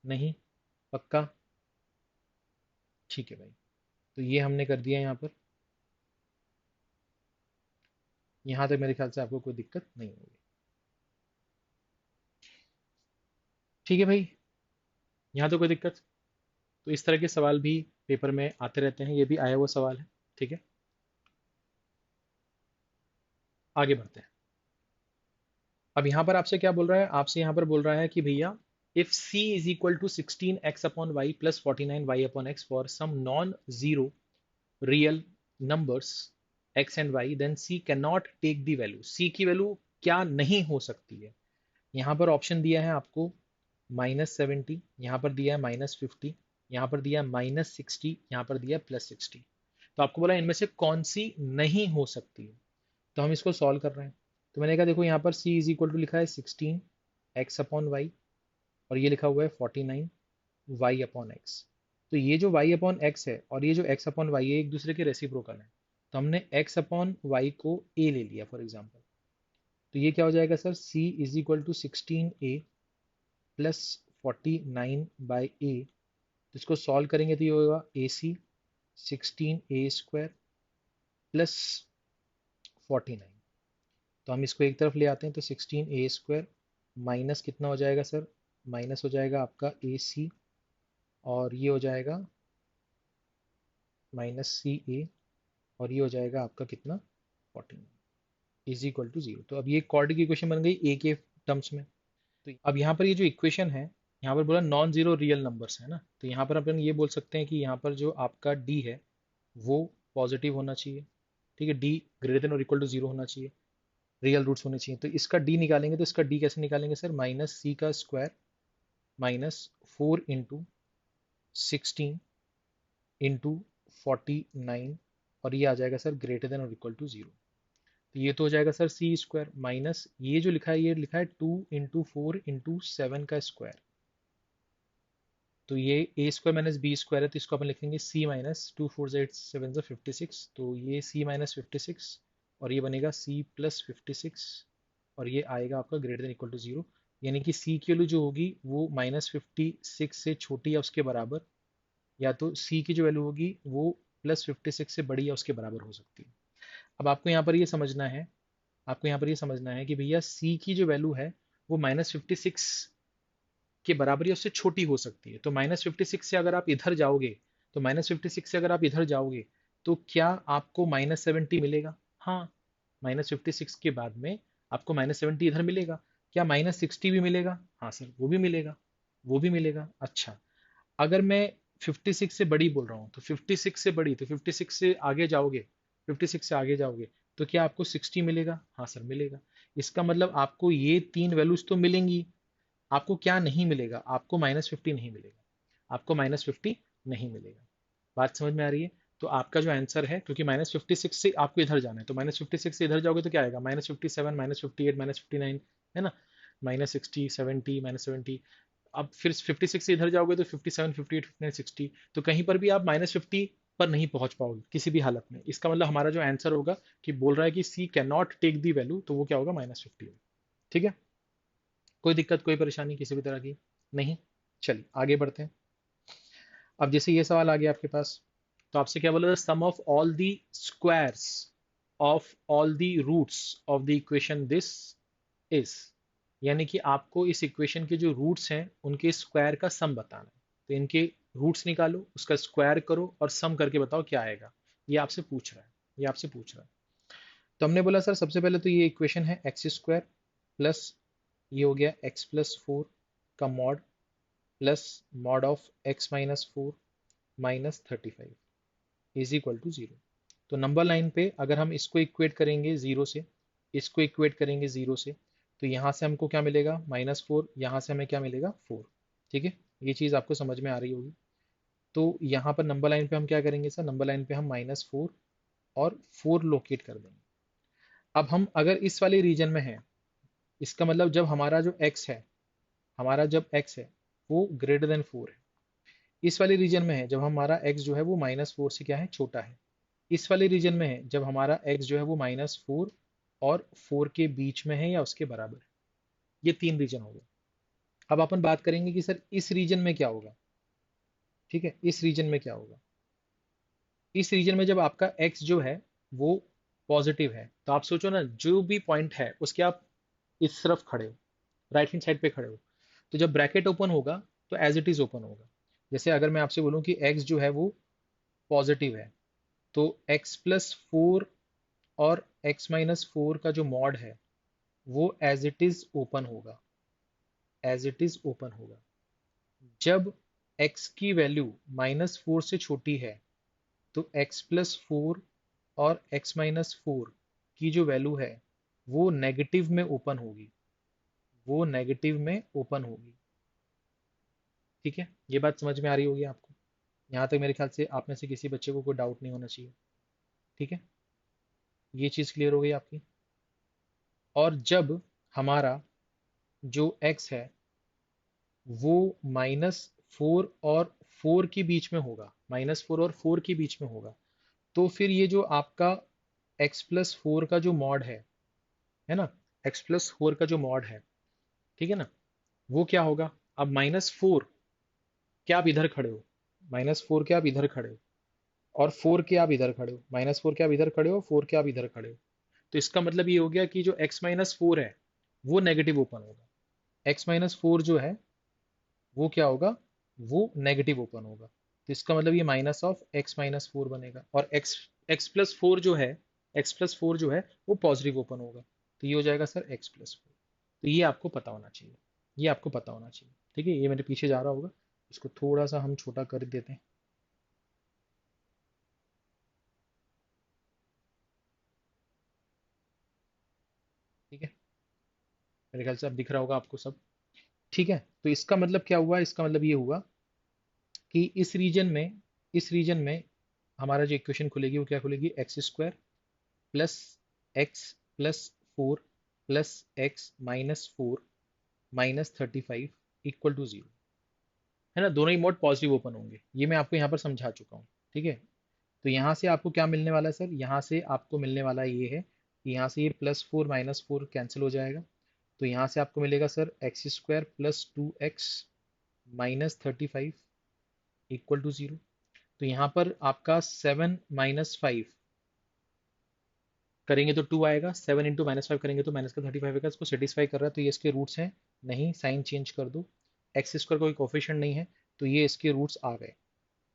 नहीं, पक्का। ठीक है भाई, तो ये हमने कर दिया यहाँ पर। यहाँ तक मेरे ख्याल से आपको कोई दिक्कत नहीं होगी। ठीक है भाई, यहाँ तो कोई दिक्कत। तो इस तरह के सवाल भी पेपर में आते रहते हैं, ये भी आया हुआ सवाल है। ठीक है, आगे बढ़ते हैं। अब यहाँ पर आपसे क्या बोल रहा है, आपसे यहाँ पर बोल रहा है कि भैया if c is equal to 16x/y plus 49y/x for some non zero real numbers x and y, then c can not take the value. c की वैल्यू क्या नहीं हो सकती है। यहाँ पर ऑप्शन दिया है आपको -70, यहाँ पर दिया है -50, यहाँ पर दिया है -60, यहाँ पर दिया है +60। तो आपको बोला इनमें से कौन सी नहीं हो सकती है। तो हम इसको सॉल्व कर रहे हैं। तो मैंने कहा देखो यहाँ पर c इज इक्वल टू लिखा है 16x/y, और ये लिखा हुआ है 49y/x। तो ये जो y/x है और ये जो x/y है एक दूसरे के रेसिप्रोकल है। तो हमने x/y को a ले लिया फॉर एग्जाम्पल। तो ये क्या हो जाएगा sir, c is equal to 16a plus 49/a। तो इसको सॉल्व करेंगे तो ये होगा ac 16a² प्लस 49। तो हम इसको एक तरफ ले आते हैं, तो 16a² माइनस कितना हो जाएगा सर, माइनस हो जाएगा आपका ac, और ये हो जाएगा -ca, और ये हो जाएगा आपका कितना 49 इज इक्वल टू 0। तो अब ये क्वाड्रेटिक इक्वेशन बन गई a के टर्म्स में। तो अब यहाँ पर ये जो इक्वेशन है यहाँ पर बोला नॉन जीरो रियल नंबर्स है ना, तो यहाँ पर अपन ये बोल सकते हैं कि यहाँ पर जो आपका डी है वो पॉजिटिव होना चाहिए। ठीक है, डी ग्रेटर देन और इक्वल टू जीरो होना चाहिए, रियल रूट्स होने चाहिए। तो इसका डी निकालेंगे, तो इसका डी कैसे निकालेंगे सर? माइनस सी का स्क्वायर माइनस 4 इंटू 16 इंटू 49, और ये आ जाएगा सर ग्रेटर देन और इक्वल टू जीरो। तो ये तो हो जाएगा सर सी स्क्वायर माइनस ये जो लिखा है, ये लिखा है 2 इंटू 4 इंटू 7 का स्क्वायर। तो ये ए स्क्वायर माइनस बी स्क्वायर है, तो इसको अपन लिखेंगे सी माइनस 2 4 8 7 56। तो ये सी माइनस 56 और ये बनेगा सी प्लस 56, और ये आएगा आपका greater than equal to zero. यानी कि सी की वैल्यू जो होगी वो -56 से छोटी या उसके बराबर, या तो सी की जो वैल्यू होगी वो +56 से बड़ी या उसके बराबर हो सकती है। अब आपको यहाँ पर ये समझना है, आपको यहाँ पर ये समझना है कि भैया सी की जो वैल्यू है वो -56 के बराबर या उससे छोटी हो सकती है। तो -56 से अगर आप इधर जाओगे, तो -56 से अगर आप इधर जाओगे तो क्या आपको -70 मिलेगा? हाँ, -56 के बाद में आपको -70 इधर मिलेगा। क्या -60 भी मिलेगा? हाँ सर, वो भी मिलेगा, वो भी मिलेगा। अच्छा, अगर मैं 56 से बड़ी बोल रहा हूँ, तो 56 से बड़ी, तो 56 से आगे जाओगे, 56 से आगे जाओगे तो क्या आपको 60 मिलेगा? हाँ सर, मिलेगा। इसका मतलब आपको ये तीन वैल्यूज तो मिलेंगी, आपको क्या नहीं मिलेगा? आपको -50 नहीं मिलेगा, आपको -50 नहीं मिलेगा। बात समझ में आ रही है? तो आपका जो आंसर है, क्योंकि -56 से आपको इधर जाना है, तो -56 से इधर जाओगे तो क्या आएगा? -57, -58, -59, है ना, -60, 70, -70। अब फिर 56 से इधर जाओगे तो 57, 58, 59, 60, तो कहीं पर भी आप -50 पर नहीं पहुंच पाओगे किसी भी हालत में। इसका मतलब हमारा जो आंसर होगा, कि बोल रहा है कि c can not take the value, तो वो क्या होगा? -50। ठीक है, कोई दिक्कत, कोई परेशानी किसी भी तरह की नहीं? चलिए आगे बढ़ते हैं। अब जैसे ये सवाल आ गया आपके पास, तो आपसे क्या बोला? Sum of all the squares of all the roots of the equation this is, यानी कि आपको इस इक्वेशन के जो रूट्स हैं उनके स्क्वायर का सम बताना है। तो इनके रूट्स निकालो, उसका स्क्वायर करो और सम करके बताओ क्या आएगा। ये आपसे पूछ रहा है, ये आपसे पूछ रहा है। तो हमने बोला सर सबसे पहले तो ये इक्वेशन है एक्स स्क्वायर प्लस ये हो गया x+4 का mod plus mod of x-4 -35 is equal to 0। तो नंबर लाइन पे अगर हम इसको इक्वेट करेंगे जीरो से, इसको इक्वेट करेंगे जीरो से, तो यहाँ से हमको क्या मिलेगा? -4, यहाँ से हमें क्या मिलेगा? 4। ठीक है, ये चीज़ आपको समझ में आ रही होगी। तो यहाँ पर नंबर लाइन पे हम क्या करेंगे सर? नंबर लाइन पे हम -4 और 4 लोकेट कर देंगे। अब हम अगर इस वाले रीजन में हैं, इसका मतलब जब हमारा जो x है, हमारा जब x है वो ग्रेटर देन 4 है, इस वाले रीजन में है जब हमारा x जो है वो -4 से क्या है? छोटा है। इस वाले रीजन में है जब हमारा x जो है वो -4 और 4 के बीच में है या उसके बराबर है। ये तीन रीजन हो गए। अब अपन बात करेंगे कि सर इस रीजन में क्या होगा। ठीक है, इस रीजन में क्या होगा? इस रीजन में जब आपका x जो है वो पॉजिटिव है, तो आप सोचो ना, जो भी पॉइंट है उसके आप इस तरफ खड़े हो, राइट हैंड साइड पे खड़े हो, तो जब ब्रैकेट ओपन होगा तो एज इट इज ओपन होगा। जैसे अगर मैं आपसे बोलूं कि x जो है वो पॉजिटिव है, तो x+4 और x-4 का जो मॉड है वो एज इट इज ओपन होगा, एज इट इज ओपन होगा। जब x की वैल्यू -4 से छोटी है, तो x+4 और x-4 की जो वैल्यू है वो नेगेटिव में ओपन होगी, वो नेगेटिव में ओपन होगी। ठीक है, ये बात समझ में आ रही होगी आपको। यहाँ तक मेरे ख्याल से आप में से किसी बच्चे को कोई डाउट नहीं होना चाहिए। ठीक है, ये चीज़ क्लियर हो गई आपकी। और जब हमारा जो x है वो -4 और 4 के बीच में होगा, -4 और 4 के बीच में होगा, तो फिर ये जो आपका x+4 का जो मॉड है ना, x+4 का जो मॉड है, ठीक है ना, वो क्या होगा? अब -4 क्या आप इधर खड़े हो, -4 क्या आप इधर खड़े हो, और 4 के आप इधर खड़े हो, -4 के आप इधर खड़े हो, 4 के आप इधर खड़े हो। तो इसका मतलब ये हो गया कि जो x-4 है वो नेगेटिव ओपन होगा, x-4 जो है वो क्या होगा? वो नेगेटिव ओपन होगा। तो इसका मतलब ये माइनस ऑफ x-4 बनेगा, और x+4 जो है, x+4 जो है वो पॉजिटिव ओपन होगा, तो ये हो जाएगा सर x+4। तो ये आपको पता होना चाहिए, ये आपको पता होना चाहिए। ठीक है, ये मेरे पीछे जा रहा होगा, इसको थोड़ा सा हम छोटा कर देते हैं। ठीक है, मेरे ख्याल से अब दिख रहा होगा आपको सब। ठीक है, तो इसका मतलब क्या हुआ, इसका मतलब ये हुआ कि इस रीजन में हमारा जो इक्वेशन खुलेगी वो क्या खुलेगी, x square plus x plus four plus x minus four minus 35 equal to zero. है ना, दोनों ही मोड पॉजिटिव ओपन होंगे, ये मैं आपको यहाँ पर समझा चुका हूँ। ठीक है, तो यहाँ से आपको क्या मिलने वाला है सर, यहाँ से आपको मिलने वाला ये है कि यहाँ से ये plus four minus four cancel हो जाएगा। तो यहाँ से आपको मिलेगा sir x square plus two x minus 35 equal to zero. तो यहाँ पर आपका 7 - 5 करेंगे तो 2 आएगा, 7 × -5 करेंगे तो माइनस का 35 आएगा। इसको सेटिस्फाई कर रहा है तो ये इसके रूट्स हैं। नहीं, साइन चेंज कर दो, एक्स स्क्वायर कोई कोफिशिएंट नहीं है, तो ये इसके रूट्स आ गए।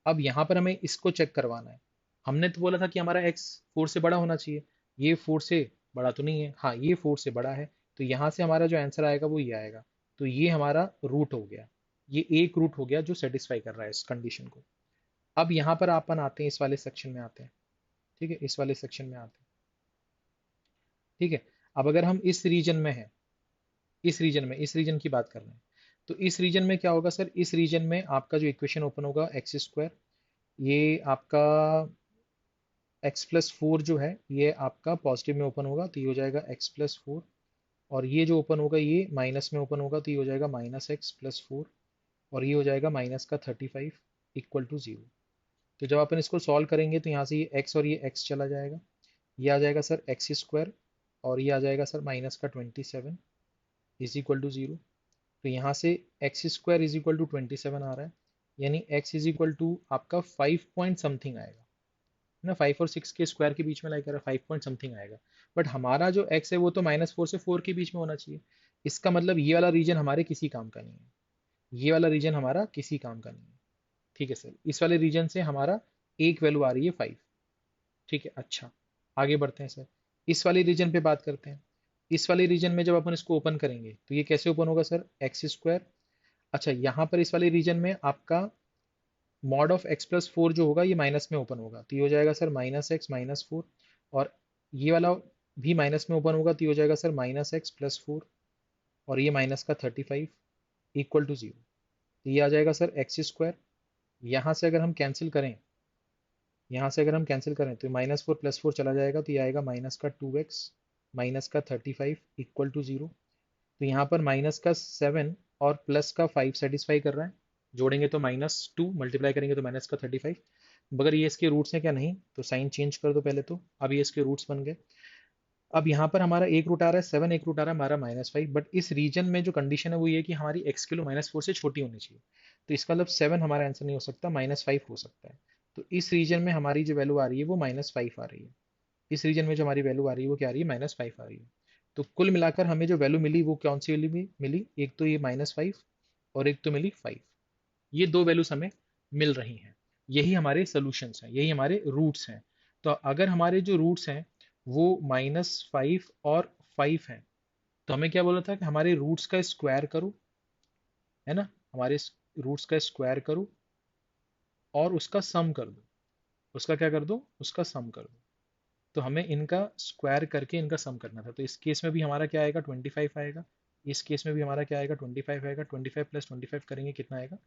अब यहाँ पर हमें इसको चेक करवाना है। हमने तो बोला था कि हमारा एक्स 4 से बड़ा होना चाहिए, ये 4 से बड़ा तो नहीं है, हाँ ये 4 से बड़ा है। तो यहाँ से हमारा जो आंसर आएगा वो ये आएगा। तो ये हमारा रूट हो गया, ये एक रूट हो गया जो सेटिस्फाई कर रहा है इस कंडीशन को। अब यहाँ पर अपन आते हैं, इस वाले सेक्शन में आते हैं। ठीक है, इस वाले सेक्शन में आते हैं। ठीक है, अब अगर हम इस रीजन में हैं, इस रीजन की बात कर रहे हैं, तो इस रीजन में क्या होगा सर, इस रीजन में आपका जो इक्वेशन ओपन होगा एक्स स्क्वायर, ये आपका एक्स प्लस फोर जो है ये आपका पॉजिटिव में ओपन होगा तो ये हो जाएगा एक्स प्लस फोर। और ये जो ओपन होगा ये माइनस में ओपन होगा तो ये हो जाएगा माइनस एक्स प्लस फोर। और ये हो जाएगा माइनस का 35 इक्वल टू जीरो। तो जब अपन इसको सॉल्व करेंगे तो यहाँ से ये एक्स और ये एक्स चला जाएगा, ये आ जाएगा सर एक्स स्क्वायर और ये आ जाएगा सर माइनस का 27 इज इक्वल टू जीरो। तो यहाँ से x square is equal to 27 आ रहा है, यानी एक्स इज इक्वल टू आपका 5 पॉइंट समथिंग आएगा। है ना, 5 और 6 के स्क्वायर के बीच में लाइक 5 पॉइंट समथिंग आएगा। बट हमारा जो एक्स है वो तो -4 से 4 के बीच में होना चाहिए। इसका मतलब ये वाला रीजन हमारे किसी काम का नहीं है, ये वाला रीजन हमारा किसी काम का नहीं है। ठीक है सर, इस वाले रीजन से हमारा एक वैल्यू आ रही है 5। ठीक है, अच्छा आगे बढ़ते हैं सर, इस वाले रीजन पे बात करते हैं। इस वाले रीजन में जब अपन इसको ओपन करेंगे तो ये कैसे ओपन होगा सर, एक्स स्क्वायर। अच्छा, यहाँ पर इस वाले रीजन में आपका mod of X plus four जो होगा ये माइनस में ओपन होगा तो ये हो जाएगा sir minus x minus four. और ये वाला भी माइनस में ओपन होगा तो ये हो जाएगा sir minus x plus four. और ये माइनस का 35 इक्वल टू जीरो। तो ये आ जाएगा सर एक्स स्क्वायर। यहाँ से अगर हम कैंसिल करें, यहाँ से अगर हम कैंसिल करें तो -4 + 4 चला जाएगा तो ये आएगा माइनस का 2x माइनस का 35 इक्वल टू जीरो। तो यहाँ पर माइनस का 7 और प्लस का 5 सेटिस्फाई कर रहा है, जोड़ेंगे तो -2, मल्टीप्लाई करेंगे तो माइनस का 35। मगर ये इसके रूट्स हैं क्या, नहीं, तो साइन चेंज कर दो पहले तो। अब ये इसके रूट्स बन गए। अब यहाँ पर हमारा एक रूट आ रहा है 7, एक रूट आ रहा है हमारा -5। बट इस रीजन में जो कंडीशन है वो ये है कि हमारी एक्स किलो -4 से छोटी होनी चाहिए। तो इसका मतलब 7 हमारा आंसर नहीं हो सकता, -5 हो सकता है। तो इस रीजन में हमारी जो वैल्यू आ रही है वो -5 आ रही है। इस रीजन में जो हमारी वैल्यू आ रही है वो क्या आ रही है, -5 आ रही है। तो कुल मिलाकर हमें जो वैल्यू मिली वो कौन सी वैल्यू मिली, एक तो ये -5 और एक तो मिली 5। ये दो वैल्यूज हमें मिल रही हैं, यही हमारे सोल्यूशंस हैं, यही हमारे रूट्स हैं। तो अगर हमारे जो रूट्स हैं वो -5 और 5 हैं तो हमें क्या बोला था कि हमारे रूट्स का स्क्वायर करो, है ना, हमारे रूट्स का स्क्वायर करो और उसका सम कर दो। उसका क्या कर दो, उसका सम कर दो। तो हमें इनका स्क्वायर करके इनका सम करना था। तो इस केस में भी हमारा क्या आएगा, 25 आएगा। इस केस में भी हमारा क्या आएगा, 25 आएगा। 25 + 25 करेंगे कितना आएगा,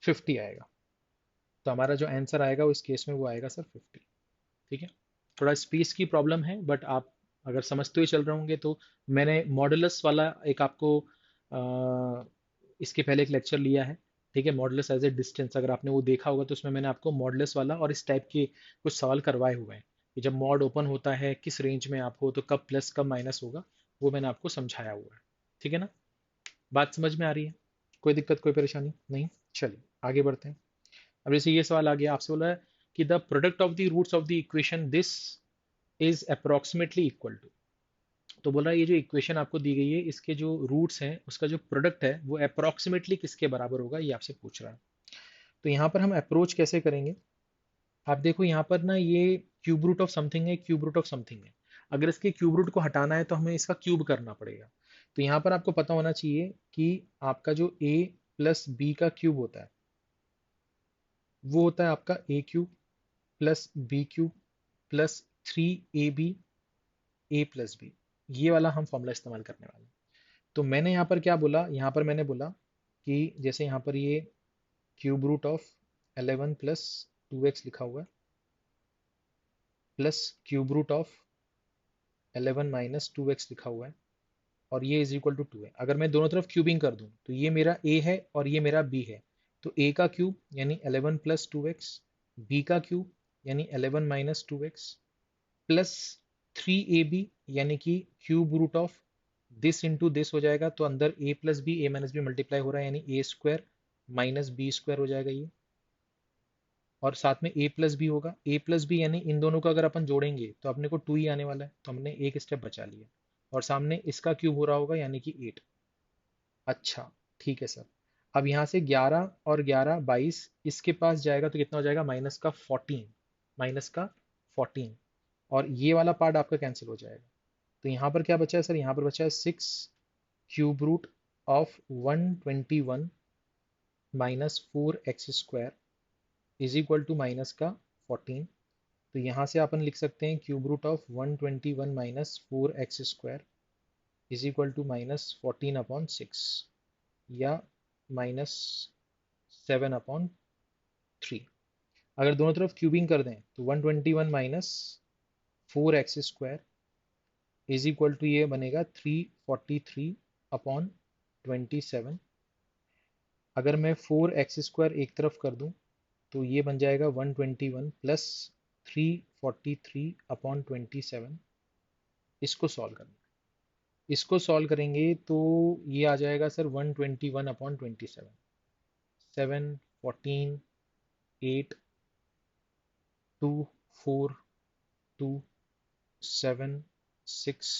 50 आएगा। तो हमारा जो आंसर आएगा उस केस में वो आएगा सर 50। ठीक है, थोड़ा स्पेस की प्रॉब्लम है बट आप अगर समझते हुए चल रहे होंगे तो। मैंने मॉडुलस वाला एक आपको इसके पहले एक लेक्चर लिया है। ठीक है, मॉडुलस एज ए डिस्टेंस, अगर आपने वो देखा होगा तो उसमें मैंने आपको मॉडुलस वाला और इस टाइप के कुछ सवाल करवाए हुए हैं कि जब मॉड ओपन होता है किस रेंज में आप हो तो कब प्लस कब माइनस होगा, वो मैंने आपको समझाया हुआ है। ठीक है ना, बात समझ में आ रही है, कोई दिक्कत कोई परेशानी नहीं। चलिए आगे बढ़ते हैं। अब जैसे ये सवाल आ गया, आपसे बोला है कि the product of the roots of the equation this is approximately equal to. तो बोल रहा है ये जो इक्वेशन आपको दी गई है इसके जो रूट्स हैं उसका जो प्रोडक्ट है वो अप्रोक्सीमेटली किसके बराबर होगा, ये आपसे पूछ रहा है। तो यहाँ पर हम अप्रोच कैसे करेंगे, आप देखो यहाँ पर ना ये क्यूब रूट ऑफ समथिंग है, क्यूब रूट ऑफ समथिंग है। अगर इसके क्यूब रूट को हटाना है तो हमें इसका क्यूब करना पड़ेगा। तो यहाँ पर आपको पता होना चाहिए कि आपका जो a प्लस बी का क्यूब होता है वो होता है आपका a cube plus b cube plus 3ab a plus b. ये वाला हम फॉर्मूला इस्तेमाल करने वाले हैं। तो मैंने यहाँ पर क्या बोला, यहाँ पर मैंने बोला कि जैसे यहाँ पर ये cube root of 11 plus 2x लिखा हुआ है plus cube root of 11 minus 2x लिखा हुआ है और ये इज इक्वल टू 2 है। अगर मैं दोनों तरफ क्यूबिंग कर दूं तो ये मेरा a है और ये मेरा b है। तो a का क्यूब यानी 11 प्लस 2x, b का क्यूब यानी 11 माइनस 2x प्लस 3ab यानी कि cube root of this into this हो जाएगा। तो अंदर a plus b a minus b multiply हो रहा है यानी a square minus b square हो जाएगा ये। और साथ में a प्लस बी होगा, a प्लस बी यानी इन दोनों को अगर अपन जोड़ेंगे तो अपने को 2 ही आने वाला है, तो हमने एक स्टेप बचा लिया। और सामने इसका क्यूब हो रहा होगा यानी कि 8। अच्छा, ठीक है सर। अब यहाँ से 11 और 11 22 इसके पास जाएगा तो कितना हो जाएगा, माइनस का 14, माइनस का 14। और ये वाला पार्ट आपका कैंसिल हो जाएगा। तो यहाँ पर क्या बचा है सर, यहाँ पर बचा है 6 cube root of 121 minus 4x square is equal to minus का 14। तो यहाँ से अपन लिख सकते हैं cube root of 121 minus 4x square is equal to minus 14 upon 6 या माइनस 7 अपॉन 3। अगर दोनों तरफ क्यूबिंग कर दें तो 121 minus 4x square is equal to ये बनेगा 343 अपॉन 27। अगर मैं 4x स्क्वायर एक तरफ कर दूं तो ये बन जाएगा 121 प्लस 343 अपॉन 27। इसको सॉल्व करना, इसको सॉल्व करेंगे तो ये आ जाएगा सर 121 अपॉन 27, 7 14 8 2 4 2 7 6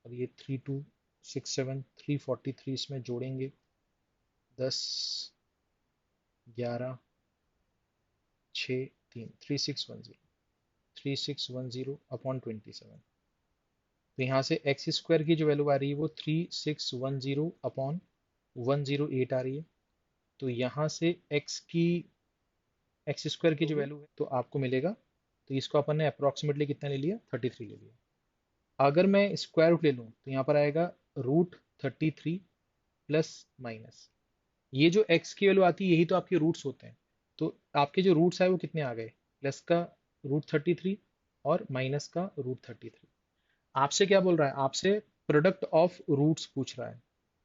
और ये 3 2 6 7 343 इसमें जोड़ेंगे 10 11 6 3 3610 3610 अपॉन 27। तो यहाँ से एक्स स्क्वायर की जो वैल्यू आ रही है वो 3610 अपॉन 108 आ रही है। तो यहाँ से एक्स स्क्वायर की जो वैल्यू है तो आपको मिलेगा, तो इसको अपन ने अप्रोक्सीमेटली कितना ले लिया, 33 ले लिया। अगर मैं स्क्वायर रूट ले लूँ तो यहाँ पर आएगा रूट 33 प्लस माइनस, ये जो x की वैल्यू आती है यही तो आपके रूट्स होते हैं। तो आपके जो रूट्स आए वो कितने आ गए, प्लस का रूट 33 और माइनस का रूट 33। आपसे क्या बोल रहा है, आपसे प्रोडक्ट ऑफ रूट्स पूछ रहा है।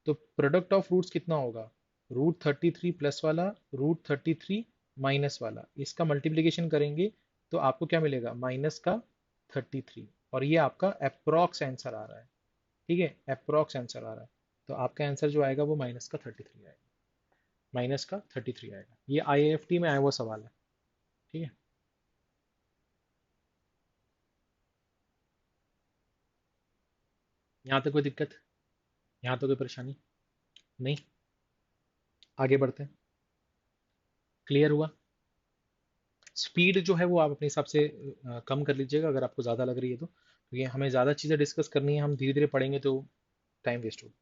तो प्रोडक्ट ऑफ रूट्स कितना होगा, रूट 33 प्लस वाला रूट 33 माइनस वाला, इसका मल्टीप्लीकेशन करेंगे तो आपको क्या मिलेगा, माइनस का 33। और ये आपका अप्रोक्स आंसर आ रहा है, ठीक है, अप्रोक्स आंसर आ रहा है। तो आपका आंसर जो आएगा वो माइनस का 33 आएगा, माइनस का 33 आएगा। ये आईएएफटी में आया हुआ सवाल है, ठीक है। यहाँ तक कोई दिक्कत, यहाँ तो कोई परेशानी नहीं, आगे बढ़ते हैं। क्लियर हुआ। स्पीड जो है वो आप अपने हिसाब से कम कर लीजिएगा अगर आपको ज़्यादा लग रही है तो, क्योंकि हमें ज़्यादा चीज़ें डिस्कस करनी है, हम धीरे धीरे पढ़ेंगे तो टाइम वेस्ट होगा।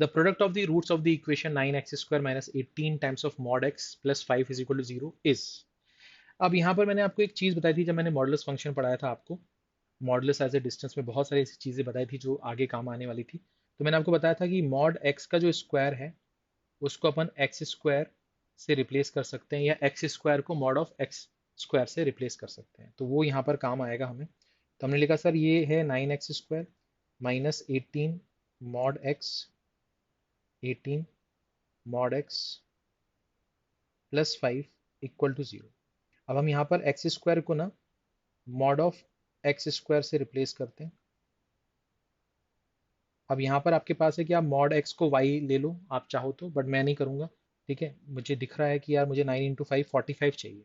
The product of the roots of the equation 9x square minus 18 times of mod x plus 5 is equal to 0 is. अब यहाँ पर मैंने आपको एक चीज़ बताई थी जब मैंने मॉडुलस फंक्शन पढ़ाया था आपको, मॉडुलस एज ए डिस्टेंस में बहुत सारी ऐसी चीज़ें बताई थी जो आगे काम आने वाली थी। तो मैंने आपको बताया था कि मॉड एक्स का जो स्क्वायर है उसको अपन एक्स स्क्वायर से रिप्लेस कर सकते हैं या एक्स स्क्वायर को मॉड ऑफ एक्स स्क्वायर से रिप्लेस कर सकते हैं, तो वो यहाँ पर काम आएगा हमें। तो हमने लिखा सर ये है 9x square minus 18 mod x, 18 mod x plus 5 equal to 0। अब हम यहाँ पर एक्स स्क्वायर को ना मॉड ऑफ एक्स स्क्वायर से रिप्लेस करते हैं। अब यहाँ पर आपके पास है कि आप मॉड एक्स को वाई ले लो आप चाहो तो, बट मैं नहीं करूँगा, ठीक है। मुझे दिख रहा है कि यार मुझे 9 इंटू 5 45 चाहिए,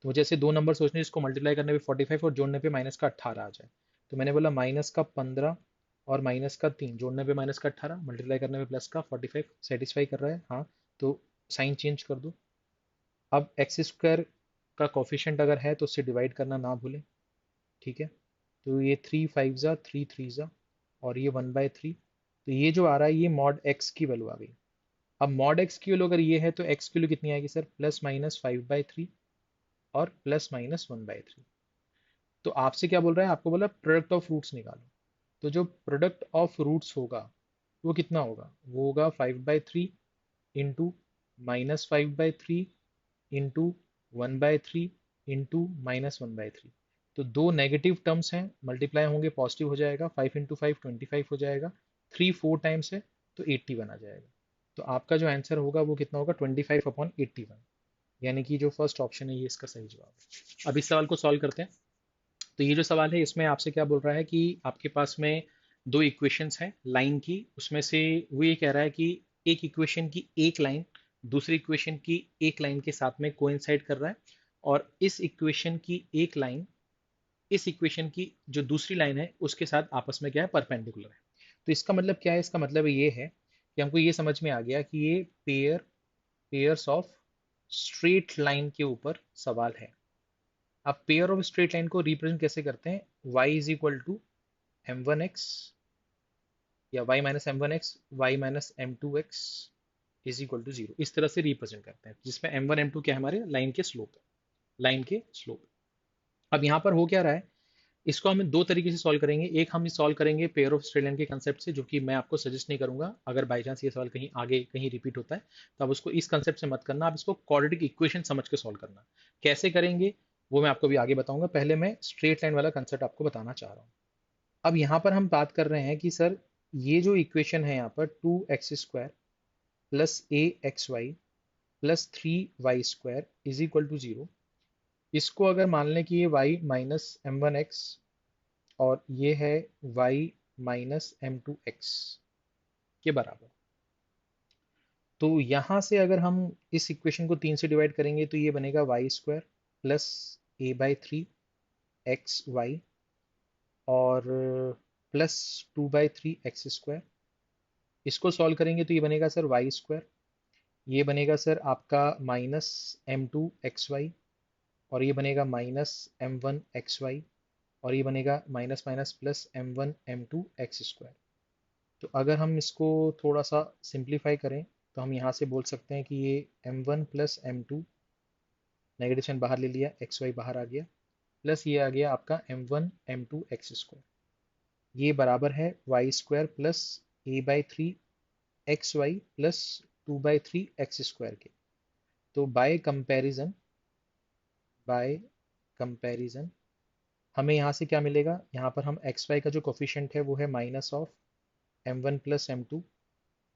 तो मुझे ऐसे दो नंबर सोचने जिसको मल्टीप्लाई करने पे 45 और जोड़ने पे माइनस का 18 आ जाए। तो मैंने बोला माइनस का 15 और माइनस का 3 जोड़ने पे माइनस का 18 मल्टीप्लाई करने पे प्लस का 45 सेटिस्फाई कर रहा है, हाँ। तो साइन चेंज कर दो। अब एक्स स्क्वायर का कोफिशिएंट अगर है तो उससे डिवाइड करना ना भूलें, ठीक है। तो ये 3 5 ज़ा 3 3 ज़ा और ये 1/3 तो ये जो आ रहा है ये मॉड एक्स की वैल्यू आ गई। अब मॉड एक्स की वैल्यू अगर ये है तो एक्स की वैल्यू कितनी आएगी सर, +-5/3 और +-1/3। तो आपसे क्या बोल रहा है, आपको बोला प्रोडक्ट ऑफ रूट्स निकालो। तो जो प्रोडक्ट ऑफ रूट्स होगा वो कितना होगा, वो होगा 5/3 इंटू -5/3 इंटू 1/3 इंटू -1/3। तो दो नेगेटिव टर्म्स हैं, मल्टीप्लाई होंगे पॉजिटिव हो जाएगा, 5 इंटू 5 25 हो जाएगा, 3 4 टाइम्स है तो 80 बना जाएगा। तो आपका जो आंसर होगा वो कितना होगा, 25/81, यानी कि जो फर्स्ट ऑप्शन है ये इसका सही जवाब है। अब इस सवाल को सॉल्व करते हैं। तो ये जो सवाल है इसमें आपसे क्या बोल रहा है कि आपके पास में दो इक्वेशंस हैं लाइन की, उसमें से वो ये कह रहा है कि एक इक्वेशन की एक लाइन दूसरी इक्वेशन की एक लाइन के साथ में कोइंसाइड कर रहा है, और इस इक्वेशन की एक लाइन इस इक्वेशन की जो दूसरी लाइन है उसके साथ आपस में क्या है, परपेंडिकुलर है। तो इसका मतलब क्या है, इसका मतलब ये है कि हमको ये समझ में आ गया कि ये पेयर्स ऑफ स्ट्रेट लाइन के ऊपर सवाल है। अब पेयर ऑफ स्ट्रेट लाइन को रिप्रेजेंट कैसे करते हैं, y is equal to m1x या y minus m1x y minus m2x is equal to 0, इस तरह से रिप्रेजेंट करते हैं, जिसमें m1 m2 क्या है, हमारे लाइन के स्लोप है, लाइन के स्लोप। अब यहाँ पर हो क्या रहा है, इसको हम दो तरीके से सॉल्व करेंगे। एक हम सॉल्व करेंगे पेयर ऑफ स्ट्रेट लाइन के कंसेप्ट से, जो कि मैं आपको सजेस्ट नहीं करूंगा, अगर बाई चांस ये सवाल कहीं आगे कहीं रिपीट होता है तो आप उसको इस कंसेप्ट से मत करना, आप इसको क्वाड्रेटिक इक्वेशन समझ के सॉल्व करना। कैसे करेंगे वो मैं आपको भी आगे बताऊंगा, पहले मैं स्ट्रेट लाइन वाला कंसेप्ट आपको बताना चाह रहा हूँ। अब यहाँ पर हम बात कर रहे हैं कि सर ये जो इक्वेशन है यहाँ पर 2x² plus axy plus 3y² is equal to 0, इसको अगर मान लें कि ये y माइनस m1x और ये है y माइनस m2x के बराबर, तो यहाँ से अगर हम इस इक्वेशन को 3 से डिवाइड करेंगे तो ये बनेगा y² प्लस a/3 xy और प्लस 2/3 x²। इसको सॉल्व करेंगे तो ये बनेगा सर y², ये बनेगा सर आपका माइनस m2xy और ये बनेगा -m1xy और ये बनेगा माइनस माइनस प्लस m1m2x²। तो अगर हम इसको थोड़ा सा सिंप्लीफाई करें तो हम यहाँ से बोल सकते हैं कि ये m1 plus m2, negative sign बाहर ले लिया, xy बाहर आ गया, प्लस ये आ गया आपका m1 m2x², ये बराबर है y² plus a/3 xy plus 2/3 x² के। तो बाय कंपैरिजन हमें यहाँ से क्या मिलेगा, यहाँ पर हम xy का जो कोफिशिएंट है वो है minus of m1 plus m2,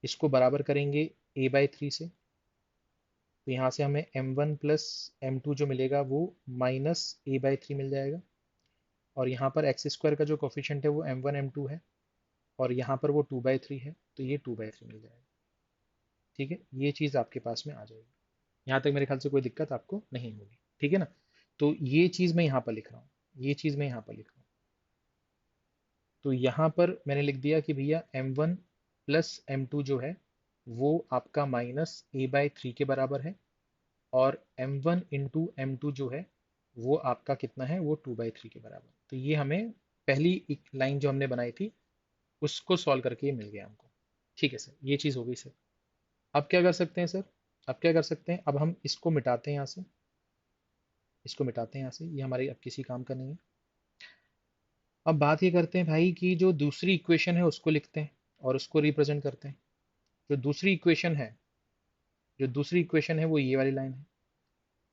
इसको बराबर करेंगे a/3 से, तो यहाँ से हमें m1 प्लस m2 जो मिलेगा वो माइनस a/3 मिल जाएगा, और यहाँ पर x² का जो कोफिशिएंट है वो m1 m2 है और यहाँ पर वो 2/3 है, तो ये 2/3 मिल जाएगा। ठीक है, ये चीज़ आपके पास में आ जाएगी। यहाँ तक मेरे ख्याल से कोई दिक्कत आपको नहीं होगी, ठीक है ना। तो ये चीज़ मैं यहाँ पर लिख रहा हूँ, ये चीज़ मैं यहाँ पर लिख रहा हूँ। तो यहाँ पर मैंने लिख दिया कि भैया m1 प्लस m2 जो है वो आपका माइनस a/3 के बराबर है, और m1 इंटू m2 जो है वो आपका कितना है, वो 2/3 के बराबर। तो ये हमें पहली एक लाइन जो हमने बनाई थी उसको सॉल्व करके ये मिल गया हमको। ठीक है सर, ये चीज़ हो गई सर। अब क्या कर सकते हैं सर, अब क्या कर सकते हैं, अब हम इसको मिटाते हैं यहाँ से, इसको मिटाते हैं यहाँ से, ये हमारी अब किसी काम का नहीं है। अब बात ये करते हैं भाई कि जो दूसरी इक्वेशन है उसको लिखते हैं और उसको रिप्रेजेंट करते हैं। जो दूसरी इक्वेशन है, जो दूसरी इक्वेशन है वो ये वाली लाइन है।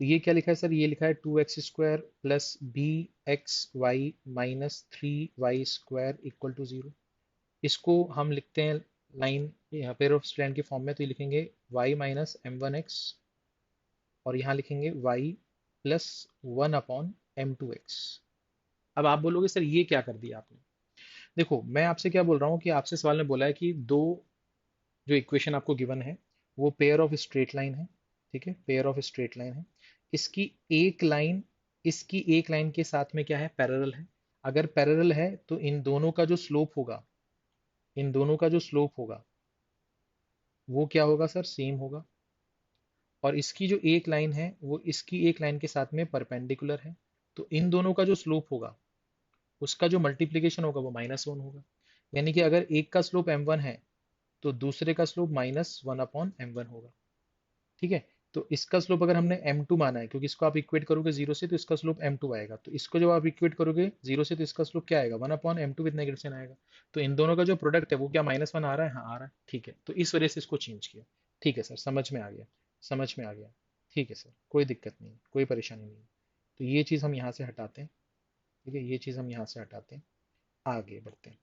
तो ये क्या लिखा है सर, ये लिखा है 2x² plus bxy minus 3y² equal to 0। इसको हम लिखते हैं लाइन पेयर ऑफ स्ट्रैंड के फॉर्म में, तो ये लिखेंगे y माइनस m1x और यहाँ लिखेंगे y प्लस 1/m2x। अब आप बोलोगे सर ये क्या कर दिया आपने। देखो मैं आपसे क्या बोल रहा हूँ कि आपसे सवाल में बोला है कि दो जो इक्वेशन आपको गिवन है वो पेयर ऑफ स्ट्रेट लाइन है। ठीक है, पेयर ऑफ स्ट्रेट लाइन है, इसकी एक लाइन इसकी एक लाइन के साथ में क्या है, पैरेलल है। अगर पैरेलल है तो इन दोनों का जो स्लोप होगा, इन दोनों का जो स्लोप होगा वो क्या होगा सर, सेम होगा। और इसकी जो एक लाइन है वो इसकी एक लाइन के साथ में परपेंडिकुलर है, तो इन दोनों का जो स्लोप होगा उसका जो मल्टीप्लीकेशन होगा वो -1 होगा। यानी कि अगर एक का स्लोप m1 है तो दूसरे का स्लोप -1/m1 होगा। ठीक है, तो इसका स्लोप अगर हमने m2 माना है, क्योंकि इसको आप इक्वेट करोगे जीरो से तो इसका स्लोप m2 आएगा, तो इसको जब आप इक्वेट करोगे जीरो से तो इसका स्लोप क्या आएगा, 1/m2 विद नेगेटिव साइन आएगा। तो इन दोनों का जो प्रोडक्ट है वो क्या -1 आ रहा है, हाँ आ रहा है। ठीक है, तो इस वजह से इसको चेंज किया। ठीक है सर, समझ में आ गया, समझ में आ गया। ठीक है सर, कोई दिक्कत नहीं, कोई परेशानी नहीं। तो ये चीज़ हम यहाँ से हटाते हैं। ठीक है, ये चीज़ हम यहाँ से हटाते हैं, आगे बढ़ते हैं।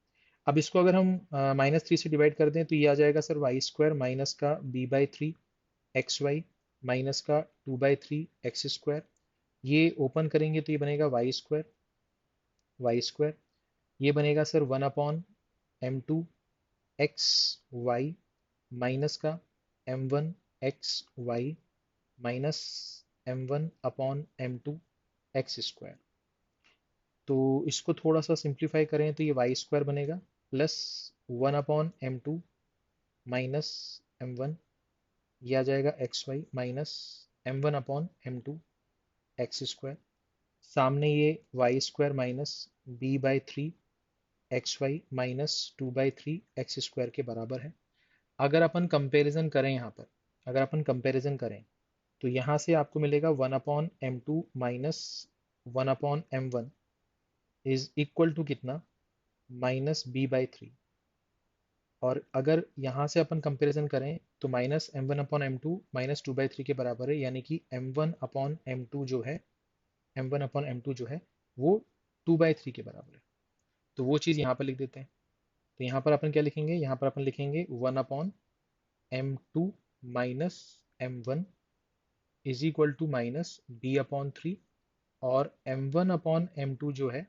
अब इसको अगर हम -3 से डिवाइड कर दें तो ये आ जाएगा सर y² माइनस का b/3 xy माइनस का 2/3 x²। ये ओपन करेंगे तो ये बनेगा y² ये बनेगा sir 1/m2 x y minus का m1 x y minus m1/m2 x²। तो इसको थोड़ा सा सिंप्लीफाई करें तो ये y² बनेगा प्लस 1/m2 माइनस m1, ये आ जाएगा xy माइनस m1/m2 x²। सामने ये y² minus b/3 xy minus 2/3 x² के बराबर है। अगर अपन कंपैरिजन करें यहाँ पर, अगर अपन कंपैरिजन करें तो यहाँ से आपको मिलेगा 1/m2 minus 1/m1 is equal to कितना, -b/3। और अगर यहाँ से अपन कंपैरिजन करें तो -m1/m2 -2/3 के बराबर है, यानी कि m1/m2 जो है, m1/m2 जो है वो 2/3 के बराबर है। तो वो चीज़ यहाँ पर लिख देते हैं। तो यहाँ पर अपन क्या लिखेंगे, यहाँ पर अपन लिखेंगे 1/m2 minus m1 is equal to -b/3, और m1/m2 जो है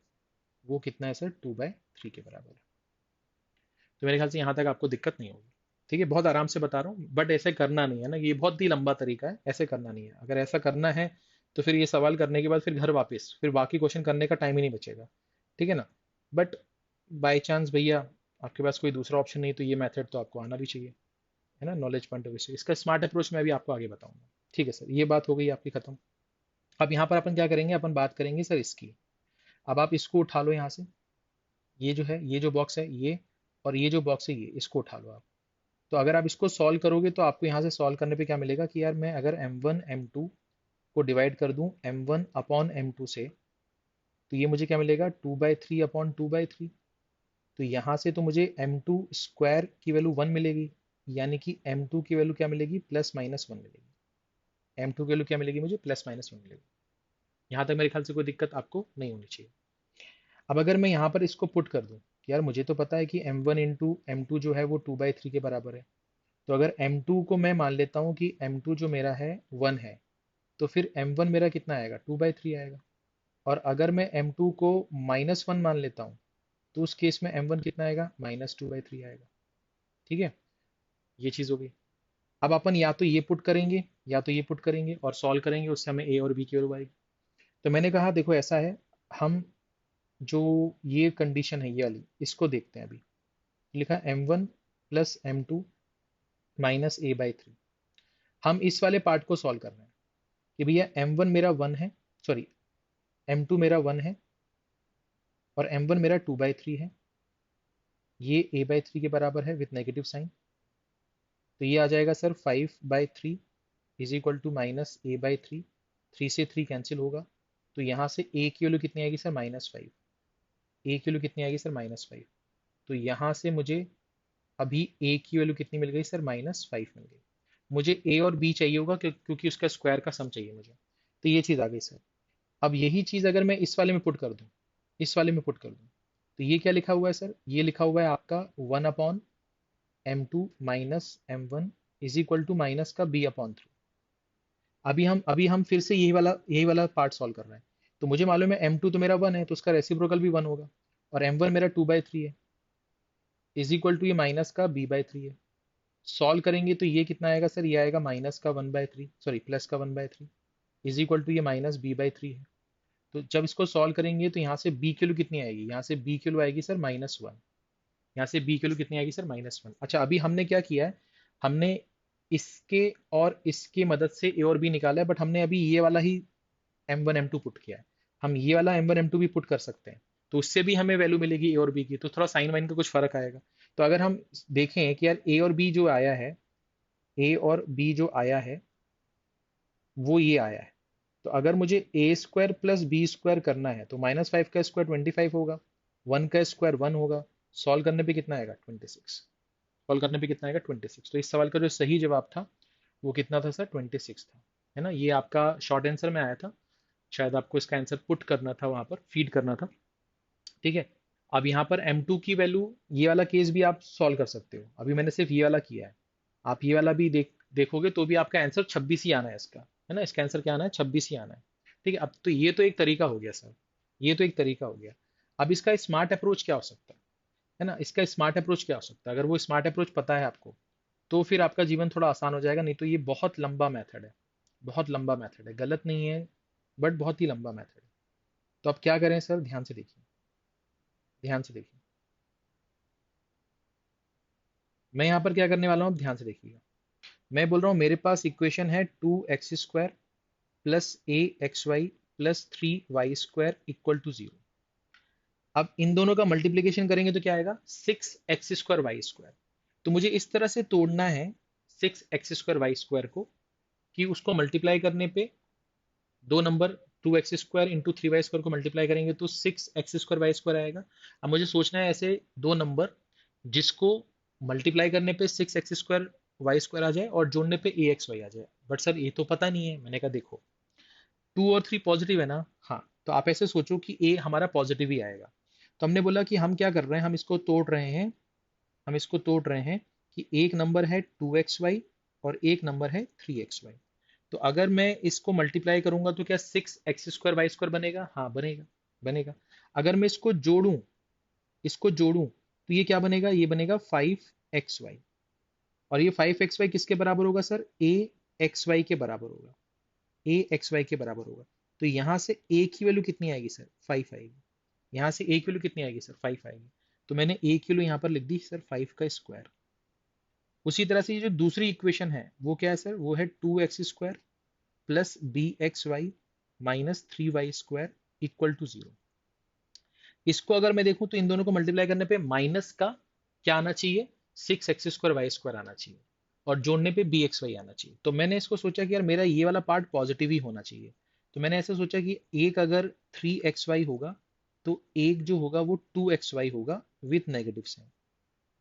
वो कितना है सर, 2/3 के बराबर है। तो मेरे ख्याल से यहाँ तक आपको दिक्कत नहीं होगी। ठीक है, बहुत आराम से बता रहा हूँ, बट ऐसे करना नहीं है ना, ये बहुत ही लंबा तरीका है, ऐसे करना नहीं है। अगर ऐसा करना है तो फिर ये सवाल करने के बाद फिर घर वापस फिर बाकी क्वेश्चन करने का टाइम ही नहीं बचेगा। ठीक है ना। बट बाय चांस भैया आपके पास कोई दूसरा ऑप्शन नहीं तो ये मेथड तो आपको आना भी चाहिए, है ना, नॉलेज पॉइंट ऑफ व्यू से। इसका स्मार्ट अप्रोच मैं भी आपको आगे बताऊंगा। ठीक है सर, ये बात हो गई आपकी खत्म। अब यहाँ पर अपन क्या करेंगे, अपन बात करेंगे सर इसकी। अब आप इसको उठा लो यहाँ से, ये जो है, ये जो बॉक्स है ये, और ये जो बॉक्स है ये, इसको उठा लो आप। तो अगर आप इसको सॉल्व करोगे तो आपको यहाँ से सॉल्व करने पे क्या मिलेगा कि यार मैं अगर m1 m2 को डिवाइड कर दूं m1/m2 से, तो ये मुझे क्या मिलेगा, 2/3/2/3। तो यहाँ से तो मुझे m2² की वैल्यू 1 मिलेगी, यानी कि m2 की वैल्यू क्या मिलेगी, +-1 मिलेगी। m2 की वैल्यू क्या मिलेगी मुझे, +-1 मिलेगी। यहाँ तक मेरे ख्याल से कोई दिक्कत आपको नहीं होनी चाहिए। अब अगर मैं यहाँ पर इसको पुट कर दूं कि यार मुझे तो पता है कि m1 इंटू m2 जो है वो 2/3 के बराबर है। तो अगर m2 को मैं मान लेता हूँ कि m2 जो मेरा है 1 है, तो फिर m1 मेरा कितना आएगा, 2/3 आएगा। और अगर मैं m2 को -1 मान लेता हूँ तो उस केस में m1 कितना आएगा, -2/3 आएगा। ठीक है, ये चीज़ हो गई। अब अपन या तो ये पुट करेंगे या तो ये पुट करेंगे और सॉल्व करेंगे, उससे हमें ए और बी की वैल्यू आएगी। तो मैंने कहा देखो ऐसा है, हम जो ये कंडीशन है ये वाली, इसको देखते हैं अभी। लिखा m1 plus m2 minus a/3। हम इस वाले पार्ट को सॉल्व कर रहे हैं कि भैया m1 मेरा 1 है, सॉरी m2 मेरा 1 है और m1 मेरा 2/3 है, ये a/3 के बराबर है विथ नेगेटिव साइन। तो ये आ जाएगा sir 5/3 is equal to -a/3। 3 से 3 कैंसिल होगा, तो यहाँ से a की वैल्यू कितनी आएगी सर, -5। a की वैल्यू कितनी आएगी सर, -5। तो यहाँ से मुझे अभी a की वैल्यू कितनी मिल गई सर, -5 मिल गई। मुझे a और b चाहिए होगा क्योंकि उसका स्क्वायर का सम चाहिए मुझे। तो ये चीज़ आ गई सर। अब यही चीज़ अगर मैं इस वाले में पुट कर दूं, इस वाले में पुट कर दूं, तो ये क्या लिखा हुआ है सर, ये लिखा हुआ है आपका 1/m2 minus m1 is equal to minus का b/3। अभी हम फिर से यही वाला पार्ट सॉल्व कर रहे हैं। तो मुझे मालूम है m2 तो मेरा 1 है तो उसका रेसिप्रोकल भी 1 होगा, और m1 मेरा 2/3 है इज इक्वल टू ये माइनस का b/3 है। सॉल्व करेंगे तो ये कितना आएगा सर, ये आएगा माइनस का 1/3, सॉरी प्लस का 1/3 इज इक्वल टू ये माइनस b/3 है। तो जब इसको सॉल्व करेंगे तो यहाँ से b की वैल्यू कितनी आएगी, यहाँ से b की वैल्यू आएगी सर -1। यहाँ से b की वैल्यू कितनी आएगी सर, -1। अच्छा, अभी हमने क्या किया है, हमने इसके और इसके मदद से a और b निकाला है, बट हमने अभी ये वाला ही m1 m2 पुट किया है। हम ये वाला m1 m2 भी पुट कर सकते हैं, तो उससे भी हमें वैल्यू मिलेगी ए और बी की, तो थोड़ा साइन वाइन का कुछ फर्क आएगा। तो अगर हम देखें कि यार ए और बी जो आया है, ए और बी जो आया है वो ये आया है, तो अगर मुझे ए स्क्वायर प्लस बी स्क्वायर करना है तो -5 का स्क्वायर 25 होगा, 1 का स्क्वायर 1 होगा। सॉल्व करने पे कितना आएगा 26। सॉल्व करने पे कितना आएगा 26। तो इस सवाल का जो सही जवाब था वो कितना था सर 26 था, है ना। ये आपका शॉर्ट आंसर में आया था, शायद आपको इसका आंसर पुट करना था, वहां पर फीड करना था। ठीक है। अब यहाँ पर M2 की वैल्यू, ये वाला केस भी आप सॉल्व कर सकते हो, अभी मैंने सिर्फ ये वाला किया है। आप ये वाला भी देखोगे तो भी आपका आंसर 26 ही आना है इसका, है ना। इसका आंसर क्या आना है 26 ही आना है। ठीक है। अब तो ये तो एक तरीका हो गया सर, ये तो एक तरीका हो गया। अब इसका स्मार्ट अप्रोच क्या हो सकता है ना, इसका स्मार्ट अप्रोच क्या हो सकता है, अगर वो स्मार्ट अप्रोच पता है आपको तो फिर आपका जीवन थोड़ा आसान हो जाएगा, नहीं तो ये बहुत लंबा मेथड है, बहुत लंबा मेथड है, गलत नहीं है बट बहुत ही लंबा मेथड है। तो अब क्या करें सर, ध्यान से देखिए, ध्यान से देखिए। मैं यहाँ पर क्या करने वाला हूँ, आप ध्यान से देखिएगा। मैं बोल रहा हूँ मेरे पास इक्वेशन है 2x² plus axy plus 3y² = 0। अब इन दोनों का मल्टीप्लीकेशन करेंगे तो क्या आएगा 6x² y²। तो मुझे इस तरह से तोड़ना है 6x² y² को, कि उसको मल्टीप्लाई करने पे दो नंबर 2x² इंटू 3y² को मल्टीप्लाई करेंगे तो 6x² y² आएगा। अब मुझे सोचना है ऐसे दो नंबर जिसको मल्टीप्लाई करने पे 6x² y² आ जाए और जोड़ने पे axy आ जाए। बट सर ये तो पता नहीं है। मैंने कहा देखो 2 और 3 पॉजिटिव है ना, हाँ, तो आप ऐसे सोचो कि ए हमारा पॉजिटिव ही आएगा। तो हमने बोला कि हम क्या कर रहे हैं, हम इसको तोड़ रहे हैं, हम इसको तोड़ रहे हैं कि एक नंबर है 2xy और एक नंबर है 3xy। तो अगर मैं इसको मल्टीप्लाई करूंगा तो क्या 6x² y² बनेगा, हाँ बनेगा, बनेगा। अगर मैं इसको जोड़ूं, इसको जोड़ूं तो ये क्या बनेगा, ये बनेगा 5xy। और ये 5xy किसके बराबर होगा सर, ए एक्स वाई के बराबर होगा, ए एक्स वाई के बराबर होगा। तो यहाँ से ए की वैल्यू कितनी आएगी सर 5 आएगी, यहाँ से ए की वैल्यू कितनी आएगी सर 5 आएगी। तो मैंने ए की वैल्यू यहाँ पर लिख दी सर 5 का स्क्वायर। उसी तरह से ये जो दूसरी इक्वेशन है वो क्या है सर, वो है 2x² plus B x y minus 3y² = 0। इसको अगर मैं देखूं तो इन दोनों को मल्टीप्लाई करने पे माइनस का क्या आना चाहिए 6x² y² आना चाहिए, और जोड़ने पे बी एक्स वाई आना चाहिए। तो मैंने इसको सोचा कि यार मेरा ये वाला पार्ट पॉजिटिव ही होना चाहिए। तो मैंने ऐसे सोचा कि एक अगर 3xy होगा तो एक जो होगा वो 2xy होगा विथ नेगेटिव साइन।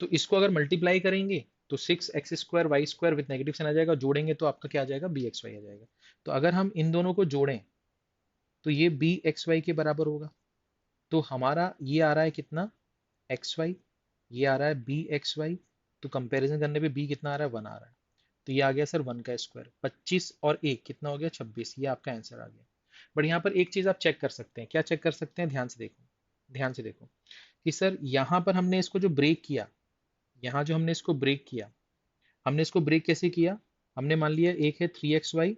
तो इसको अगर मल्टीप्लाई करेंगे तो 6x² y² with negative sign आ जाएगा, जोड़ेंगे तो आपका क्या आ जाएगा बी एक्स वाई आ जाएगा। तो अगर हम इन दोनों को जोड़ें तो ये बी एक्स वाई के बराबर होगा। तो हमारा ये आ रहा है कितना एक्स वाई, ये आ रहा है बी एक्स वाई। तो कंपैरिजन करने पे बी कितना आ रहा है 1 आ रहा है। तो ये आ गया सर 1 का स्क्वायर, 25 और 1 कितना हो गया 26, ये आपका आंसर आ गया। बट यहाँ पर एक चीज आप चेक कर सकते हैं, क्या चेक कर सकते हैं, ध्यान से देखो, ध्यान से देखो कि सर यहाँ पर हमने इसको जो ब्रेक किया, यहाँ जो हमने इसको ब्रेक किया, हमने इसको ब्रेक कैसे किया, हमने मान लिया एक है 3xy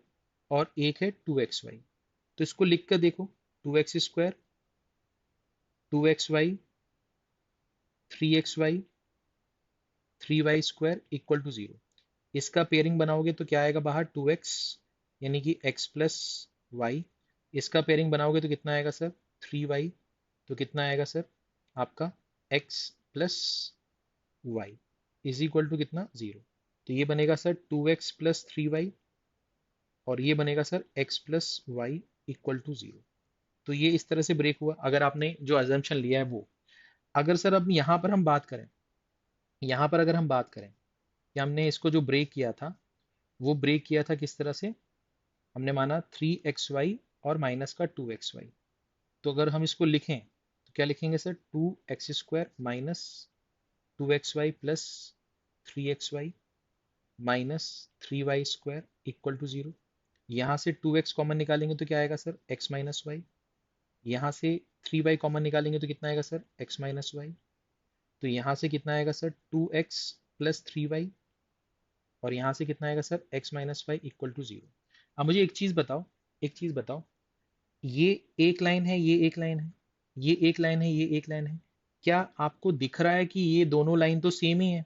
और एक है 2xy। तो इसको लिख कर देखो 2x² 2xy 3xy 3y² = 0। इसका पेयरिंग बनाओगे तो क्या आएगा बाहर 2x, यानी कि x प्लस वाई। इसका पेयरिंग बनाओगे तो कितना आएगा सर 3y। तो कितना आएगा सर आपका x plus y is equal to कितना 0। तो ये बनेगा सर 2x प्लस 3y और ये बनेगा sir x plus y equal to 0। तो ये इस तरह से ब्रेक हुआ अगर आपने जो अजम्पशन लिया है वो। अगर सर अब यहाँ पर हम बात करें, यहाँ पर अगर हम बात करें कि हमने इसको जो ब्रेक किया था वो ब्रेक किया था किस तरह से, हमने माना 3xy और माइनस का 2xy। तो अगर हम इसको लिखें तो क्या लिखेंगे sir 2x² minus 2xy plus 3xy minus 3y² = 0। यहाँ से 2x कॉमन निकालेंगे तो क्या आएगा सर x माइनस वाई। यहाँ से 3y कॉमन निकालेंगे तो कितना आएगा सर x माइनस वाई। तो यहाँ से कितना आएगा सर 2x प्लस 3y और यहाँ से कितना आएगा sir x minus y equal to 0। अब मुझे एक चीज़ बताओ, एक चीज़ बताओ, ये एक लाइन है, ये एक लाइन है, ये एक लाइन है, ये एक लाइन है, क्या आपको दिख रहा है कि ये दोनों लाइन तो सेम ही है,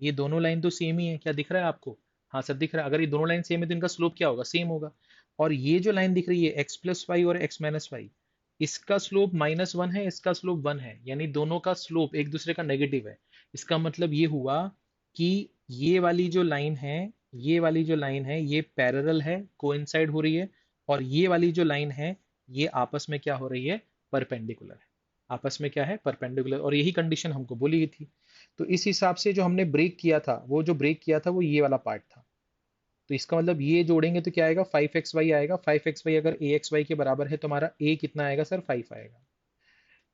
ये दोनों लाइन तो सेम ही है, क्या दिख रहा है आपको, हाँ सर दिख रहा है। अगर ये दोनों लाइन सेम है तो इनका स्लोप क्या होगा सेम होगा। और ये जो लाइन दिख रही है x प्लस वाई और x माइनस वाई, इसका स्लोप -1 है, इसका स्लोप 1 है, यानी दोनों का स्लोप एक दूसरे का नेगेटिव है। इसका मतलब ये हुआ कि ये वाली जो लाइन है, ये वाली जो लाइन है ये पैरेलल है, कोइंसाइड हो रही है, और ये वाली जो लाइन है ये आपस में क्या हो रही है, परपेंडिकुलर है। आपस में क्या है, परपेंडिकुलर, और यही कंडीशन हमको बोली गई थी। तो इस हिसाब से जो हमने ब्रेक किया था, वो जो ब्रेक किया था वो ये वाला पार्ट था। तो इसका मतलब ये जोड़ेंगे तो क्या आएगा, 5xy आएगा। 5xy अगर axy के बराबर है तो हमारा a कितना आएगा सर, 5 आएगा।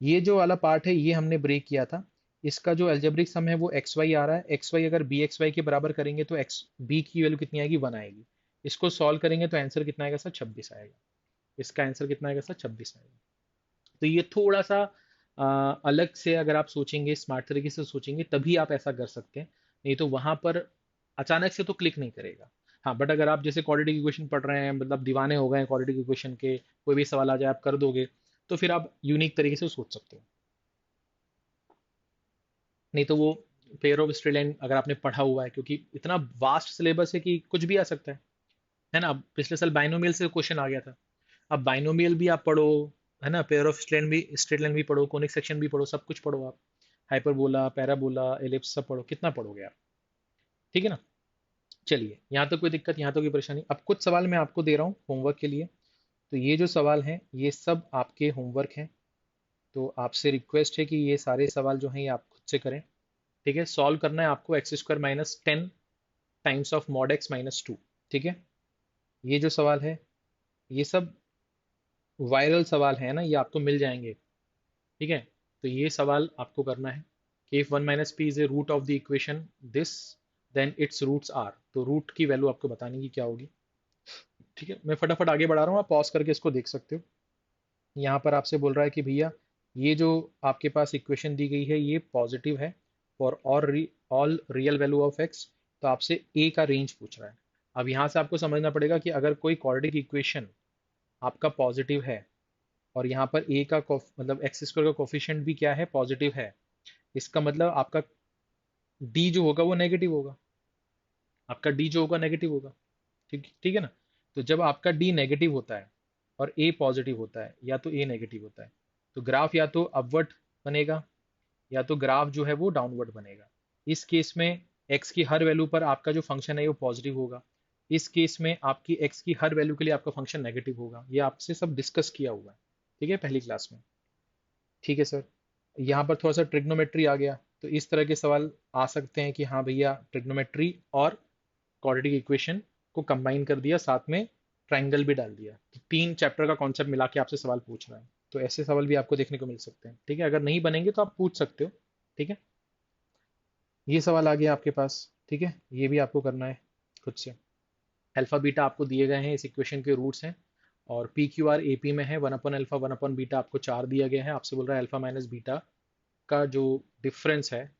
ये जो वाला पार्ट है ये हमने ब्रेक किया था। इसका जो एल्जेब्रिक सम है वो xy आ रहा है। xy अगर bxy के बराबर करेंगे तो x b की वैल्यू कितनी आएगी, 1 आएगी। इसको सॉल्व करेंगे तो आंसर कितना आएगा सर, 26 आएगा। इसका आंसर कितना आएगा सर, 26 आएगा। तो ये थोड़ा सा अलग से अगर आप सोचेंगे, स्मार्ट तरीके से सोचेंगे, तभी आप ऐसा कर सकते हैं। नहीं तो वहां पर अचानक से तो क्लिक नहीं करेगा। हाँ, बट अगर आप जैसे क्वाड्रेटिक इक्वेशन पढ़ रहे हैं, मतलब दीवाने हो गए हैं क्वाड्रेटिक इक्वेशन के, कोई भी सवाल आ जाए आप कर दोगे, तो फिर आप यूनिक तरीके से सोच सकते हो। नहीं तो वो पेयर ऑफ स्ट्रेट लाइन अगर आपने पढ़ा हुआ है, क्योंकि इतना वास्ट सिलेबस है कि कुछ भी आ सकता है ना। अब पिछले साल बाइनोमियल से क्वेश्चन आ गया था, अब बाइनोमियल भी आप पढ़ो, है ना, पेयर ऑफ स्ट्रेट लाइन भी पढ़ो, कोनिक सेक्शन भी पढ़ो, सब कुछ पढ़ो आप। हाइपरबोला, पैराबोला, एलिप्स सब पढ़ो, कितना पढ़ोगे आप। ठीक है ना। चलिए, यहाँ तो कोई दिक्कत, यहाँ तो कोई परेशानी। अब कुछ सवाल मैं आपको दे रहा हूँ होमवर्क के लिए। तो ये जो सवाल हैं ये सब आपके होमवर्क हैं। तो आपसे रिक्वेस्ट है कि ये सारे सवाल जो हैं ये आप खुद से करें। ठीक है, सॉल्व करना है आपको x² - 10 times of mod x -2। ठीक है, ये जो सवाल है ये सब वायरल सवाल है ना, ये आपको मिल जाएंगे। ठीक है, तो ये सवाल आपको करना है कि if 1 - p is a root of the equation this, then its roots are. तो रूट की वैल्यू आपको बताने की क्या होगी। ठीक है, मैं फटाफट आगे बढ़ा रहा हूँ, आप पॉज करके इसको देख सकते हो। यहाँ पर आपसे बोल रहा है कि भैया ये जो आपके पास इक्वेशन दी गई है ये पॉजिटिव है for all real value of x. तो आपसे ए का रेंज पूछ रहा है। अब यहाँ से आपको समझना पड़ेगा कि अगर कोई क्वाड्रेटिक इक्वेशन आपका पॉजिटिव है, और यहाँ पर ए का मतलब एक्स स्क्वायर का कोफिशिएंट भी क्या है, पॉजिटिव है, इसका मतलब आपका डी जो होगा वो नेगेटिव होगा। आपका डी जो होगा नेगेटिव होगा। ठीक ठीक है ना। तो जब आपका डी नेगेटिव होता है और ए पॉजिटिव होता है, या तो ए नेगेटिव होता है, तो ग्राफ या तो अपवर्ड बनेगा, या तो ग्राफ जो है वो डाउनवर्ड बनेगा। इस केस में एक्स की हर वैल्यू पर आपका जो फंक्शन है वो पॉजिटिव होगा। इस केस में आपकी एक्स की हर वैल्यू के लिए आपका फंक्शन नेगेटिव होगा। ये आपसे सब डिस्कस किया हुआ है, ठीक है, पहली क्लास में। ठीक है सर, यहाँ पर थोड़ा सा ट्रिग्नोमेट्री आ गया, तो इस तरह के सवाल आ सकते हैं कि हाँ भैया ट्रिग्नोमेट्री और क्वाड्रेटिक इक्वेशन को कंबाइन कर दिया, साथ में ट्राइंगल भी डाल दिया, तो 3 चैप्टर का कॉन्सेप्ट मिला के आपसे सवाल पूछ रहा है। तो ऐसे सवाल भी आपको देखने को मिल सकते हैं। ठीक है, अगर नहीं बनेंगे तो आप पूछ सकते हो। ठीक है, ये सवाल आ गया आपके पास। ठीक है, ये भी आपको करना है खुद से। अल्फा बीटा आपको दिए गए हैं, इस इक्वेशन के रूट्स हैं, और P Q R A P में है 1/अल्फा 1/बीटा आपको 4 दिया गया है। आपसे बोल रहा है अल्फा माइनस बीटा का जो डिफरेंस है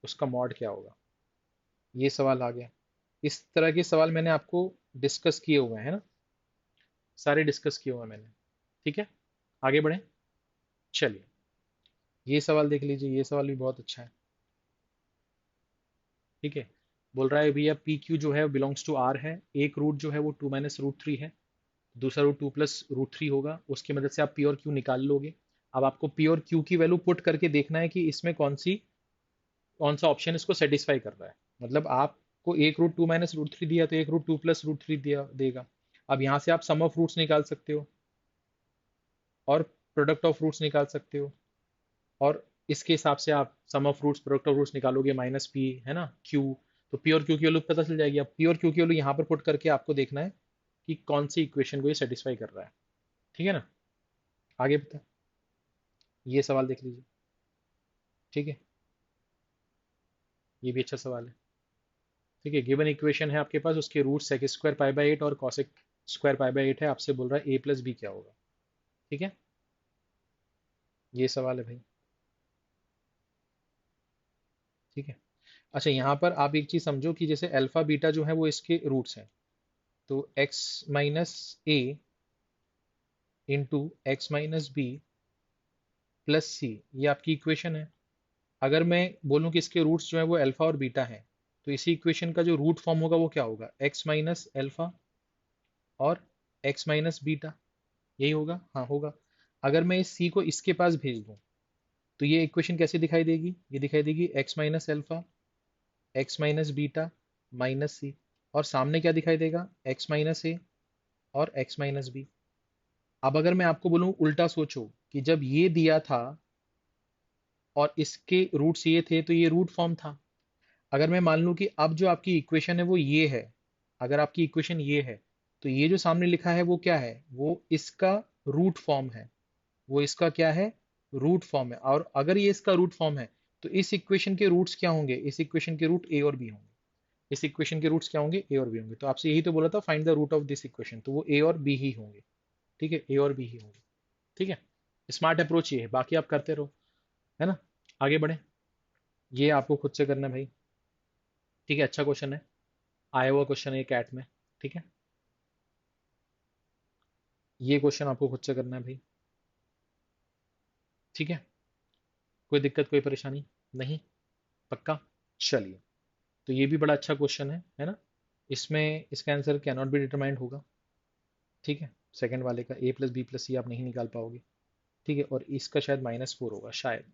उसका मॉड क्या होगा। ये सवाल आ गया। इस तरह के सवाल मैंने आपको डिस्कस किए हुए हैं ना, सारे डिस्कस किए हुए हैं मैंने। ठीक है, आगे बढ़ें। चलिए, ये सवाल देख लीजिए, ये सवाल भी बहुत अच्छा है। ठीक है, बोल रहा है भैया पी क्यू जो है बिलोंग्स टू आर है। एक रूट जो है वो 2 - √3 है, दूसरा रूट 2 + √3 होगा। उसकी मदद से आप पी और क्यू निकाल लोगे। अब आपको पी और क्यू की वैल्यू पुट करके देखना है कि इसमें कौन सा ऑप्शन इसको सेटिस्फाई कर रहा है। मतलब आपको एक रूट 2 - √3 दिया तो एक रूट 2 + √3 दिया देगा। अब यहाँ से आप सम ऑफ रूट्स निकाल सकते हो और प्रोडक्ट ऑफ रूट्स निकाल सकते हो, और इसके हिसाब से आप sum of roots product of roots निकालोगे माइनस पी, है ना, क्यू। तो पी और क्यू की वैल्यू पता चल जाएगी। अब पी और क्यू की वैल्यू यहाँ पर पुट करके आपको देखना है कि कौन सी इक्वेशन को ये सेटिस्फाई कर रहा है। ठीक है ना, आगे बता, ये सवाल देख लीजिए। ठीक है, ये भी अच्छा सवाल है। ठीक है, गिवन इक्वेशन है आपके पास, उसके रूट sec² π/8 और cosec² π/8 है। आपसे बोल रहा है a + b क्या होगा। ठीक है, ये सवाल है भाई। ठीक है, अच्छा यहाँ पर आप एक चीज समझो कि जैसे अल्फा बीटा जो है वो इसके रूट्स हैं। तो x - a × x - b + c, ये आपकी इक्वेशन है। अगर मैं बोलूं कि इसके रूट्स जो है वो अल्फा और बीटा है, तो इसी इक्वेशन का जो रूट फॉर्म होगा वो क्या होगा, x - अल्फा और x - बीटा, यही होगा। हाँ होगा। अगर मैं इस सी को इसके पास भेज दूं तो ये इक्वेशन कैसे दिखाई देगी? ये दिखाई देगी x minus alpha x minus beta minus c, और सामने क्या दिखाई देगा? एक्स माइनस ए और एक्स माइनस बी। अब अगर मैं आपको बोलूं उल्टा सोचो कि जब ये दिया था और इसके रूट्स ये थे तो ये रूट फॉर्म था। अगर मैं मान लूं कि अब जो आपकी इक्वेशन है वो ये है, अगर आपकी इक्वेशन ये है तो ये जो सामने लिखा है वो क्या है? वो इसका रूट फॉर्म है। वो इसका क्या है? रूट फॉर्म है। और अगर ये इसका रूट फॉर्म है तो इस इक्वेशन के रूट्स क्या होंगे? इस इक्वेशन के रूट ए और बी होंगे। इस इक्वेशन के रूट्स क्या होंगे? ए और बी होंगे। तो आपसे यही तो बोला था find the root of this equation, तो वो ए और बी ही होंगे। ठीक है, ए और बी ही होंगे। ठीक है, स्मार्ट अप्रोच ये है, बाकी आप करते रहो, है ना। आगे बढ़े, ये आपको खुद से करना है भाई। ठीक है, अच्छा क्वेश्चन है, आया हुआ क्वेश्चन है कैट में। ठीक है, ये क्वेश्चन आपको खुद से करना है भाई। ठीक है, कोई दिक्कत कोई परेशानी नहीं? पक्का? चलिए, तो ये भी बड़ा अच्छा क्वेश्चन है ना। इसमें इसका answer can not be determined होगा। ठीक है, सेकंड वाले का ए प्लस बी प्लस सी आप नहीं निकाल पाओगे। ठीक है, और इसका शायद -4 होगा, शायद,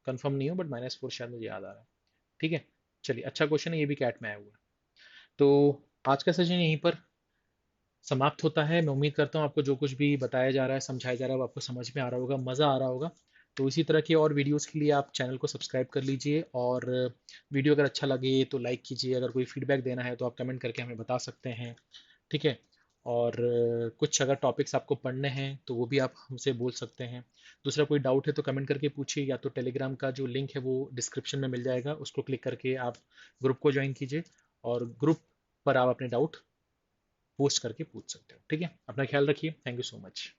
कंफर्म नहीं हो, बट -4 शायद मुझे याद आ रहा है। ठीक है, चलिए, अच्छा क्वेश्चन है, ये भी कैट में आया हुआ है। तो आज का सेशन यहीं पर समाप्त होता है। मैं उम्मीद करता हूँ आपको जो कुछ भी बताया जा रहा है, समझाया जा रहा है, वो आपको समझ में आ रहा होगा, मज़ा आ रहा होगा। तो इसी तरह की और वीडियोस के लिए आप चैनल को सब्सक्राइब कर लीजिए, और वीडियो अगर अच्छा लगे तो लाइक कीजिए। अगर कोई फीडबैक देना है तो आप कमेंट करके हमें बता सकते हैं। ठीक है, और कुछ अगर टॉपिक्स आपको पढ़ने हैं तो वो भी आप हमसे बोल सकते हैं। दूसरा, कोई डाउट है तो कमेंट करके पूछिए, या तो टेलीग्राम का जो लिंक है वो डिस्क्रिप्शन में मिल जाएगा, उसको क्लिक करके आप ग्रुप को ज्वाइन कीजिए, और ग्रुप पर आप अपने डाउट पोस्ट करके पूछ सकते हो। ठीक है, अपना ख्याल रखिए, थैंक यू सो मच।